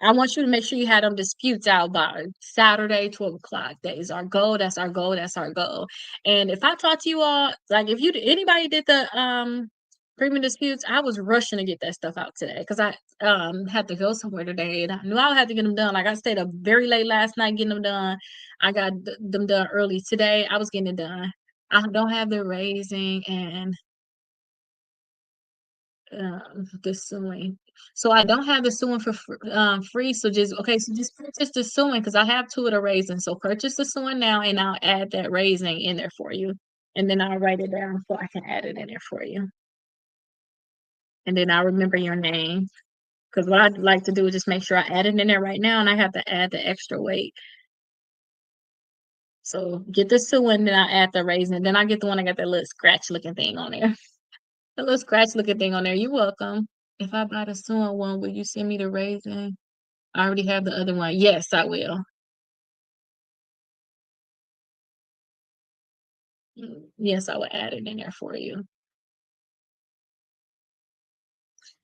I want you to make sure you have them disputes out by Saturday, 12 o'clock. That is our goal. That's our goal. That's our goal. And if I talk to you all, like if you anybody did Premium disputes, I was rushing to get that stuff out today because I had to go somewhere today and I knew I had to get them done. Like I stayed up very late last night getting them done. I got them done early today. I was getting it done. I don't have the raising and the suing. So I don't have the suing for free. So just okay, so just purchase the suing because I have two of the raisins. So purchase the suing now and I'll add that raising in there for you. And then I'll write it down so I can add it in there for you. And then I'll remember your name. Because what I'd like to do is just make sure I add it in there right now, and I have to add the extra weight. So get the suing, then I add the raisin. Then I get the one I got that little scratch looking thing on there. The little scratch looking thing on there. You're welcome. If I buy the suing one, will you send me the raisin? I already have the other one. Yes, I will. Yes, I will add it in there for you.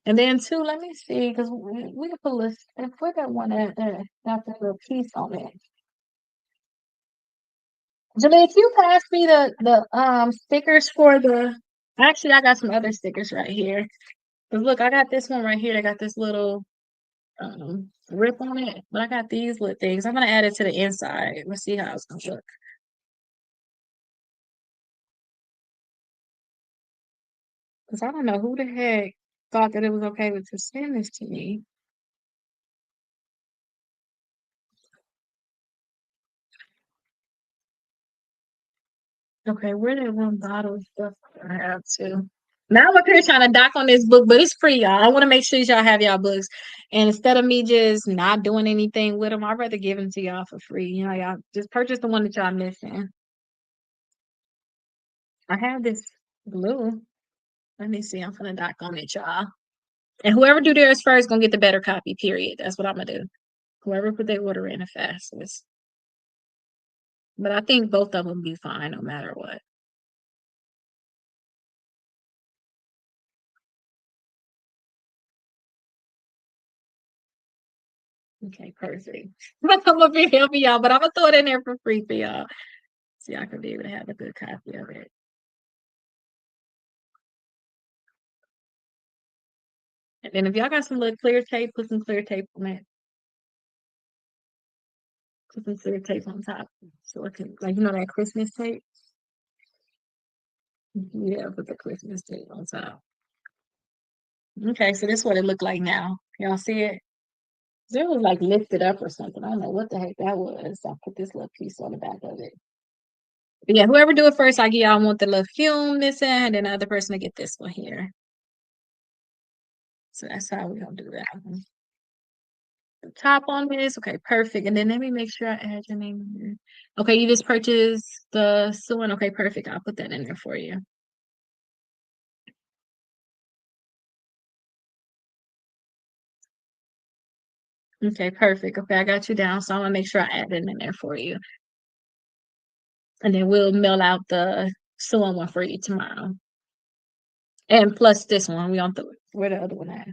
And then too, let me see, because we can put this and put that one that got that little piece on it. Julie, if you pass me the stickers for the actually I got some other stickers right here. Cause look, I got this one right here. I got this little rip on it, but I got these little things. I'm gonna add it to the inside. Let's see how it's gonna look. Cause I don't know who the heck thought that it was okay to send this to me. Okay, where that one bottle stuff I have too. Now I'm up here trying to dock on this book, but it's free, y'all. I want to make sure y'all have y'all books. And instead of me just not doing anything with them, I'd rather give them to y'all for free. You know, y'all just purchase the one that y'all missing. I have this blue. Let me see. I'm gonna dock on it, y'all. And whoever do theirs first gonna get the better copy, period. That's what I'm gonna do. Whoever put their order in the fastest. But I think both of them be fine no matter what. Okay, perfect. I'm up here helping y'all, but I'm gonna throw it in there for free for y'all. So y'all can be able to have a good copy of it. And then if y'all got some little clear tape, put some clear tape on it. Put some clear tape on top. So it can like you know that Christmas tape? Yeah, put the Christmas tape on top. Okay, so this is what it looked like now. Y'all see it? It was like lifted up or something. I don't know what the heck that was. So I put this little piece on the back of it. But yeah, whoever do it first, I get y'all want the little film missing, and then the other person to get this one here. So that's how we gonna do that. The top on this, okay, perfect. And then let me make sure I add your name in here. Okay, you just purchased the sewing. Okay, perfect. I'll put that in there for you. Okay, perfect. Okay, I got you down. So I'm gonna make sure I add it in there for you. And then we'll mail out the sewing one for you tomorrow. And plus this one, we on the where the other one at?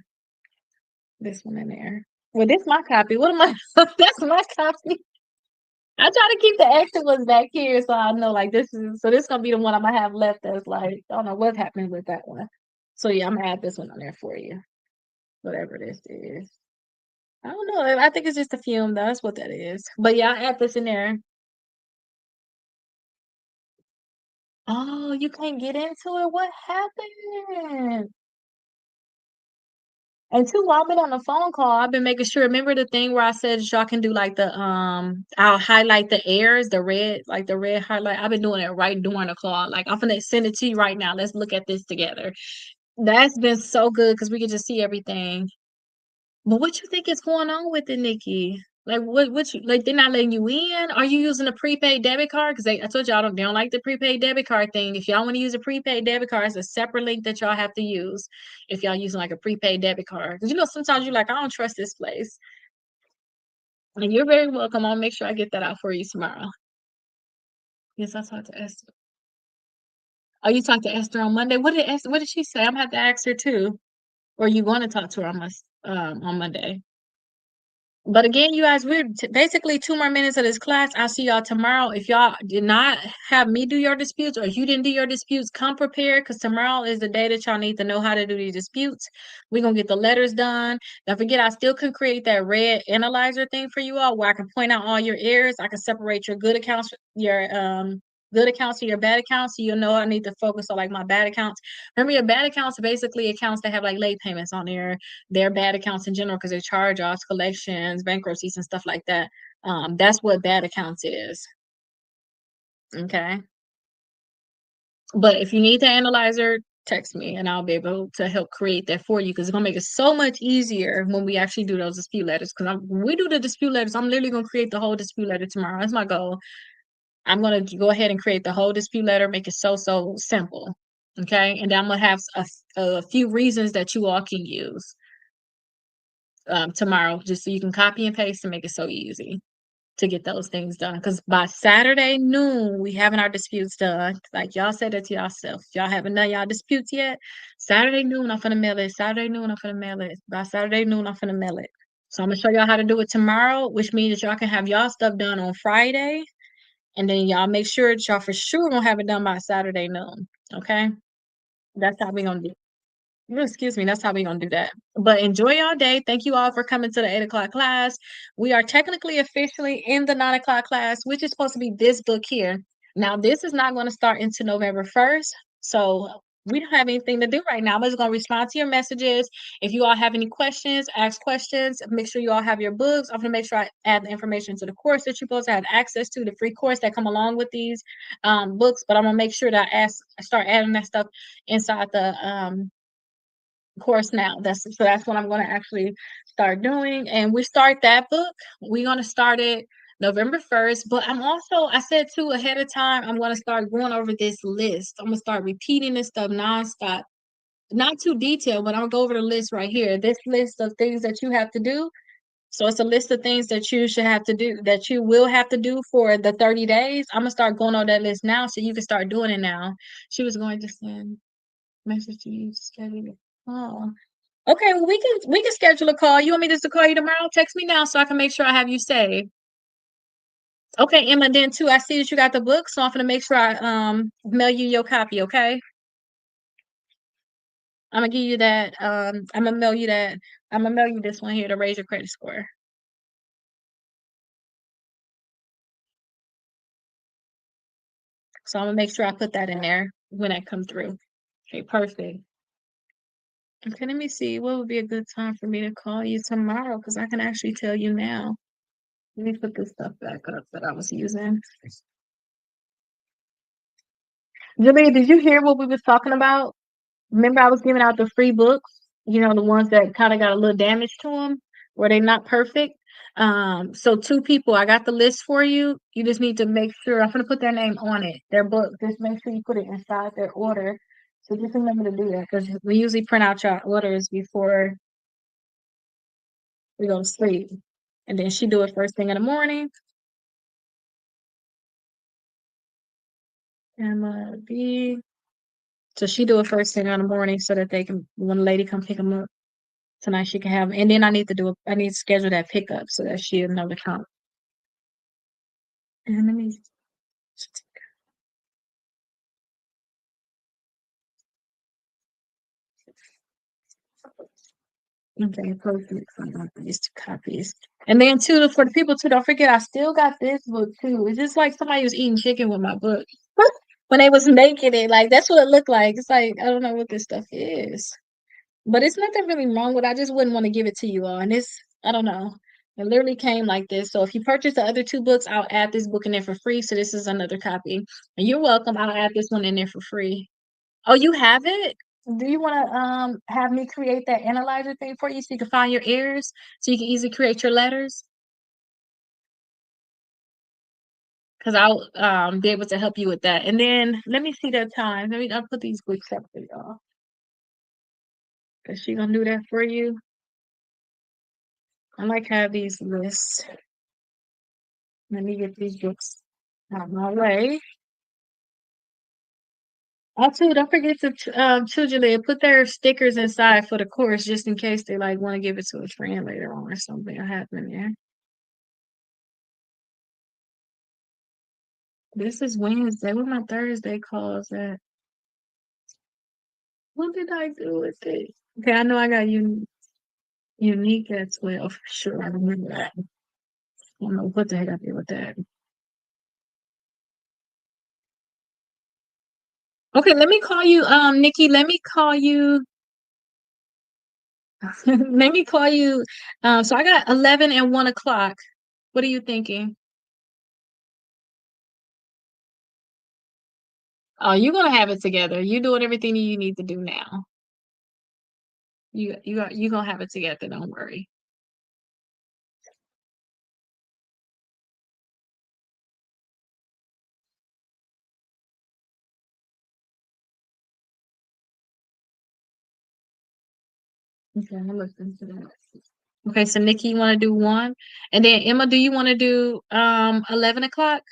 This one in there. Well, this my copy. What am I? That's my copy. I try to keep the extra ones back here so I know like this is so this gonna be the one I'm gonna have left that's like I don't know what's happening with that one. So yeah, I'm gonna add this one on there for you. Whatever this is. I don't know. I think it's just a fume though. That's what that is. But yeah, I add this in there. Oh, you can't get into it. What happened? And two, while I've been on the phone call, I've been making sure. Remember the thing where I said y'all can do like the I'll highlight the airs, the red, like the red highlight. I've been doing it right during the call. Like I'm gonna send it to you right now. Let's look at this together. That's been so good because we can just see everything. But what you think is going on with it, Nikki? Like what you like they're not letting you in? Are you using a prepaid debit card? Because I told y'all they don't like the prepaid debit card thing. If y'all want to use a prepaid debit card, it's a separate link that y'all have to use if y'all using like a prepaid debit card. Because you know sometimes you're like, I don't trust this place. And you're very welcome. I'll make sure I get that out for you tomorrow. Yes, I talked to Esther. Oh, you talked to Esther on Monday. What did she say? I'm gonna have to ask her too. Or you want to talk to her on Monday? But again, you guys, we're basically 2 more minutes of this class. I'll see y'all tomorrow. If y'all did not have me do your disputes or you didn't do your disputes, come prepared because tomorrow is the day that y'all need to know how to do these disputes. We're gonna get the letters done. Don't forget, I still can create that red analyzer thing for you all where I can point out all your errors. I can separate your good accounts, your good accounts to your bad accounts. So you'll know I need to focus on like my bad accounts. Remember, your bad accounts are basically accounts that have like late payments on there. They're bad accounts in general because they're charge-offs, collections, bankruptcies, and stuff like that. That's what bad accounts is. Okay. But if you need the analyzer, text me and I'll be able to help create that for you because it's gonna make it so much easier when we actually do those dispute letters. Because when we do the dispute letters, I'm literally gonna create the whole dispute letter tomorrow. That's my goal. I'm gonna go ahead and create the whole dispute letter, make it so simple. Okay, and then I'm gonna have a few reasons that you all can use tomorrow, just so you can copy and paste and make it so easy to get those things done. Because by Saturday noon, we having our disputes done. Like y'all said it to yourself. Y'all haven't done y'all disputes yet. Saturday noon, I'm finna mail it. Saturday noon, I'm finna mail it. By Saturday noon, I'm finna mail it. So I'm gonna show y'all how to do it tomorrow, which means that y'all can have y'all stuff done on Friday. And then y'all make sure that y'all for sure gonna have it done by Saturday noon. Okay? That's how we gonna do it. Excuse me, that's how we're gonna do that. But enjoy your day. Thank you all for coming to the 8 o'clock class. We are technically officially in the 9 o'clock class, which is supposed to be this book here. Now, this is not going to start until November 1st. So we don't have anything to do right now. I'm just gonna respond to your messages. If you all have any questions, ask questions. Make sure you all have your books. I'm gonna make sure I add the information to the course that you're supposed to have access to, the free course that come along with these books. But I'm gonna make sure that start adding that stuff inside the course now. That's what I'm going to actually start doing. And we start that book. We're going to start it November 1st. But I said too ahead of time, I'm going to start going over this list. I'm going to start repeating this stuff nonstop. Not too detailed, but I'm going to go over the list right here. This list of things that you have to do. So it's a list of things that you should have to do, that you will have to do for the 30 days. I'm going to start going on that list now so you can start doing it now. She was going to send message to you, schedule it. Oh, okay, well, we can schedule a call. You want me just to call you tomorrow? Text me now so I can make sure I have you saved. Okay, Emma, then too, I see that you got the book, so I'm gonna make sure I mail you your copy, okay? I'm gonna give you that, I'm gonna mail you this one here to raise your credit score. So I'm gonna make sure I put that in there when that comes through. Okay, perfect. Okay, let me see. What would be a good time for me to call you tomorrow? Because I can actually tell you now. Let me put this stuff back up that I was using. Jimmy, did you hear what we was talking about? Remember, I was giving out the free books, the ones that kind of got a little damage to them, where they're not perfect. So two people, I got the list for you. You just need to make sure I'm gonna put their name on it, their book. Just make sure you put it inside their order. So just remember to do that because we usually print out your orders before we go to sleep, and then she do it first thing in the morning. Emma B. So she do it first thing in the morning so that they can when the lady come pick them up. Tonight she can have, and then I need to schedule that pickup so that she'll know to come. And let me, okay, perfect. These two copies. And then too, for the people too, don't forget, I still got this book too. It's just like somebody was eating chicken with my book. When they was making it, like that's what it looked like. It's like, I don't know what this stuff is. But it's nothing really wrong with it. I just wouldn't want to give it to you all. And it's, I don't know. It literally came like this. So if you purchase the other two books, I'll add this book in there for free. So this is another copy. And you're welcome. I'll add this one in there for free. Oh, you have it? Do you want to have me create that analyzer thing for you so you can find your errors so you can easily create your letters? Because I'll be able to help you with that. And then let me see the time. I'll put these books up for y'all. Is she gonna do that for you? I like have these lists. Let me get these books out of my way. Also, don't forget to children and put their stickers inside for the course just in case they like want to give it to a friend later on or something will happen there. This is Wednesday. What my Thursday calls at? What did I do with it? Okay, I know I got unique at 12 for sure. I remember that. I don't know what the heck I did with that. Okay, let me call you, Nikki. Let me call you. Let me call you. So I got 11 and 1 o'clock. What are you thinking? Oh, you're gonna have it together. You doing everything you need to do now. You gonna have it together. Don't worry. Okay, I'm looking into that. Okay, so Nikki, you want to do one, and then Emma, do you want to do 11 o'clock,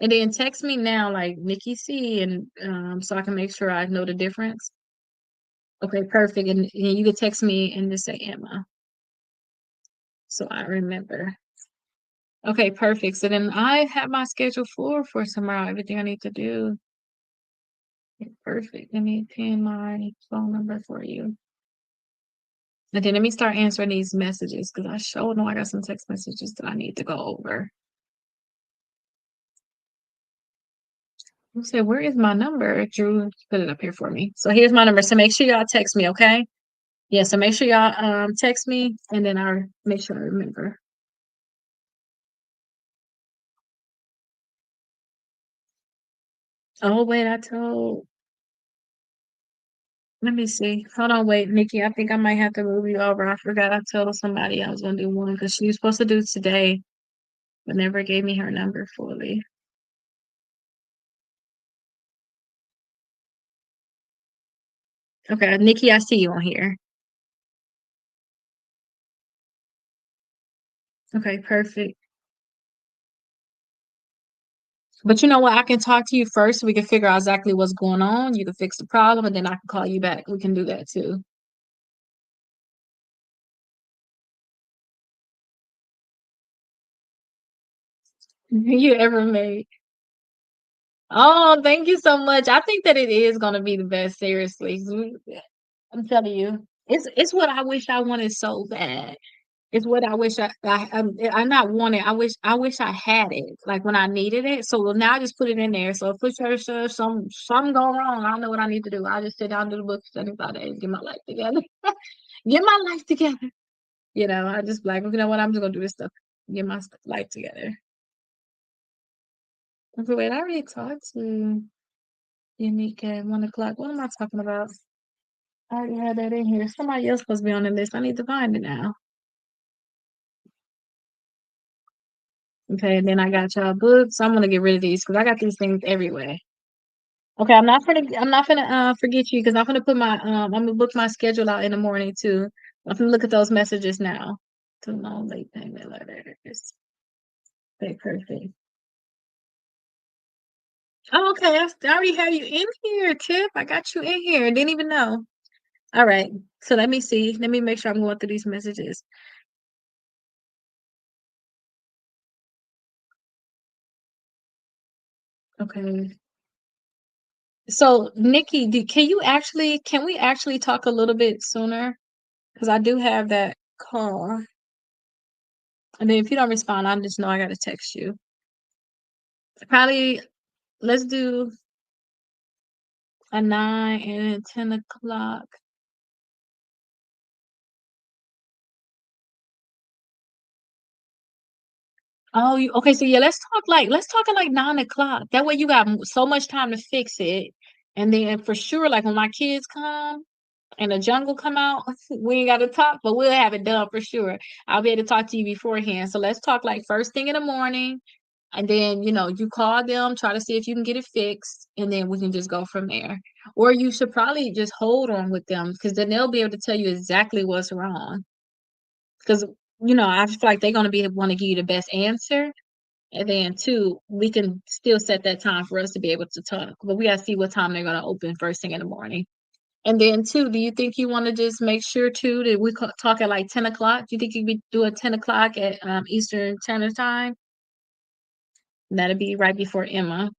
and then text me now like Nikki C, and so I can make sure I know the difference. Okay, perfect, and you can text me and just say Emma, so I remember. Okay, perfect. So then I have my schedule full for tomorrow. Everything I need to do. Perfect. Let me pin my phone number for you. And then let me start answering these messages because I sure know I got some text messages that I need to go over. You said, where is my number? Drew put it up here for me. So here's my number. So make sure y'all text me, okay? Yeah, so make sure y'all text me and then I'll make sure I remember. Oh wait, I told let me see. Hold on, wait, Nikki. I think I might have to move you over. I forgot I told somebody I was gonna do one because she was supposed to do it today, but never gave me her number fully. Okay, Nikki, I see you on here. Okay, perfect. But you know what? I can talk to you first so we can figure out exactly what's going on. You can fix the problem and then I can call you back. We can do that too. You ever made. Oh, thank you so much. I think that it is gonna be the best, seriously. I'm telling you. It's what I wish I wanted so bad. It's what I wish I not wanted. I wish I had it like when I needed it. So now I just put it in there. So if push some go wrong, I know what I need to do. I just sit down, do the book, 75 days, get my life together. Get my life together. I just like, you know what, I'm just gonna do this stuff, get my life together. Okay, wait, I already talked to Unique at 1 o'clock. What am I talking about? I already had that in here. Somebody else supposed to be on the list. I need to find it now. Okay, and then I got y'all books. I'm gonna get rid of these because I got these things everywhere. Okay, I'm not gonna forget you because I'm gonna book my schedule out in the morning too. I'm gonna look at those messages now. Too long late payment letters. Okay, perfect. Oh, okay. I already have you in here, Tiff. I got you in here. Didn't even know. All right. So let me see. Let me make sure I'm going through these messages. Okay. So Nikki, can we actually talk a little bit sooner? Because I do have that call. And then if you don't respond, I just know I gotta text you. Probably let's do a 9 and 10 o'clock. Oh, okay. So yeah, let's talk at like 9 o'clock. That way you got so much time to fix it. And then for sure, like when my kids come and the jungle come out, we ain't got to talk, but we'll have it done for sure. I'll be able to talk to you beforehand. So let's talk like first thing in the morning. And then, you call them, try to see if you can get it fixed, and then we can just go from there. Or you should probably just hold on with them because then they'll be able to tell you exactly what's wrong. Because, I feel like they're going to be want to give you the best answer. And then two, we can still set that time for us to be able to talk, but we gotta see what time they're gonna open first thing in the morning. And then two, do you think you want to just make sure too that we talk at like 10 o'clock? Do you think you could do a 10 o'clock at Eastern Standard Time? That'd be right before Emma.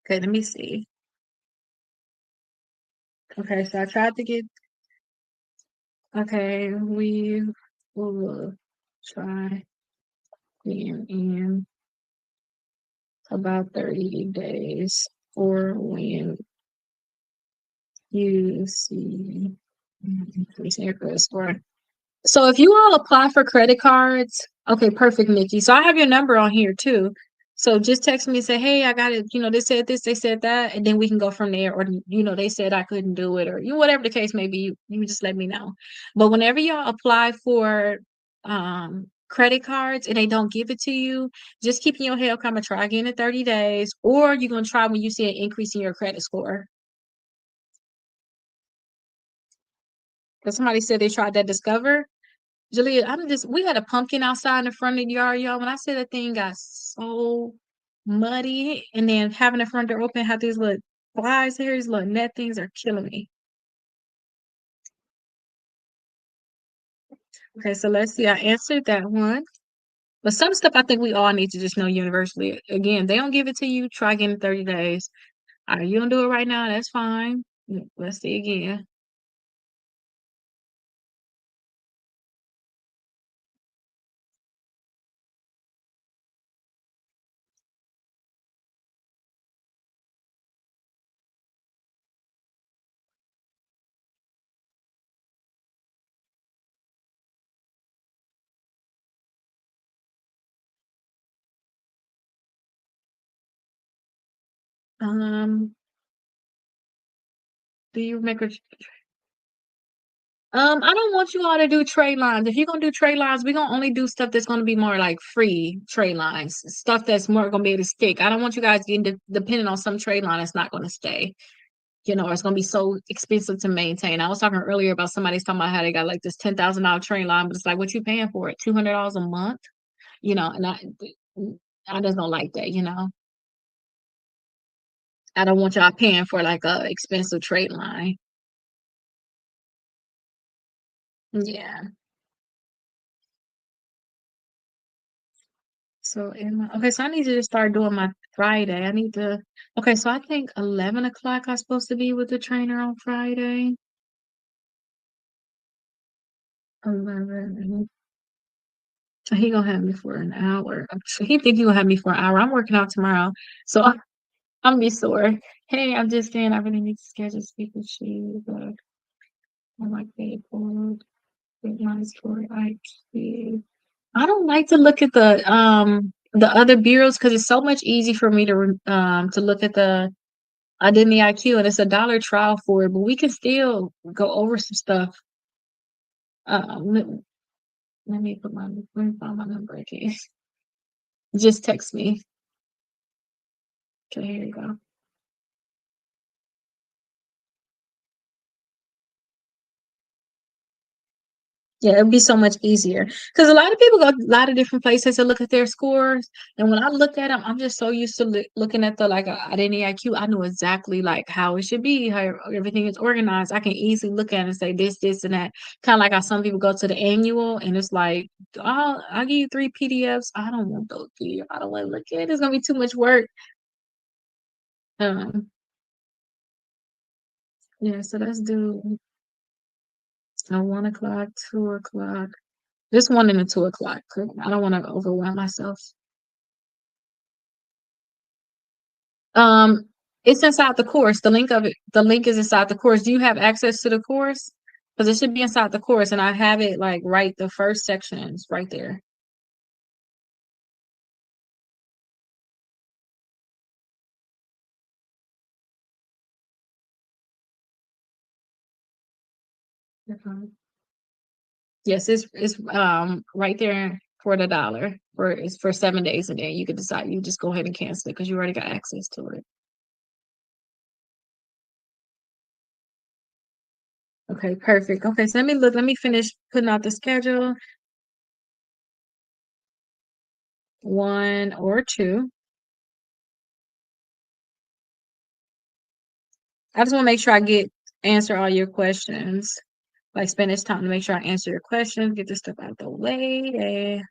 Okay, let me see. Okay, so I tried to get. Okay, we will try in about 30 days or when you see increasing your credit score. So if you all apply for credit cards, okay, perfect, Nikki. So I have your number on here too. So just text me and say, hey, I got it. They said this, they said that, and then we can go from there. Or they said I couldn't do it, or whatever the case may be. You just let me know. But whenever y'all apply for credit cards and they don't give it to you, just keep in your head, okay, I'm gonna try again in 30 days, or you're gonna try when you see an increase in your credit score. Because somebody said they tried that Discover. Julia, we had a pumpkin outside in the front of the yard, y'all. When I say that thing got so muddy, and then having the front door open, had these little flies here, these little net things are killing me. Okay, so let's see. I answered that one. But some stuff I think we all need to just know universally. Again, they don't give it to you, try again in 30 days. All right, you don't do it right now, that's fine. Let's see again. Um, do you make a I don't want you all to do trade lines. If you're gonna do trade lines, we're gonna only do stuff that's gonna be more like free trade lines, stuff that's more gonna be able to stick. I don't want you guys getting dependent on some trade line that's not gonna stay. It's gonna be so expensive to maintain. I was talking earlier about somebody's talking about how they got like this $10,000 trade line, but it's like what you paying for it? $200 a month, and I just don't like that. I don't want y'all paying for like a expensive trade line. Yeah. So okay, so I need to just start doing my Friday. I need to okay, so I think 11 o'clock I'm supposed to be with the trainer on Friday. 11. So he gonna have me for an hour. So he think he gonna have me for an hour. I'm working out tomorrow. So I'm gonna be sore. Hey, I'm just saying I really need to schedule speak with you, but I like paperwork, deadlines for IT. I don't like to look at the other bureaus because it's so much easy for me to look at the identity IQ, and it's a dollar trial for it, but we can still go over some stuff. Let, let me find my number again. Just text me. Okay, here you go. Yeah, it'd be so much easier because a lot of people go a lot of different places to look at their scores, and when I look at them, I'm just so used to looking at the like identity IQ. I know exactly like how it should be, how everything is organized. I can easily look at it and say this, this, and that. Kind of like how some people go to the annual, and it's like, oh, I'll give you 3 PDFs. I don't want those PDFs. I don't want to look at it. It's gonna be too much work. Um, yeah, so let's do 1 o'clock, 2 o'clock. Just 1 and a 2 o'clock. I don't want to overwhelm myself. Um, it's inside the course. The link is inside the course. Do you have access to the course? Because it should be inside the course, and I have it like right. The first section is right there. Mhm. Yes, it's right there for the dollar. It's for 7 days, and then you can decide. You just go ahead and cancel it because you already got access to it. Okay, perfect. Okay, so let me look. Let me finish putting out the schedule. one or two. I just want to make sure I get answer all your questions. Like spend this time to make sure I answer your questions, get this stuff out the way.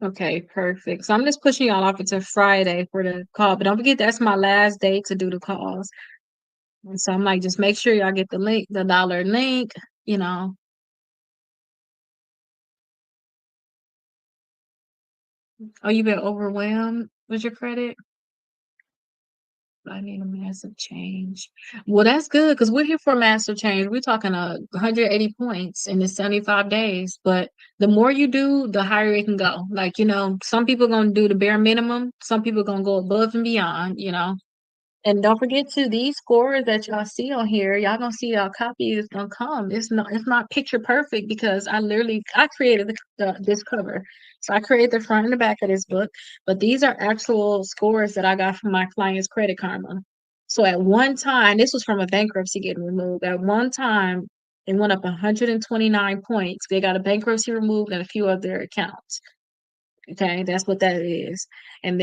Okay, perfect. So I'm just pushing y'all off until Friday for the call, but don't forget that's my last day to do the calls. And so I'm like, just make sure y'all get the link, the dollar link, you know. Oh, you've been overwhelmed with your credit? I need a massive change. Well, that's good because we're here for a massive change. We're talking 180 points in the 75 days. But the more you do, the higher it can go. Like, some people are going to do the bare minimum. Some people are going to go above and beyond. And don't forget to these scores that y'all see on here, y'all gonna see our copy is gonna come. It's not picture perfect because I created this cover. So I created the front and the back of this book, but these are actual scores that I got from my client's Credit Karma. So at one time, this was from a bankruptcy getting removed. At one time, it went up 129 points. They got a bankruptcy removed and a few other accounts. Okay, that's what that is. And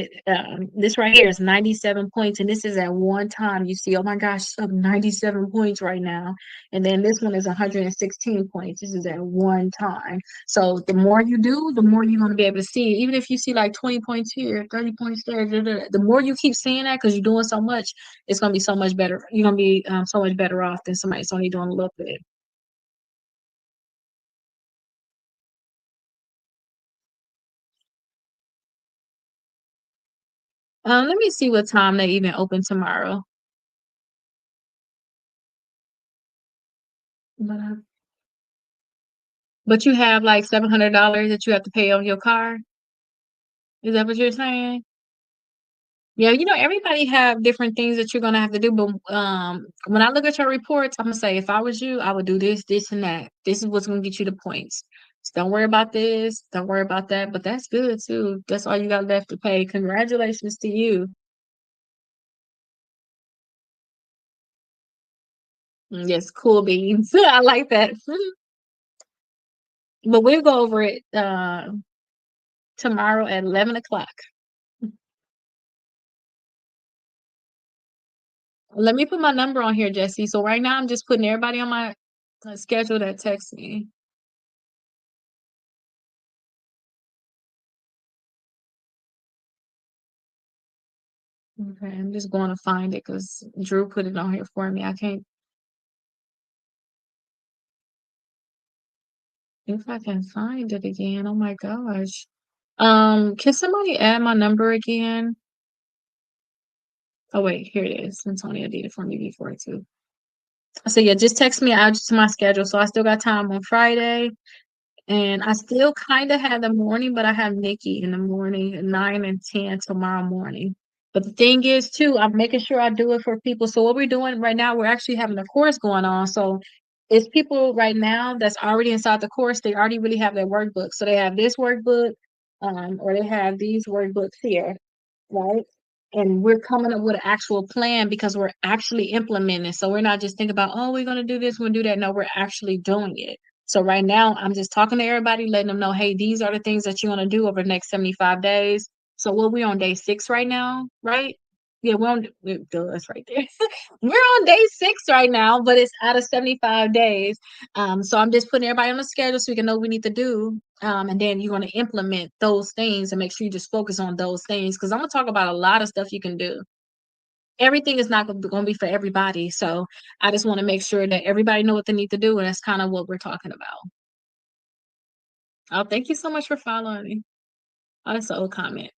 this right here is 97 points. And this is at one time. You see, oh my gosh, it's up 97 points right now. And then this one is 116 points. This is at one time. So the more you do, the more you're going to be able to see. Even if you see like 20 points here, 30 points there, the more you keep seeing that because you're doing so much, it's going to be so much better. You're going to be so much better off than somebody that's only doing a little bit. Let me see what time they even open tomorrow. But But you have like $700 that you have to pay on your car. Is that what you're saying? Yeah, everybody have different things that you're gonna have to do. But when I look at your reports, I'm gonna say if I was you, I would do this, this, and that. This is what's gonna get you the points. So don't worry about this. Don't worry about that. But that's good too. That's all you got left to pay. Congratulations to you. Yes, cool beans. I like that. But we'll go over it tomorrow at 11 o'clock. Let me put my number on here, Jesse. So right now I'm just putting everybody on my schedule that text me. Okay, I'm just going to find it because Drew put it on here for me. I can't if I can find it again. Oh my gosh. Can somebody add my number again? Oh wait, here it is. Antonio did it for me before too. So yeah, just text me out to my schedule. So I still got time on Friday. And I still kind of have the morning, but I have Nikki in the morning at 9 and 10 tomorrow morning. But the thing is, too, I'm making sure I do it for people. So what we're doing right now, we're actually having a course going on. So it's people right now that's already inside the course. They already really have their workbook. So they have this workbook, or they have these workbooks here, right? And we're coming up with an actual plan because we're actually implementing. So we're not just thinking about, oh, we're going to do this, we're going to do that. No, we're actually doing it. So right now, I'm just talking to everybody, letting them know, hey, these are the things that you're going to do over the next 75 days. So what we're on day 6 right now, right? Yeah, that's right there. We're on day 6 right now, but it's out of 75 days. So I'm just putting everybody on the schedule so we can know what we need to do. And then you're going to implement those things and make sure you just focus on those things. Because I'm going to talk about a lot of stuff you can do. Everything is not going to be for everybody. So I just want to make sure that everybody know what they need to do. And that's kind of what we're talking about. Oh, thank you so much for following me. Oh, that's an old comment.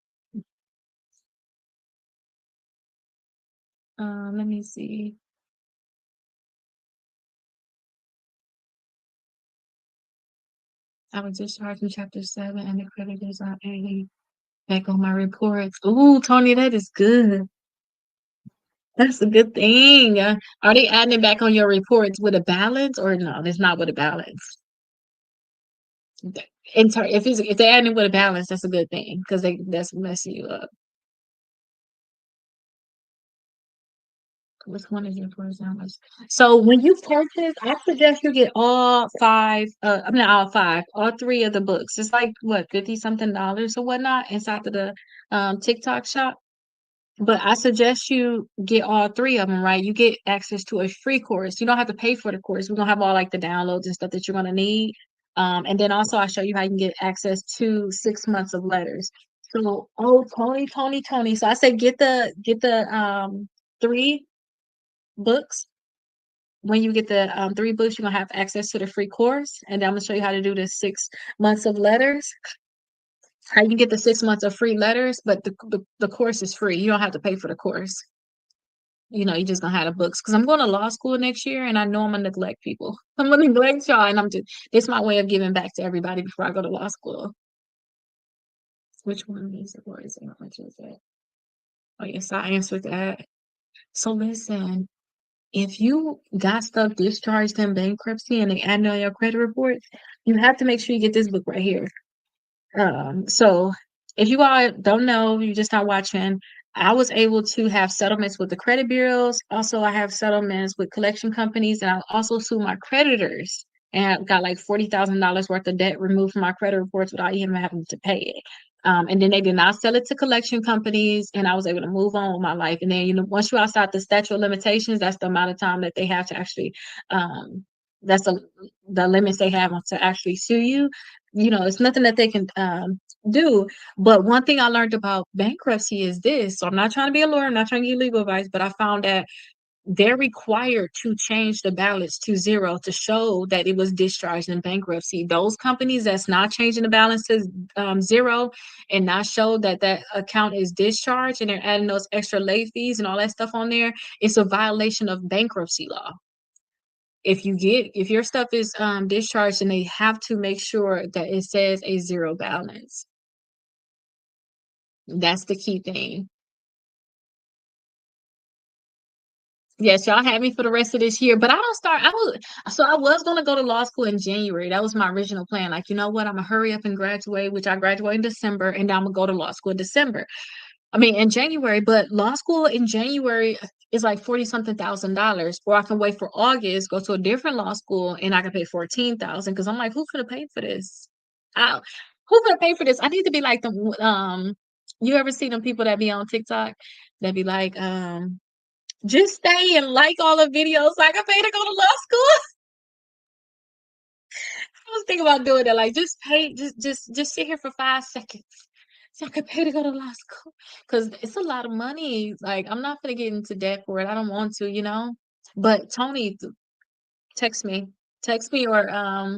Let me see. I was discharged in chapter 7 and the creditors are paying. Back on my reports. Ooh, Tony, that is good. That's a good thing. Are they adding it back on your reports with a balance or no? It's not with a balance. If they're adding it with a balance, that's a good thing because that's messing you up. Which one is your first balance? So when you purchase, I suggest you get all five. I mean, not all five, all three of the books. It's like what, 50 something dollars or whatnot inside of the TikTok shop. But I suggest you get all three of them, right? You get access to a free course. You don't have to pay for the course. We're gonna have all like the downloads and stuff that you're gonna need. And then also I'll show you how you can get access to 6 months of letters. So, oh, Tony. So I said get the three books. When you get the three books, you're gonna have access to the free course. And then I'm gonna show you how to do the 6 months of letters. How you can get the 6 months of free letters, but the course is free. You don't have to pay for the course. You just gonna have the books because I'm going to law school next year and I know I'm gonna neglect people. I'm gonna neglect y'all and it's my way of giving back to everybody before I go to law school. Which one is it? Where is it? How much is it? Oh yes, I answered that. So listen, if you got stuff discharged in bankruptcy and they add on your credit reports, you have to make sure you get this book right here. So if you all don't know, you just not watching, I was able to have settlements with the credit bureaus. Also, I have settlements with collection companies, and I also sue my creditors and I got like $40,000 worth of debt removed from my credit reports without even having to pay it. And then they did not sell it to collection companies, and I was able to move on with my life. And then, once you're outside the statute of limitations, that's the amount of time that they have to actually, that's the limits they have to actually sue you. It's nothing that they can do. But one thing I learned about bankruptcy is this. So I'm not trying to be a lawyer, I'm not trying to give legal advice, but I found that they're required to change the balance to zero to show that it was discharged in bankruptcy. Those companies that's not changing the balance to zero and not show that that account is discharged and they're adding those extra late fees and all that stuff on there, it's a violation of bankruptcy law. If your stuff is discharged, then they have to make sure that it says a zero balance. That's the key thing. Yes, y'all had me for the rest of this year, but I don't start. I was gonna go to law school in January. That was my original plan. Like, you know what? I'm gonna hurry up and graduate, which I graduate in December, and then I'm gonna go to law school in December. I mean, in January, but law school in January is like 40 something $1,000, or I can wait for August, go to a different law school, and I can pay 14,000. Because I'm like, who could have paid for this? I, who could have paid for this? I need to be like the You ever see them people that be on TikTok that be like just stay and like all the videos so I can pay to go to law school? I was thinking about doing that. Like, just pay, just sit here for 5 seconds so I can pay to go to law school. Because it's a lot of money. Like, I'm not gonna get into debt for it. I don't want to. But Tony, text me, text me or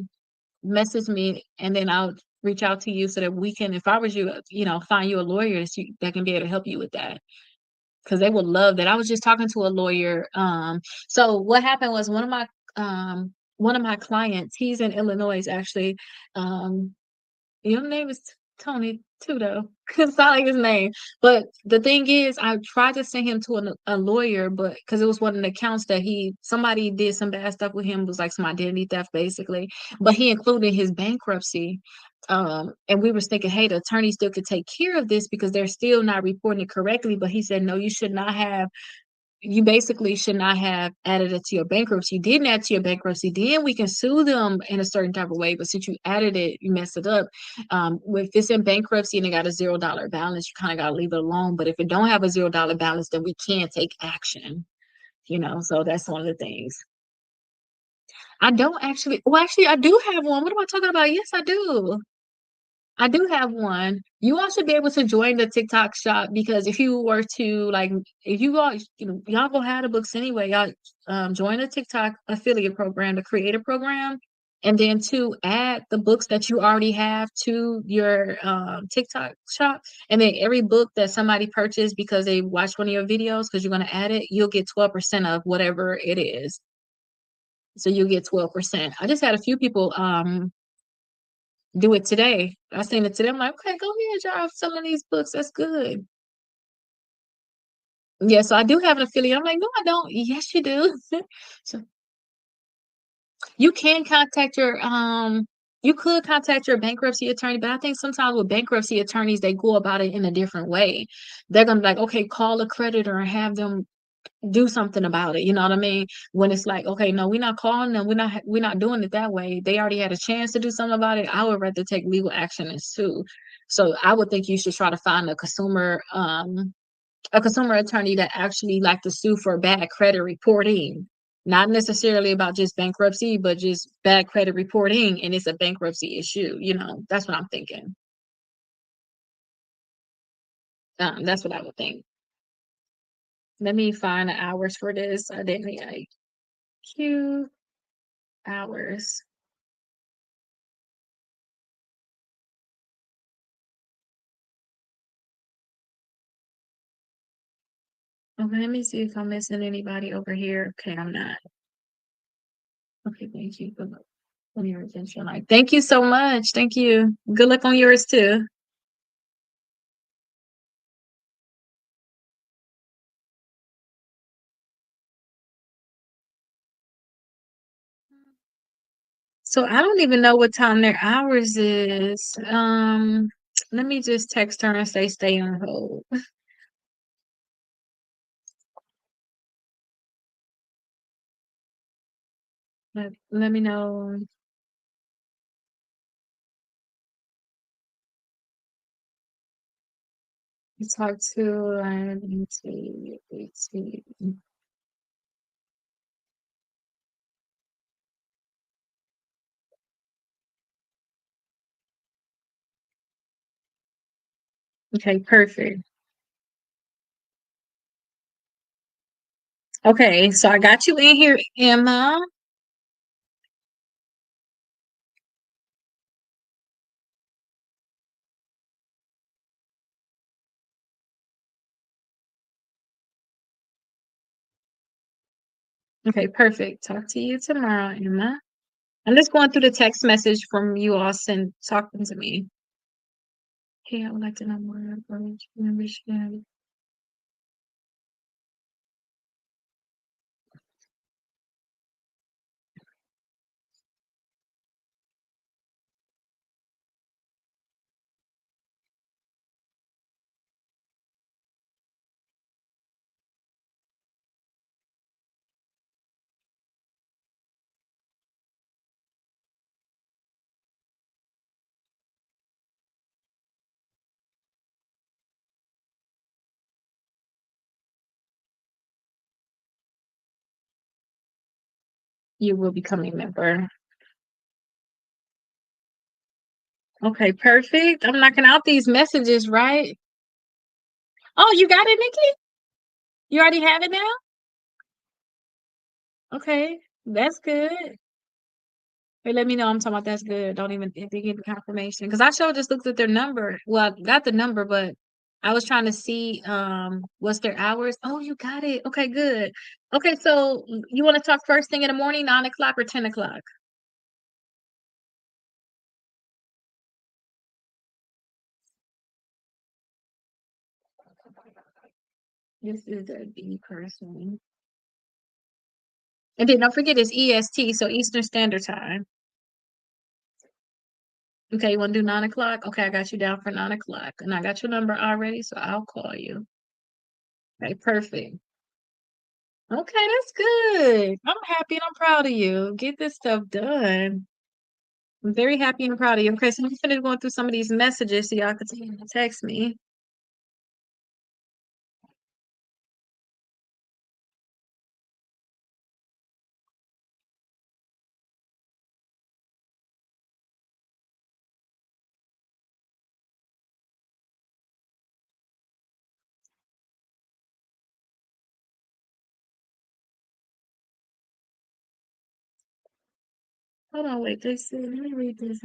message me, and then I'll reach out to you so that we can, if I was you, find you a lawyer that can be able to help you with that. Because they would love that. I was just talking to a lawyer. So what happened was one of my clients, he's in Illinois actually. Your name is Tony too, though. It's not like his name. But the thing is, I tried to send him to a lawyer, but because it was one of the accounts that somebody did some bad stuff with him, was like some identity theft, basically. But he included his bankruptcy. And we were thinking, hey, the attorney still could take care of this because they're still not reporting it correctly. But he said, no, you basically should not have added it to your bankruptcy. You didn't add to your bankruptcy, then we can sue them in a certain type of way. But since you added it, you messed it up. If it's in bankruptcy and it got a $0 balance, you kind of got to leave it alone. But if it don't have a $0 balance, then we can take action. So that's one of the things. I don't actually. Well, actually, I do have one. What am I talking about? Yes, I do. I do have one. You all should be able to join the TikTok shop because if you were to like, if you all, y'all gonna have the books anyway. Y'all join the TikTok affiliate program, the creator program, and then to add the books that you already have to your TikTok shop. And then every book that somebody purchased because they watched one of your videos, because you're gonna add it, you'll get 12% of whatever it is. So you'll get 12%. I just had a few people do it today. I seen it today. I'm like, okay, go ahead, y'all selling these books. That's good. Yeah, so I do have an affiliate. I'm like, no, I don't. Yes, you do. So you can contact your you could contact your bankruptcy attorney, but I think sometimes with bankruptcy attorneys, they go about it in a different way. They're gonna be like, okay, call a creditor and have them do something about it. You know what I mean? When it's like, okay, no, we're not calling them. We're not doing it that way. They already had a chance to do something about it. I would rather take legal action and sue. So I would think you should try to find a consumer attorney that actually like to sue for bad credit reporting. Not necessarily about just bankruptcy, but just bad credit reporting, and it's a bankruptcy issue. That's what I'm thinking. That's what I would think. Let me find the hours for this. I didn't like Q hours. Okay, let me see if I'm missing anybody over here. Okay, I'm not. Okay, thank you. Good luck on your attention. Like, thank you so much. Thank you. Good luck on yours too. So I don't even know what time their hours is. Let me just text her and say stay on hold. Let me know. Talk to let me see. Let's see. Okay, perfect. Okay, so I got you in here, Emma. Okay, perfect. Talk to you tomorrow, Emma. I'm just going through the text message from you all send talking to me. Hey, I would like to know more about membership. You will become a member. Okay, perfect. I'm knocking out these messages, right? Oh, you got it, Nikki? You already have it now? Okay, that's good. Hey, let me know. I'm talking about that's good. Don't even if they give me confirmation. Because I sure just looked at their number. Well, I got the number, but I was trying to see what's their hours. Oh, you got it. Okay, good. Okay, so you want to talk first thing in the morning, 9 o'clock or 10 o'clock? This is a B person. And then don't forget it's EST, so Eastern Standard Time. Okay, you want to do 9 o'clock? Okay, I got you down for 9 o'clock. And I got your number already, so I'll call you. Okay, perfect. Okay, that's good. I'm happy and I'm proud of you. Get this stuff done. I'm very happy and proud of you. Okay, so I'm finished going through some of these messages so y'all continue to text me. Hold on, wait, this let me read this.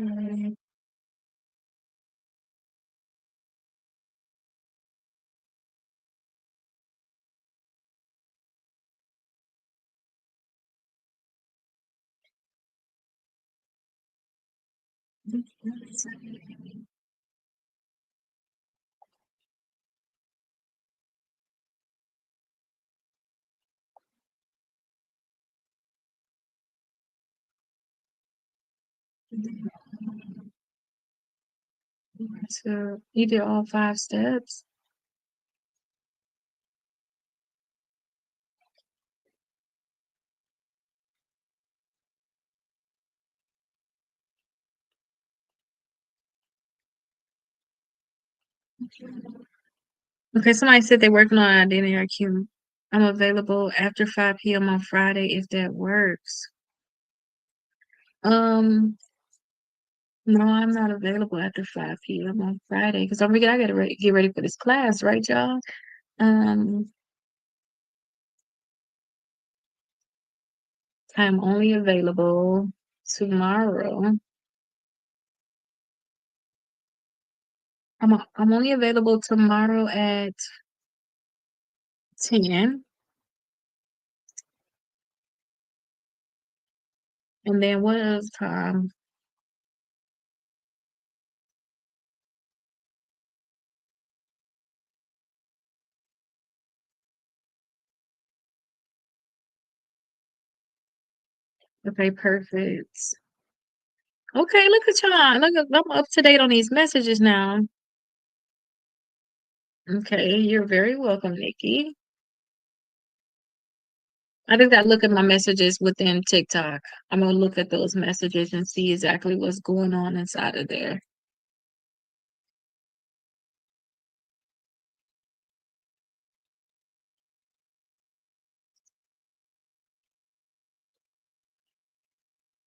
So you did all 5 steps. Okay, somebody said they're working on identity IQ. I'm available after 5 p.m. on Friday if that works. Um, no, I'm not available after 5 p.m. on Friday because don't forget I gotta get ready for this class, right, y'all? Um, I'm only available tomorrow. I'm only available tomorrow at 10, and then what else time? Okay, perfect. Okay, look at y'all. Look, I'm up to date on these messages now. Okay, you're very welcome, Nikki. I just gotta look at my messages within TikTok. I'm gonna look at those messages and see exactly what's going on inside of there.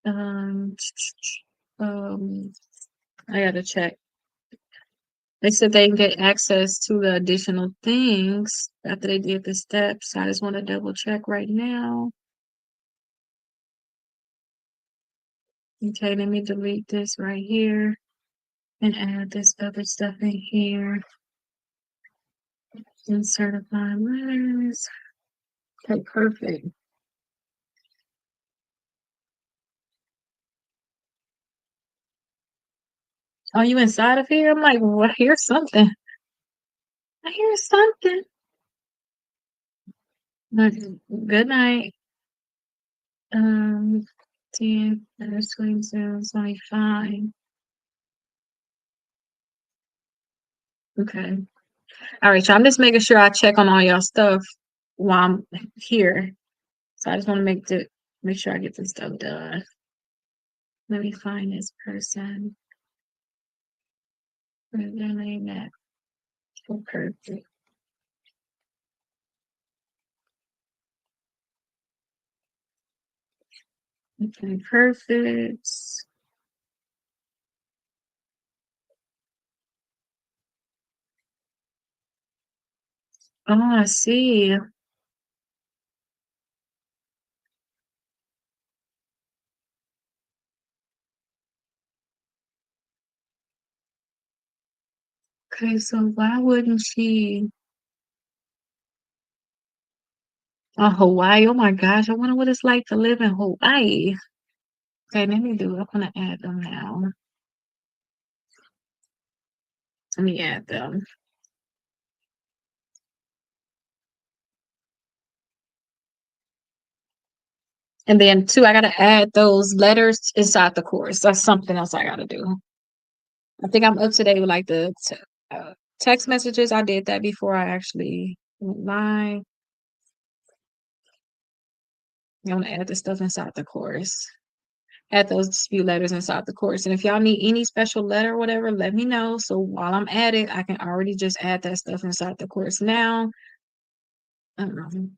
Um, um, I gotta check. They said they can get access to the additional things after they did the steps. I just want to double check right now. Okay, let me delete this right here and add this other stuff in here. And certified letters. Okay, perfect. Are you inside of here? I'm like, well, I hear something. I hear something. Good night. Um, 10, swing sounds like fine. Okay. All right, so I'm just making sure I check on all y'all stuff while I'm here. So I just want to make sure I get this stuff done. Let me find this person. Where's their name at? Oh, perfect. Okay, perfect. Oh, I see. Okay, so why wouldn't she? Oh, Hawaii. Oh my gosh, I wonder what it's like to live in Hawaii. Okay, let me do. I'm gonna add them now. Let me add them. And then two, I gotta add those letters inside the course. That's something else I gotta do. I think I'm up to date with like the text messages. I did that before I actually went live. I'm gonna add the stuff inside the course. Add those dispute letters inside the course. And if y'all need any special letter or whatever, let me know. So while I'm at it, I can already just add that stuff inside the course now. Um,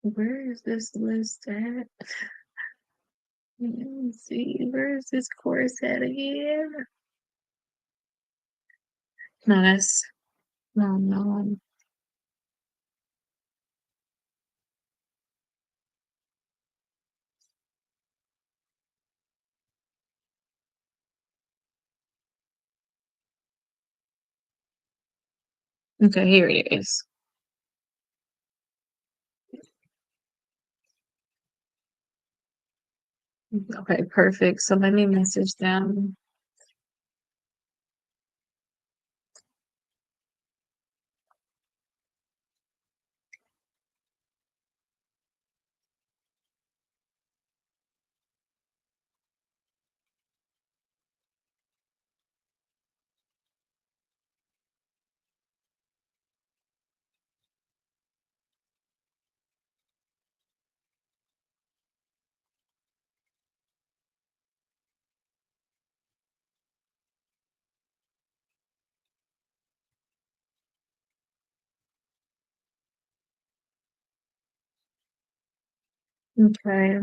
Where is this list at? Let me see. Where is this course at again? No, that's no, no. Okay, here it is. Okay, perfect. So let me message them. Okay.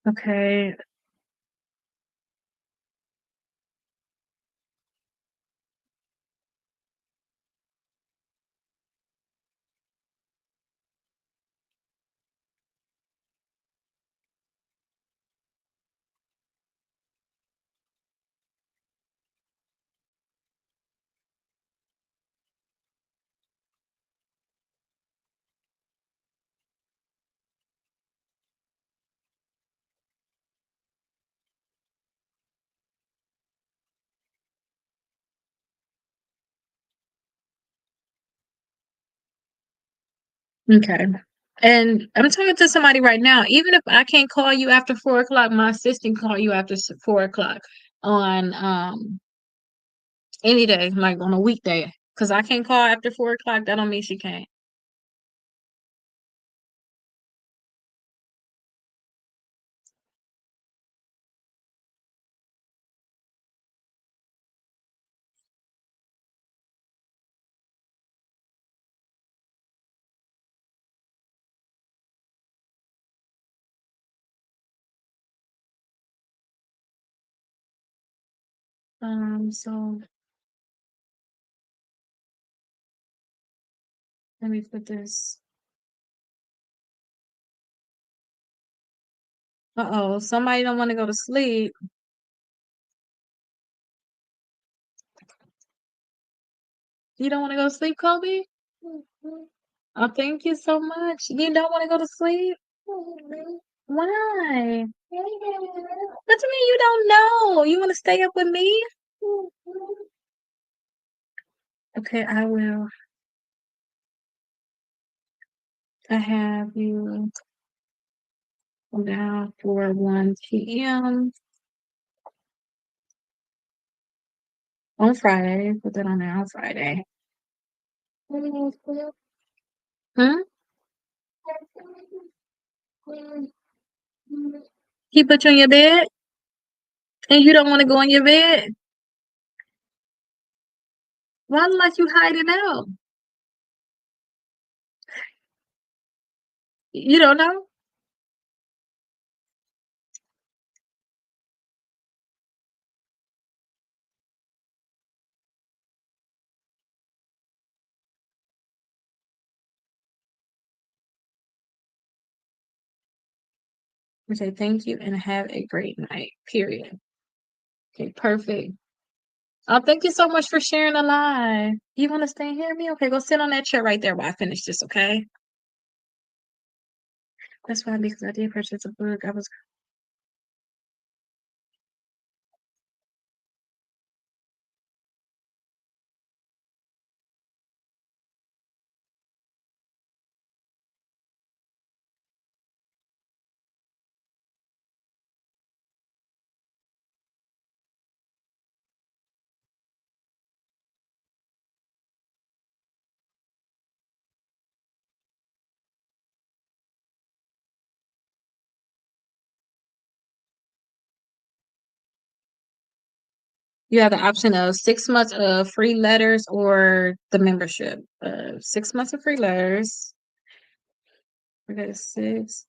Okay. Okay. And I'm talking to somebody right now. Even if I can't call you after 4 o'clock, my assistant can call you after 4 o'clock on any day, like on a weekday. Because I can't call after 4 o'clock, that don't mean she can't. So let me put this. Uh-oh, somebody don't want to go to sleep. You don't want to go to sleep, Kobe? Oh, thank you so much. You don't want to go to sleep? Why? What do you mean you don't know? You want to stay up with me? Okay, I will. I have you now for 1 p.m. on Friday. Put that on there on Friday. Hmm? He put you in your bed and you don't want to go in your bed? Why let you hide it out? You don't know? Okay, thank you and have a great night. Period. Okay, perfect. Oh, thank you so much for sharing the live. You want to stay and hear me? Okay, go sit on that chair right there while I finish this, okay? That's fine because I did purchase a book. I was You have the option of 6 months of free letters or the membership. 6 months of free letters. Okay, 6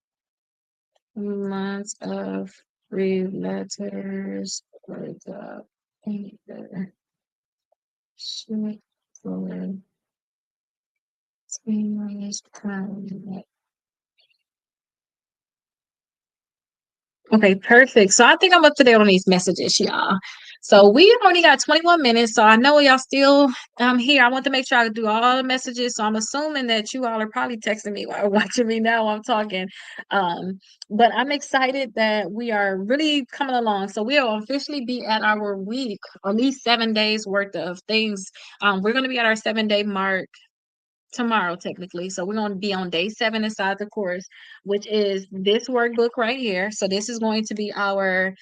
months of free letters for the membership for 3 months time. Okay, perfect. So I think I'm up to date on these messages, y'all. So we only got 21 minutes. So I know y'all still here. I want to make sure I do all the messages. So I'm assuming that you all are probably texting me while watching me now while I'm talking. Um, but I'm excited that we are really coming along. So we'll officially be at our week, at least 7 days worth of things. We're gonna be at our 7 day mark tomorrow technically. So we're going to be on day 7 inside the course, which is this workbook right here. So this is going to be our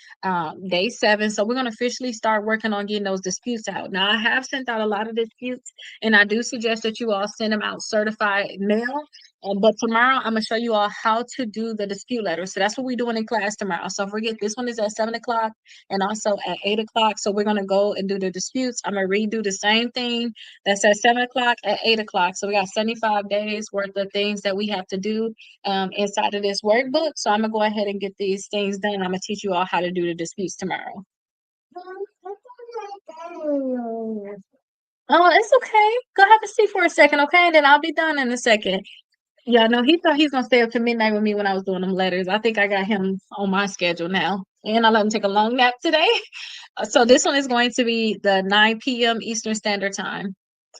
day 7. So we're going to officially start working on getting those disputes out. Now I have sent out a lot of disputes, and I do suggest that you all send them out certified mail. But tomorrow I'm gonna show you all how to do the dispute letter. So that's what we're doing in class tomorrow. So forget this one is at 7 o'clock and also at 8 o'clock. So we're gonna go and do the disputes. I'm gonna redo the same thing that's at 7 o'clock at 8 o'clock. So we got 75 days worth of things that we have to do inside of this workbook. So I'm gonna go ahead and get these things done. I'm gonna teach you all how to do the disputes tomorrow. Oh, it's okay. Go have a seat for a second, okay? And then I'll be done in a second. Yeah, no, he thought he was gonna stay up to midnight with me when I was doing them letters. I think I got him on my schedule now. And I let him take a long nap today. So this one is going to be the 9 p.m. Eastern Standard Time.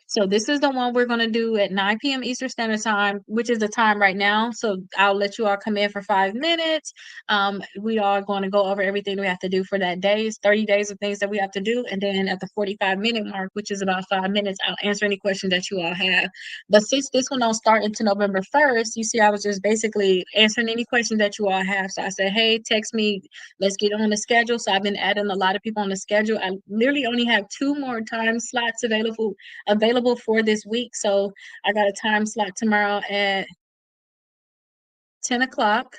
So this is the one we're going to do at 9 p.m. Eastern Standard Time, which is the time right now. So I'll let you all come in for 5 minutes. We are going to go over everything we have to do for that day. It's 30 days of things that we have to do. And then at the 45-minute mark, which is about 5 minutes, I'll answer any questions that you all have. But since this one don't start until November 1st, you see, I was just basically answering any questions that you all have. So I said, hey, text me, let's get on the schedule. So I've been adding a lot of people on the schedule. I literally only have 2 more time slots available for this week. So I got a time slot tomorrow at 10 o'clock,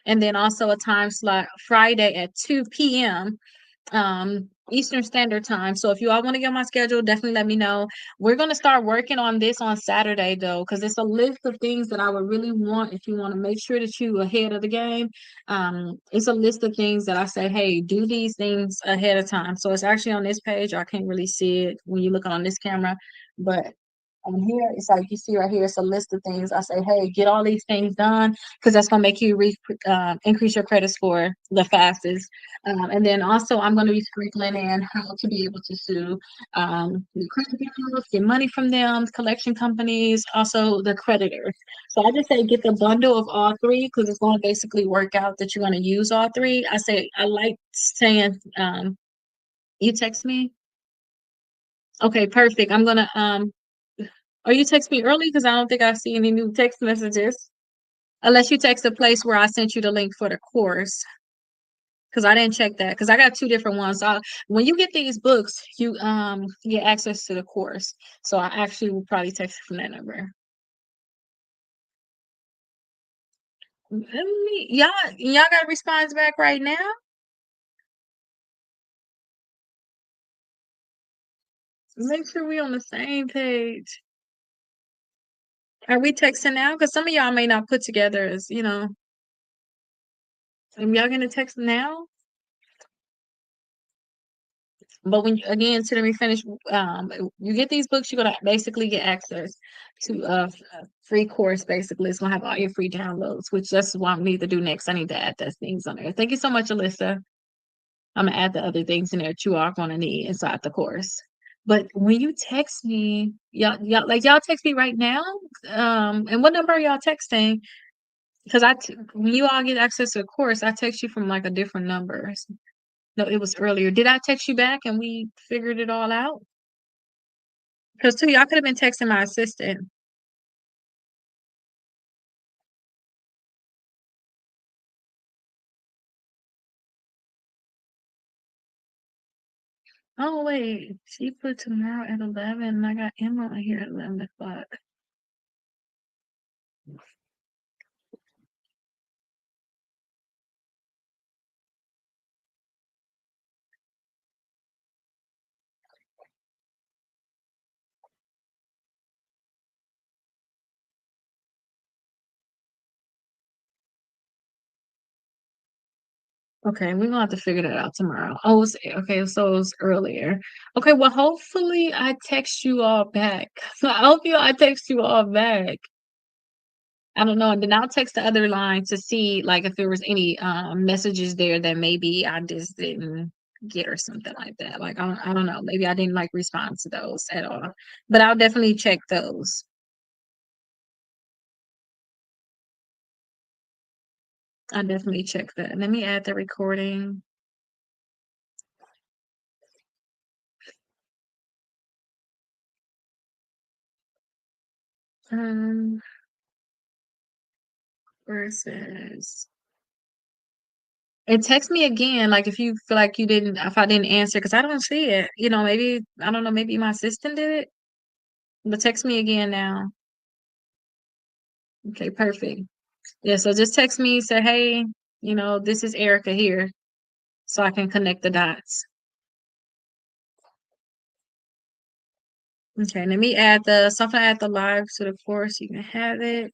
and then also a time slot Friday at 2 p.m. Eastern Standard Time. So if you all want to get on my schedule, definitely let me know. We're going to start working on this on Saturday though, because it's a list of things that I would really want if you want to make sure that you ahead of the game. It's a list of things that I say, hey, do these things ahead of time. So it's actually on this page. I can't really see it when you look on this camera, but on here, it's like you see right here, it's a list of things. I say, hey, get all these things done because that's going to make you increase your credit score the fastest. And then also, I'm going to be sprinkling in how to be able to sue the credit bureaus, get money from them, collection companies, also the creditors. So I just say get the bundle of all three because it's going to basically work out that you're going to use all three. I say, I like saying, you text me. Okay, perfect. I'm gonna or you text me early because I don't think I see any new text messages. Unless you text the place where I sent you the link for the course. Because I didn't check that. Because I got two different ones. So when you get these books, you get access to the course. So I actually will probably text you from that number. Y'all got response back right now? Make sure we on the same page. Are we texting now? Because some of y'all may not put together as, y'all gonna text now? But when again, to let me finish. You get these books, you're gonna basically get access to a free course. Basically, it's gonna have all your free downloads, which that's what I need to do next. I need to add those things on there. Thank you so much, Alyssa. I'm gonna add the other things in there that you are gonna need inside the course. But when you text me, y'all text me right now. And what number are y'all texting? Because when you all get access to the course, I text you from like a different number. No, it was earlier. Did I text you back and we figured it all out? Because too, y'all could have been texting my assistant. Oh wait, she put tomorrow at 11. And I got Emma here at 11 o'clock. Okay, we're gonna have to figure that out tomorrow. Oh, okay, so it's earlier. Okay, well, hopefully I text you all back. So I hope I text you all back. I don't know, and then I'll text the other line to see like if there was any messages there that maybe I just didn't get or something like that. Like I don't know, maybe I didn't like respond to those at all. But I'll definitely check those. I'll definitely check that. Let me add the recording. Um versus and text me again, like if you feel like you didn't if I didn't answer, because I don't see it. You know, maybe I don't know, maybe my assistant did it. But text me again now. Okay, perfect. Yeah, so just text me, say, hey, this is Erica here, so I can connect the dots. Okay, let me add something add the live to the course. You can have it.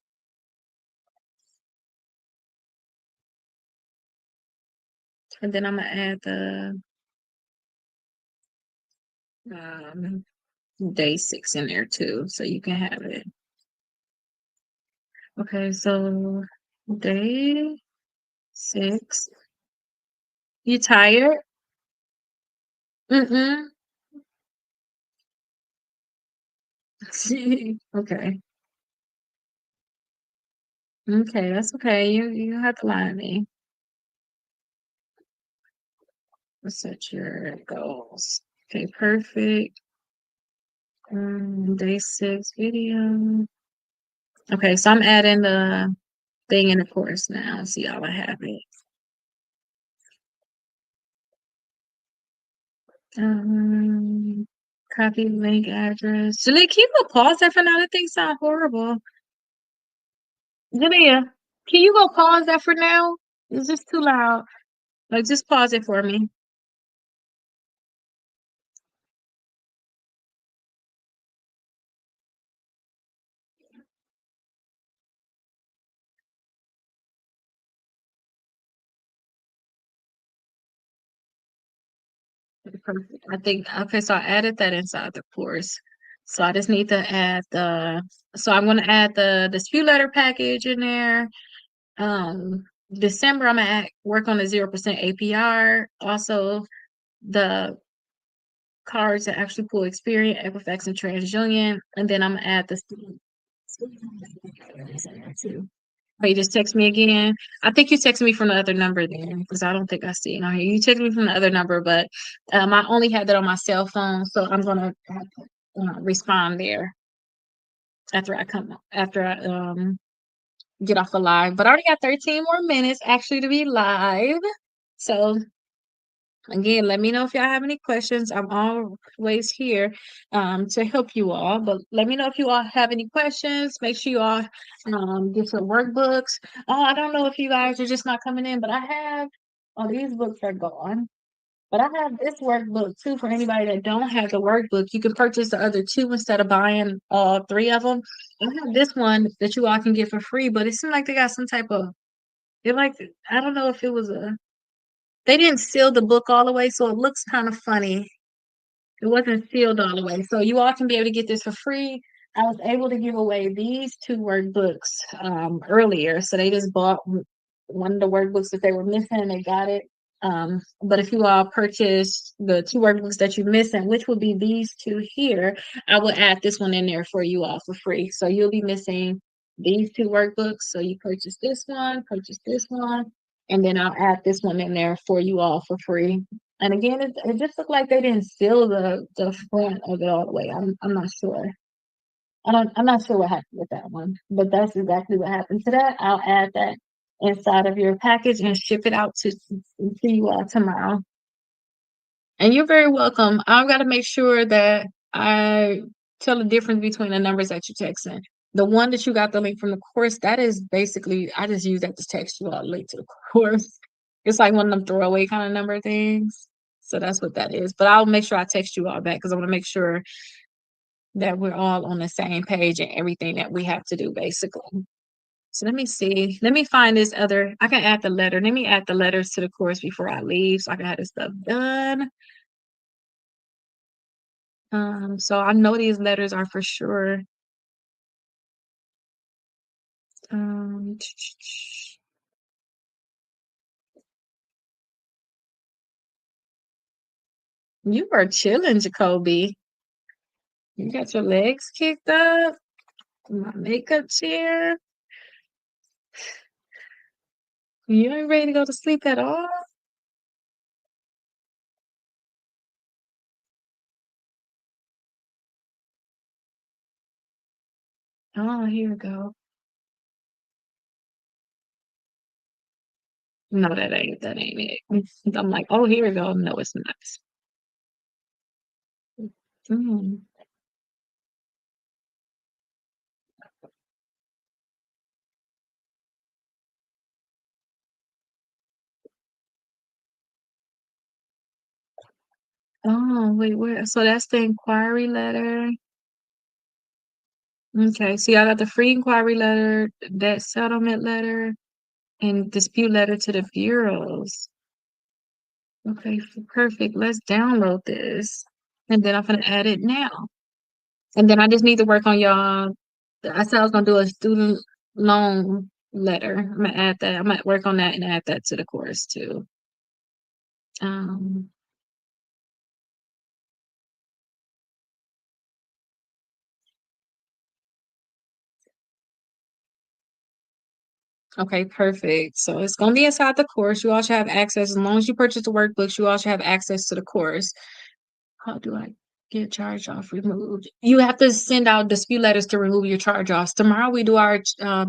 And then I'm gonna add the um day 6 in there too, so you can have it. Okay, so day 6. You tired? Mm-mm. Okay. Okay, that's okay. You don't have to lie to me. Let's set your goals. Okay, perfect. Day 6 video. Okay, so I'm adding the thing in the course now. See y'all I have it. Um, copy link address. Jalea, can you go pause that for now? That thing sound horrible. Jalea, can you go pause that for now? It's just too loud. Like, just pause it for me. Perfect. I think, okay, so I added that inside the course. So I just need to add so I'm going to add the dispute letter package in there. December, I'm going to work on the 0% APR. Also, the cards that actually pull Experian, Equifax, and TransUnion. And then I'm going to add the student too. Oh, you just text me again. I think you texted me from the other number then, because I don't think I see it on here. You texted me from the other number, but I only had that on my cell phone, so I'm gonna have to respond there after I get off the live. But I already got 13 more minutes actually to be live. So again, let me know if y'all have any questions. I'm always here to help you all. But let me know if you all have any questions. Make sure you all get your workbooks. Oh, I don't know if you guys are just not coming in, but I have, oh, these books are gone. But I have this workbook too for anybody that don't have the workbook. You can purchase the other two instead of buying all three of them. I have this one that you all can get for free, but it seemed like they got some type of, it like, I don't know if it was they didn't seal the book all the way, so it looks kind of funny. It wasn't sealed all the way. So you all can be able to get this for free. I was able to give away these two workbooks earlier. So they just bought one of the workbooks that they were missing and they got it. But if you all purchase the two workbooks that you're missing, which would be these two here, I will add this one in there for you all for free. So you'll be missing these two workbooks. So you purchase this one, and then I'll add this one in there for you all for free. And again, it just looked like they didn't seal the front of it all the way. I'm not sure. I'm not sure what happened with that one, but that's exactly what happened to that. I'll add that inside of your package and ship it out to you all tomorrow. And you're very welcome. I've got to make sure that I tell the difference between the numbers that you're texting. The one that you got the link from the course, that is basically I just use that to text you all the link to the course. It's like one of them throwaway kind of number things. So that's what that is. But I'll make sure I text you all back because I want to make sure that we're all on the same page and everything that we have to do basically. So let me see. Let me find this other. I can add the letter. Let me add the letters to the course before I leave so I can have this stuff done. So I know these letters are for sure. Um, you are chilling, Jacoby. You got your legs kicked up. My makeup chair. You ain't ready to go to sleep at all? Oh, here we go. No, that ain't it. I'm like, oh, here we go. No, it's not. Mm. Oh, wait, where? So that's the inquiry letter. Okay, so y'all got the free inquiry letter, debt settlement letter, and dispute letter to the bureaus. Okay, perfect. Let's download this. And then I'm gonna add it now. And then I just need to work on y'all. I said I was gonna do a student loan letter. I'm gonna add that. I'm gonna work on that and add that to the course too. Um, okay, perfect. So it's gonna be inside the course. You all should have access as long as you purchase the workbooks. You all should have access to the course. How do I get charge off removed? You have to send out dispute letters to remove your charge offs. Tomorrow we do our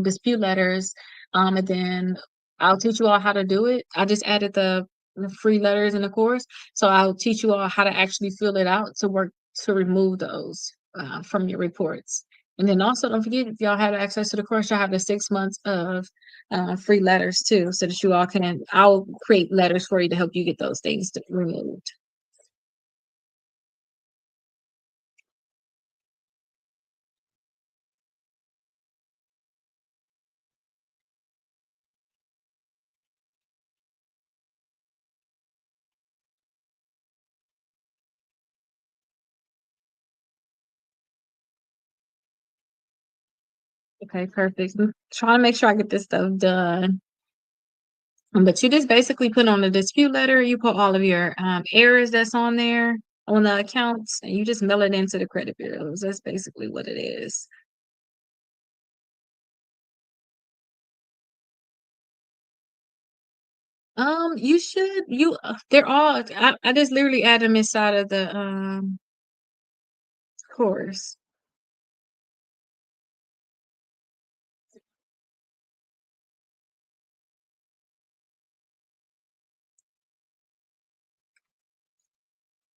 dispute letters, and then I'll teach you all how to do it. I just added the free letters in the course, so I'll teach you all how to actually fill it out to work to remove those from your reports. And then also don't forget if y'all have access to the course, you'll have the 6 months of free letters too, so that you all can. I'll create letters for you to help you get those things removed. Okay, perfect. I'm trying to make sure I get this stuff done. But you just basically put on the dispute letter, you put all of your errors that's on there on the accounts, and you just mail it into the credit bureaus. That's basically what it is. You should they're all I just literally add them inside of the course.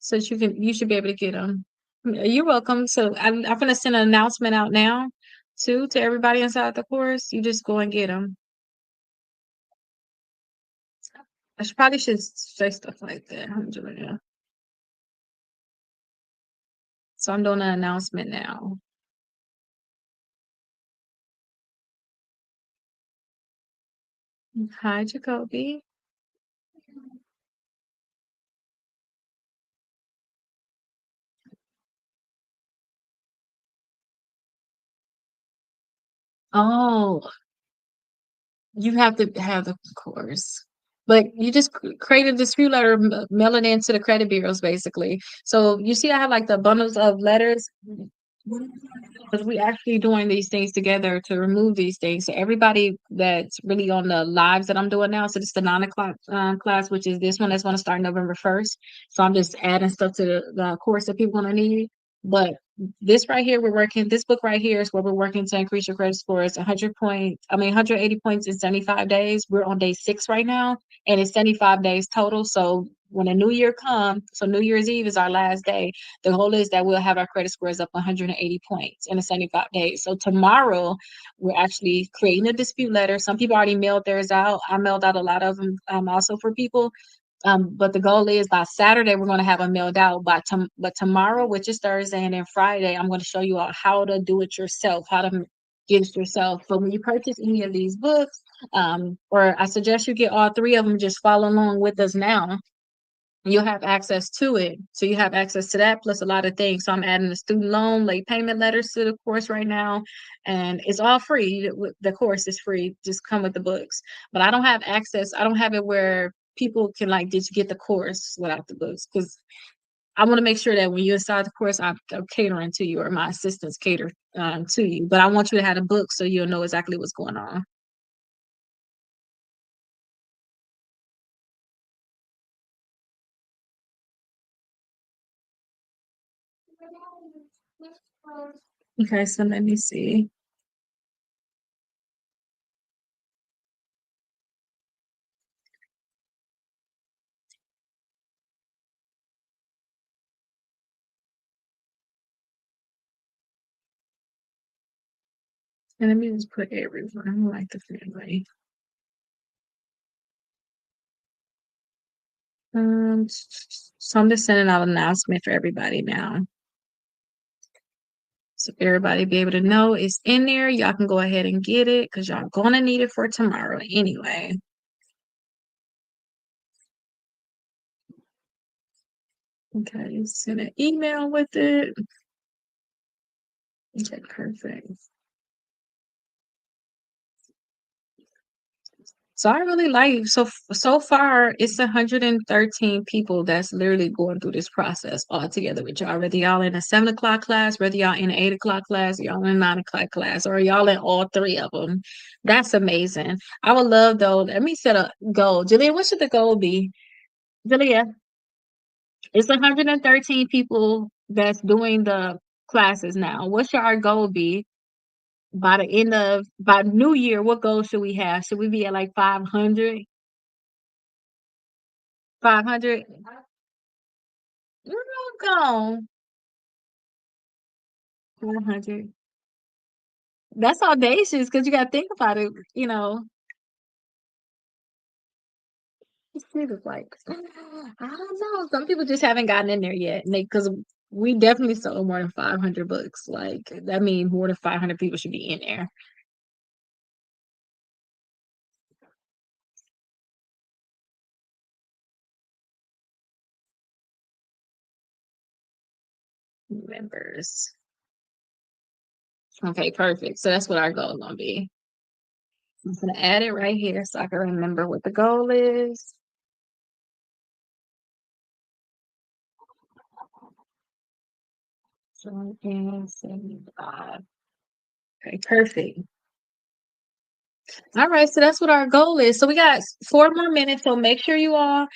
So that you should be able to get them. You're welcome. So I'm gonna send an announcement out now too to everybody inside the course. You just go and get them. Probably should say stuff like that. I'm doing it. So I'm doing an announcement now. Hi, Jacoby. Oh, you have to have the course. But you just create a dispute letter, mail it into the credit bureaus, basically. So you see, I have like the bundles of letters. Because we actually doing these things together to remove these things. So everybody that's really on the lives that I'm doing now, so this is the 9 o'clock class, which is this one that's going to start November 1st. So I'm just adding stuff to the course that people going to need. But this right here, this book right here is where we're working to increase your credit scores 180 points in 75 days. We're on day 6 right now, and it's 75 days total. So when the new year comes, so New Year's Eve is our last day, the goal is that we'll have our credit scores up 180 points in the 75 days. So tomorrow, we're actually creating a dispute letter. Some people already mailed theirs out. I mailed out a lot of them also for people. But the goal is by Saturday, we're going to have them mailed out. But tomorrow, which is Thursday, and then Friday, I'm going to show you all how to do it yourself, how to get it yourself. But when you purchase any of these books, or I suggest you get all three of them, just follow along with us now. You'll have access to it. So you have access to that plus a lot of things. So I'm adding the student loan, late payment letters to the course right now. And it's all free. The course is free. Just come with the books. But I don't have access. I don't have it where people can like just get the course without the books. Because I want to make sure that when you start the course, I'm catering to you or my assistants cater to you. But I want you to have a book so you'll know exactly what's going on. Okay, so let me see. And let me just put everyone like the family. So I'm just sending out an announcement for everybody now. So everybody be able to know it's in there. Y'all can go ahead and get it because y'all gonna need it for tomorrow anyway. Okay, send an email with it. Okay, perfect. So I really like so far it's 113 people that's literally going through this process all together with y'all. Whether y'all in a 7 o'clock class, whether y'all in an 8 o'clock class, y'all in a 9 o'clock class, or y'all in all three of them. That's amazing. I would love though. Let me set a goal. Julia, what should the goal be? Julia, it's 113 people that's doing the classes now. What should our goal be by the end of by New Year? What goal should we have? Should we be at like 500? 500? Go 100. That's audacious because you got to think about it. It's sort of like I don't know. Some people just haven't gotten in there yet, because we definitely sold more than 500 books. Like that means more than 500 people should be in there. Members. Okay, perfect. So that's what our goal is gonna be. I'm gonna add it right here so I can remember what the goal is. So, 75. Okay, perfect. All right, so that's what our goal is. So we got 4 more minutes. So make sure you all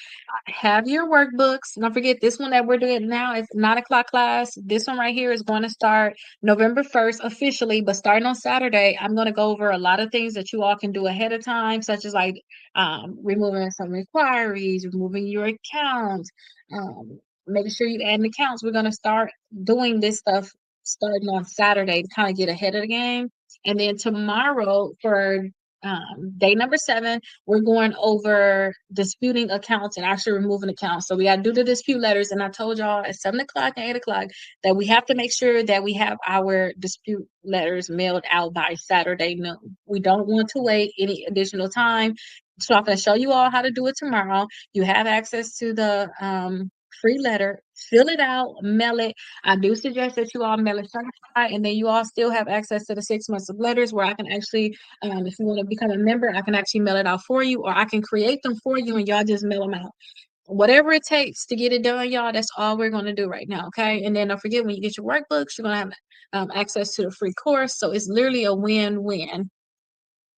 have your workbooks. Don't forget this one that we're doing now is 9 o'clock class. This one right here is going to start November 1st officially, but starting on Saturday, I'm going to go over a lot of things that you all can do ahead of time, such as like removing some inquiries, removing your account, making sure you add accounts. We're going to start doing this stuff starting on Saturday to kind of get ahead of the game. And then tomorrow for day number 7, we're going over disputing accounts and actually removing accounts. So we got to do the dispute letters. And I told y'all at 7 o'clock and 8 o'clock that we have to make sure that we have our dispute letters mailed out by Saturday noon. We don't want to wait any additional time. So I'm going to show you all how to do it tomorrow. You have access to the free letter. Fill it out, mail it. I do suggest that you all mail it certified, and then you all still have access to the 6 months of letters where I can actually, if you want to become a member, I can actually mail it out for you, or I can create them for you and y'all just mail them out. Whatever it takes to get it done, y'all, that's all we're going to do right now. Okay. And then don't forget when you get your workbooks, you're going to have access to the free course. So it's literally a win win.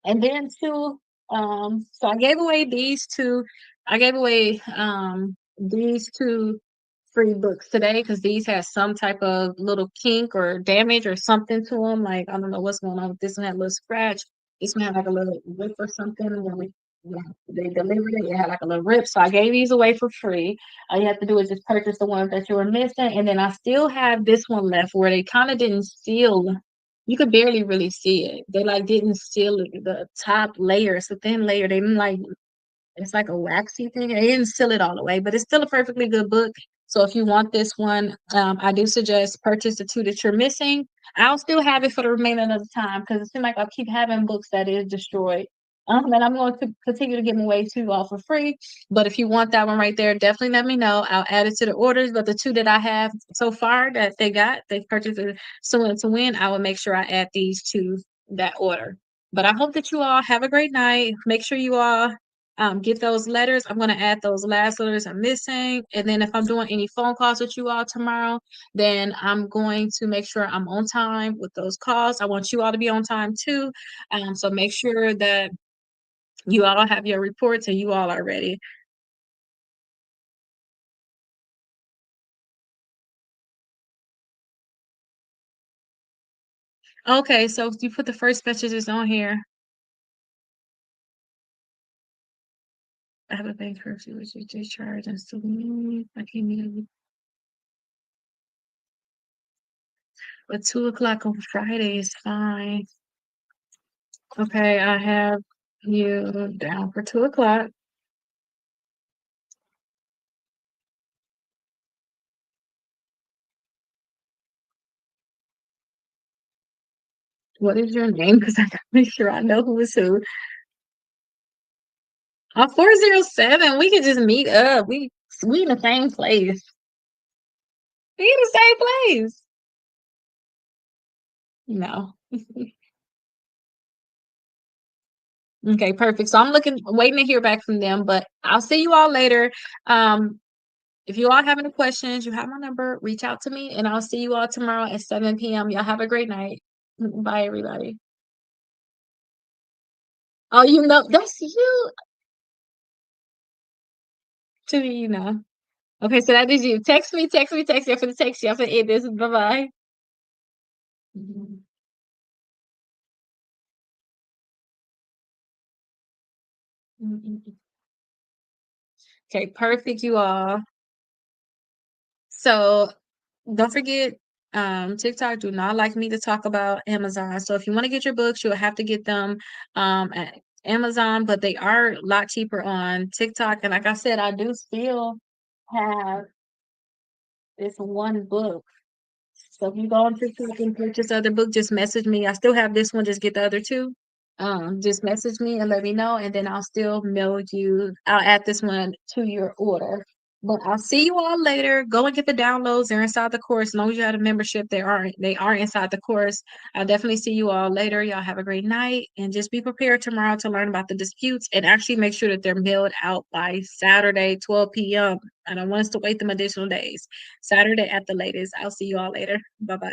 And then too, so I gave away these two free books today because these had some type of little kink or damage or something to them. Like I don't know what's going on with this one, had a little scratch. This one had like a little rip or something when they delivered it. It had like a little rip. So I gave these away for free. All you have to do is just purchase the ones that you were missing. And then I still have this one left where they kind of didn't seal. You could barely really see it. They like didn't seal the top layer. It's a thin layer. They didn't like it's like a waxy thing. They didn't seal it all the way, but it's still a perfectly good book. So if you want this one, I do suggest purchase the two that you're missing. I'll still have it for the remainder of the time because it seems like I keep having books that is destroyed. And I'm going to continue to give them away to you all for free. But if you want that one right there, definitely let me know. I'll add it to the orders. But the two that I have so far that they purchased it Someone to Win, I will make sure I add these to that order. But I hope that you all have a great night. Make sure you all get those letters. I'm going to add those last letters I'm missing. And then if I'm doing any phone calls with you all tomorrow, then I'm going to make sure I'm on time with those calls. I want you all to be on time too. So make sure that you all have your reports and you all are ready. Okay, so you put the first messages on here. I have a bank curfew, which is discharge and still I can't even. But 2 o'clock on Friday is fine. Okay, I have you down for 2 o'clock. What is your name? Because I gotta make sure I know who is who. 407. We can just meet up. We in the same place. We in the same place. No. Okay, perfect. So I'm waiting to hear back from them, but I'll see you all later. Um, if you all have any questions, you have my number, reach out to me, and I'll see you all tomorrow at 7 p.m. Y'all have a great night. Bye, everybody. Oh, that's you. To me, Okay, so that is you. Text me, text me, text me. I'm gonna text you. I'm gonna end this. Bye bye. Okay, perfect, you all. So don't forget, TikTok do not like me to talk about Amazon. So if you want to get your books, you'll have to get them at Amazon, but they are a lot cheaper on TikTok. And like I said, I do still have this one book. So if you go on TikTok and purchase other book, just message me. I still have this one, just get the other two. Just message me and let me know, and then I'll still mail you. I'll add this one to your order. But I'll see you all later. Go and get the downloads. They're inside the course. As long as you have a membership, they are inside the course. I'll definitely see you all later. Y'all have a great night, and just be prepared tomorrow to learn about the disputes and actually make sure that they're mailed out by Saturday, 12 p.m. I don't want us to wait them additional days. Saturday at the latest. I'll see you all later. Bye bye.